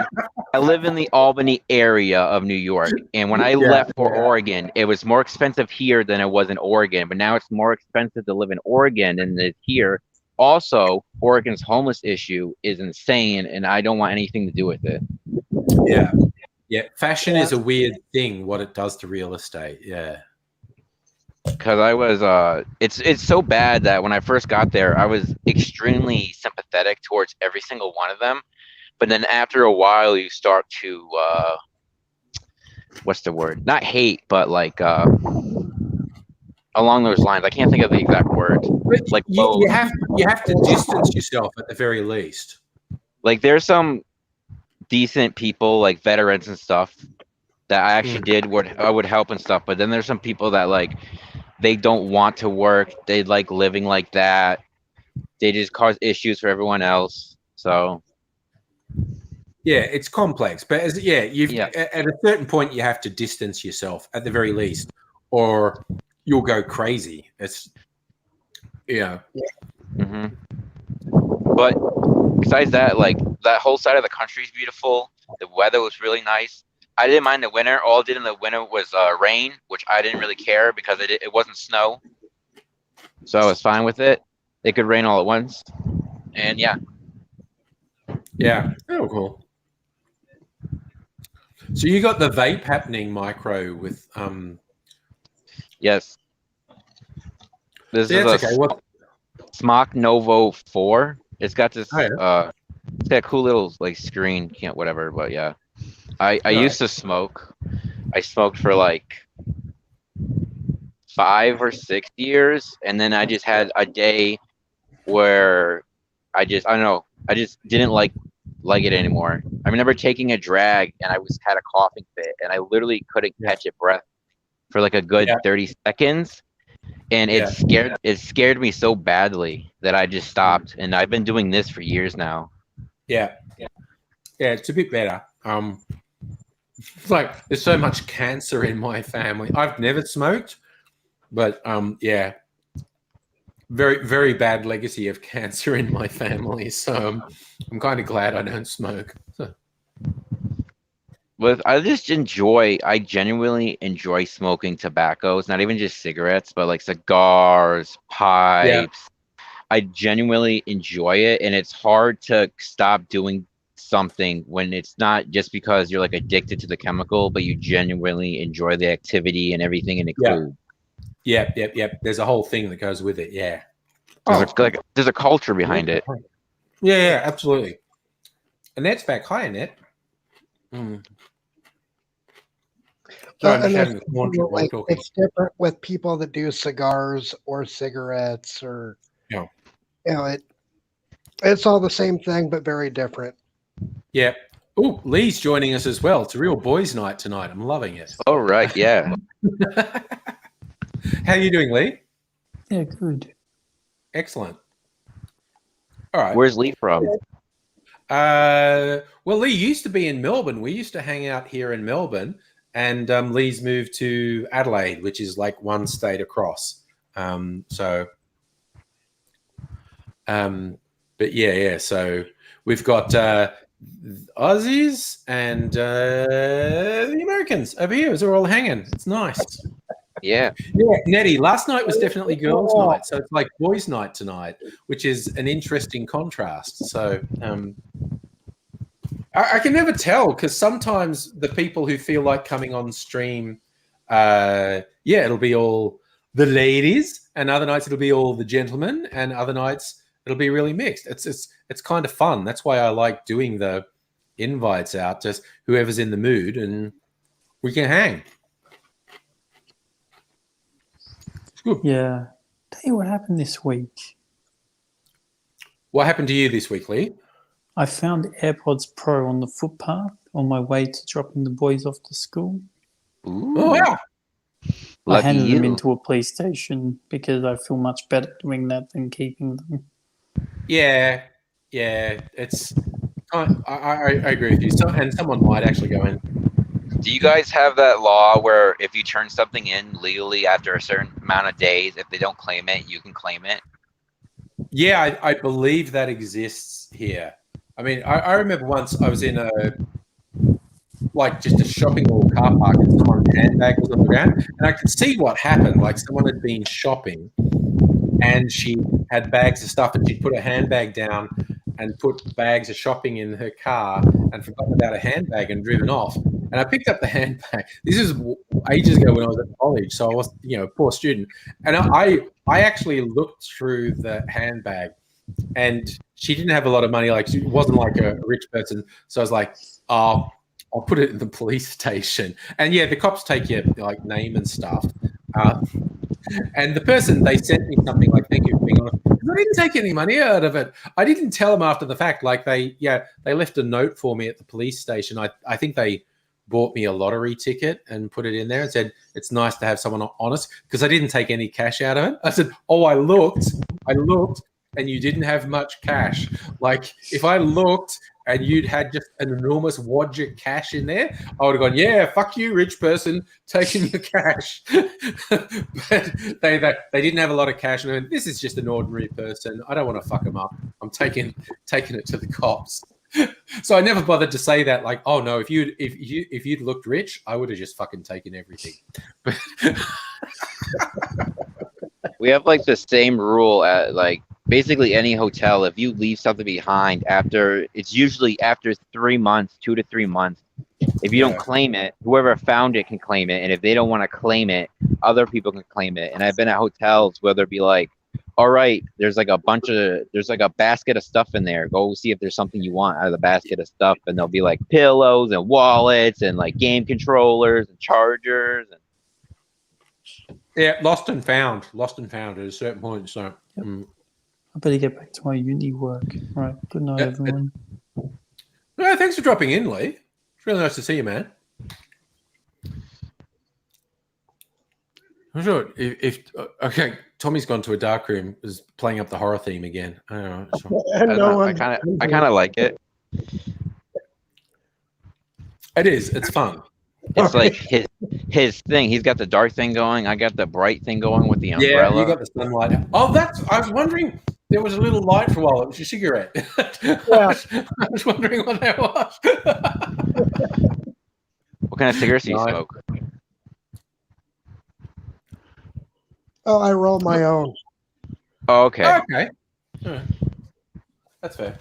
the Albany area of New York. And when I left for Oregon, it was more expensive here than it was in Oregon. But now it's more expensive to live in Oregon than it is here. Also, Oregon's homeless issue is insane, and I don't want anything to do with it. Yeah. Yeah. Fashion is a weird thing, what it does to real estate. Yeah. Because I was it's so bad that when I first got there, I was extremely sympathetic towards every single one of them. But then after a while, you start to what's the word? Not hate, but like along those lines. I can't think of the exact word. But Like you have to distance yourself at the very least. like there's some decent people, like veterans and stuff, that I actually I would help and stuff. But then there's some people that like they don't want to work. They like living like that. They just cause issues for everyone else. So Yeah, it's complex, but at a certain point you have to distance yourself at the very least, or you'll go crazy. It's hmm But besides that, like that whole side of the country is beautiful. The weather was really nice. I didn't mind the winter. All I did in the winter was rain, which I didn't really care because it wasn't snow. So I was fine with it. It could rain all at once. And yeah. Yeah. Oh, cool. So you got the vape happening, Micro, with Yes. This yeah, is that's a okay. What Smock Novo 4. It's got this Oh, yeah. it's got a cool little like screen, can't whatever, but yeah. I used to smoke. I smoked for like 5 or 6 years, and then I just had a day where I don't know, I just didn't like it anymore. I remember taking a drag and I had a coughing fit, and I literally couldn't catch a breath for like a good 30 seconds, and it scared me so badly that I just stopped, and I've been doing this for years now. Yeah, it's a bit better. It's like there's so much cancer in my family. I've never smoked, but very, very bad legacy of cancer in my family. So I'm kind of glad I don't smoke. So. But I genuinely enjoy smoking tobaccos, not even just cigarettes, but like cigars, pipes. I genuinely enjoy it, and it's hard to stop doing something when it's not just because you're like addicted to the chemical, but you genuinely enjoy the activity and everything in the clue. Yep. There's a whole thing that goes with it. Yeah. There's a culture behind it. Yeah, absolutely. Annette's back. Hi, Annette. It's different with people that do cigars or cigarettes or it's all the same thing but very different. Yeah. Oh, Lee's joining us as well. It's a real boys' night tonight. I'm loving it. Oh right, yeah. How are you doing, Lee? Yeah, good. Excellent. All right. Where's Lee from? Well, Lee used to be in Melbourne. We used to hang out here in Melbourne, and Lee's moved to Adelaide, which is like one state across. But yeah. So we've got Aussies and the Americans over here. They're all hanging. It's nice. Yeah, Nettie, last night was definitely girls' night, so it's like boys' night tonight, which is an interesting contrast. So I can never tell because sometimes the people who feel like coming on stream, it'll be all the ladies, and other nights it'll be all the gentlemen, and other nights it'll be really mixed. It's kind of fun. That's why I like doing the invites out, just whoever's in the mood, and we can hang. Good. Yeah. Tell you what happened this week. What happened to you this week, Lee? I found AirPods Pro on the footpath on my way to dropping the boys off to school. Ooh, Oh wow! I lucky handed you. them into a police station because I feel much better doing that than keeping them. Yeah, it's. I agree with you. So, and someone might actually go in. Do you guys have that law where if you turn something in legally after a certain amount of days, if they don't claim it, you can claim it? Yeah, I believe that exists here. I mean, I remember once I was in just a shopping mall car park and someone's handbag was on the ground, and I could see what happened. Like someone had been shopping, and she had bags of stuff, and she'd put her handbag down and put bags of shopping in her car and forgotten about her handbag and driven off. And I picked up the handbag. This is ages ago when I was at college, so I was, a poor student. And I actually looked through the handbag, and she didn't have a lot of money. Like she wasn't like a rich person. So I was like, oh, I'll put it in the police station. And yeah, the cops take your like name and stuff. And the person, they sent me something like, thank you for being honest. I didn't take any money out of it. I didn't tell them after the fact. Like they left a note for me at the police station. I think they bought me a lottery ticket and put it in there and said, it's nice to have someone honest, because I didn't take any cash out of it. I said, oh, I looked, and you didn't have much cash. Like if I looked and you'd had just an enormous wad of cash in there, I would have gone, yeah, fuck you, rich person, taking your cash. But they didn't have a lot of cash, and I went, this is just an ordinary person. I don't want to fuck them up. I'm taking it to the cops. So I never bothered to say that. Like, oh no, if you'd looked rich, I would have just fucking taken everything. We have like the same rule at like basically any hotel. If you leave something behind it's usually after 3 months, 2 to 3 months. If you don't claim it, whoever found it can claim it. And if they don't want to claim it, other people can claim it. And I've been at hotels where they'll be like, all right, there's like a basket of stuff in there. Go see if there's something you want out of the basket of stuff. And there'll be like pillows and wallets and like game controllers and chargers. Yeah, lost and found at a certain point. So I better get back to my uni work. All right. Good night, everyone. No, thanks for dropping in, Lee. It's really nice to see you, man. I'm sure okay, Tommy's gone to a dark room, is playing up the horror theme again. I don't know. I kind of like it. It is. It's fun. It's like his thing. He's got the dark thing going. I got the bright thing going with the umbrella. Yeah, you got the sunlight. Oh, I was wondering. There was a little light for a while. It was your cigarette. Yeah. I was wondering what that was. What kind of cigarettes do you smoke? Oh, I roll my own. Oh, okay. Okay. All right. That's fair.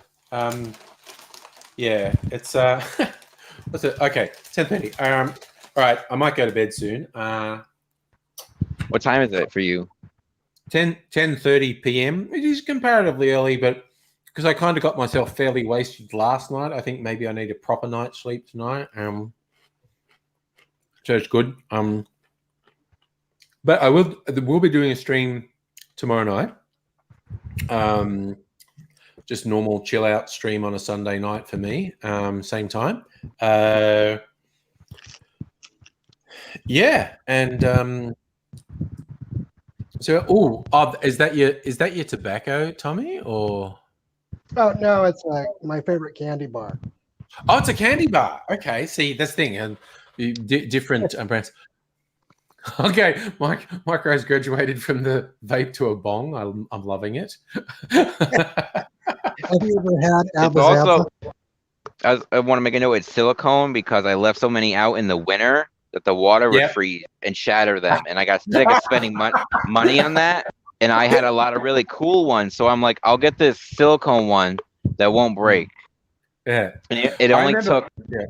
Yeah, it's what's it? Okay, 10:30. All right, I might go to bed soon. What time is it for you? 10:30 p.m. It is comparatively early, but because I kind of got myself fairly wasted last night, I think maybe I need a proper night's sleep tonight. So it's good. But we'll be doing a stream tomorrow night. Just normal chill out stream on a Sunday night for me. Same time. Yeah, and so is that your tobacco, Tommy, or? Oh no, it's my favorite candy bar. Oh, it's a candy bar. Okay, see, that's the thing, and different brands. Okay, Mike has graduated from the vape to a bong. I'm loving it. Have you ever had It's also, I want to make a note, it's silicone because I left so many out in the winter that the water would freeze and shatter them. And I got sick of spending money on that. And I had a lot of really cool ones. So I'm like, I'll get this silicone one that won't break. Yeah. And it only took. Yeah.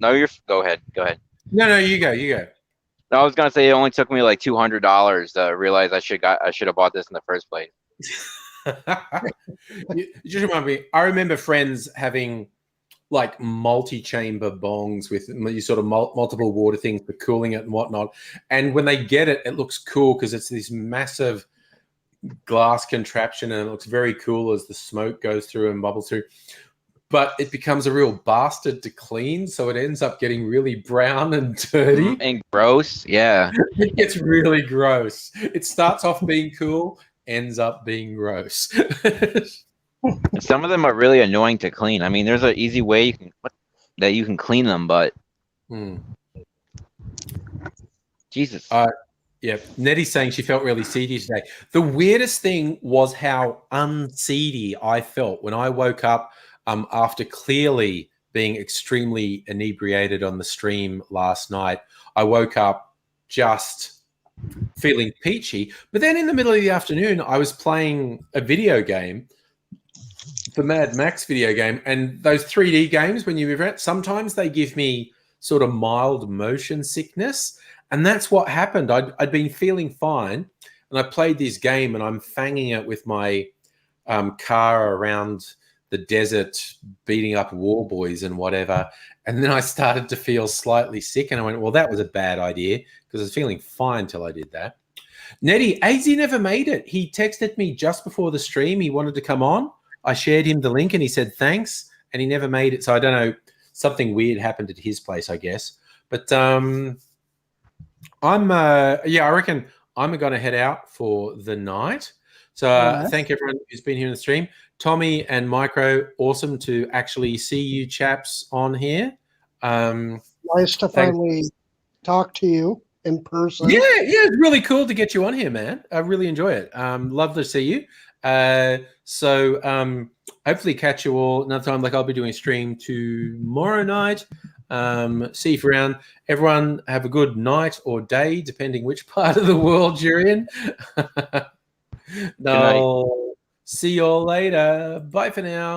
No, go ahead. No, you go. No, I was gonna say it only took me like $200 to realize I should have bought this in the first place. You just remind me. I remember friends having like multi-chamber bongs with sort of multiple water things for cooling it and whatnot. And when they get it, it looks cool because it's this massive glass contraption and it looks very cool as the smoke goes through and bubbles through. but it becomes a real bastard to clean, so it ends up getting really brown and dirty. And gross. Yeah. It gets really gross. It starts off being cool, ends up being gross. And some of them are really annoying to clean. I mean, there's an easy way that you can clean them, but Jesus. Yeah, Nettie's saying she felt really seedy today. The weirdest thing was how unseedy I felt when I woke up after clearly being extremely inebriated on the stream last night. I woke up just feeling peachy. But then in the middle of the afternoon, I was playing a video game, the Mad Max video game, and those 3D games, when you move around, sometimes they give me sort of mild motion sickness. And that's what happened. I'd been feeling fine, and I played this game, and I'm fanging it with my car around the desert, beating up war boys and whatever. And then I started to feel slightly sick, and I went, well, that was a bad idea because I was feeling fine till I did that. Nettie, AZ never made it. He texted me just before the stream. He wanted to come on. I shared him the link, and he said thanks, and he never made it. So I don't know. Something weird happened at his place, I guess. But I reckon I'm going to head out for the night. So thank everyone who's been here in the stream. Tommy and Micro, awesome to actually see you chaps on here. Nice to finally talk to you in person. Yeah, it's really cool to get you on here, man. I really enjoy it. Love to see you. So hopefully catch you all another time. Like I'll be doing a stream tomorrow night. See you around. Everyone have a good night or day, depending which part of the world you're in. No, see you all later. Bye for now.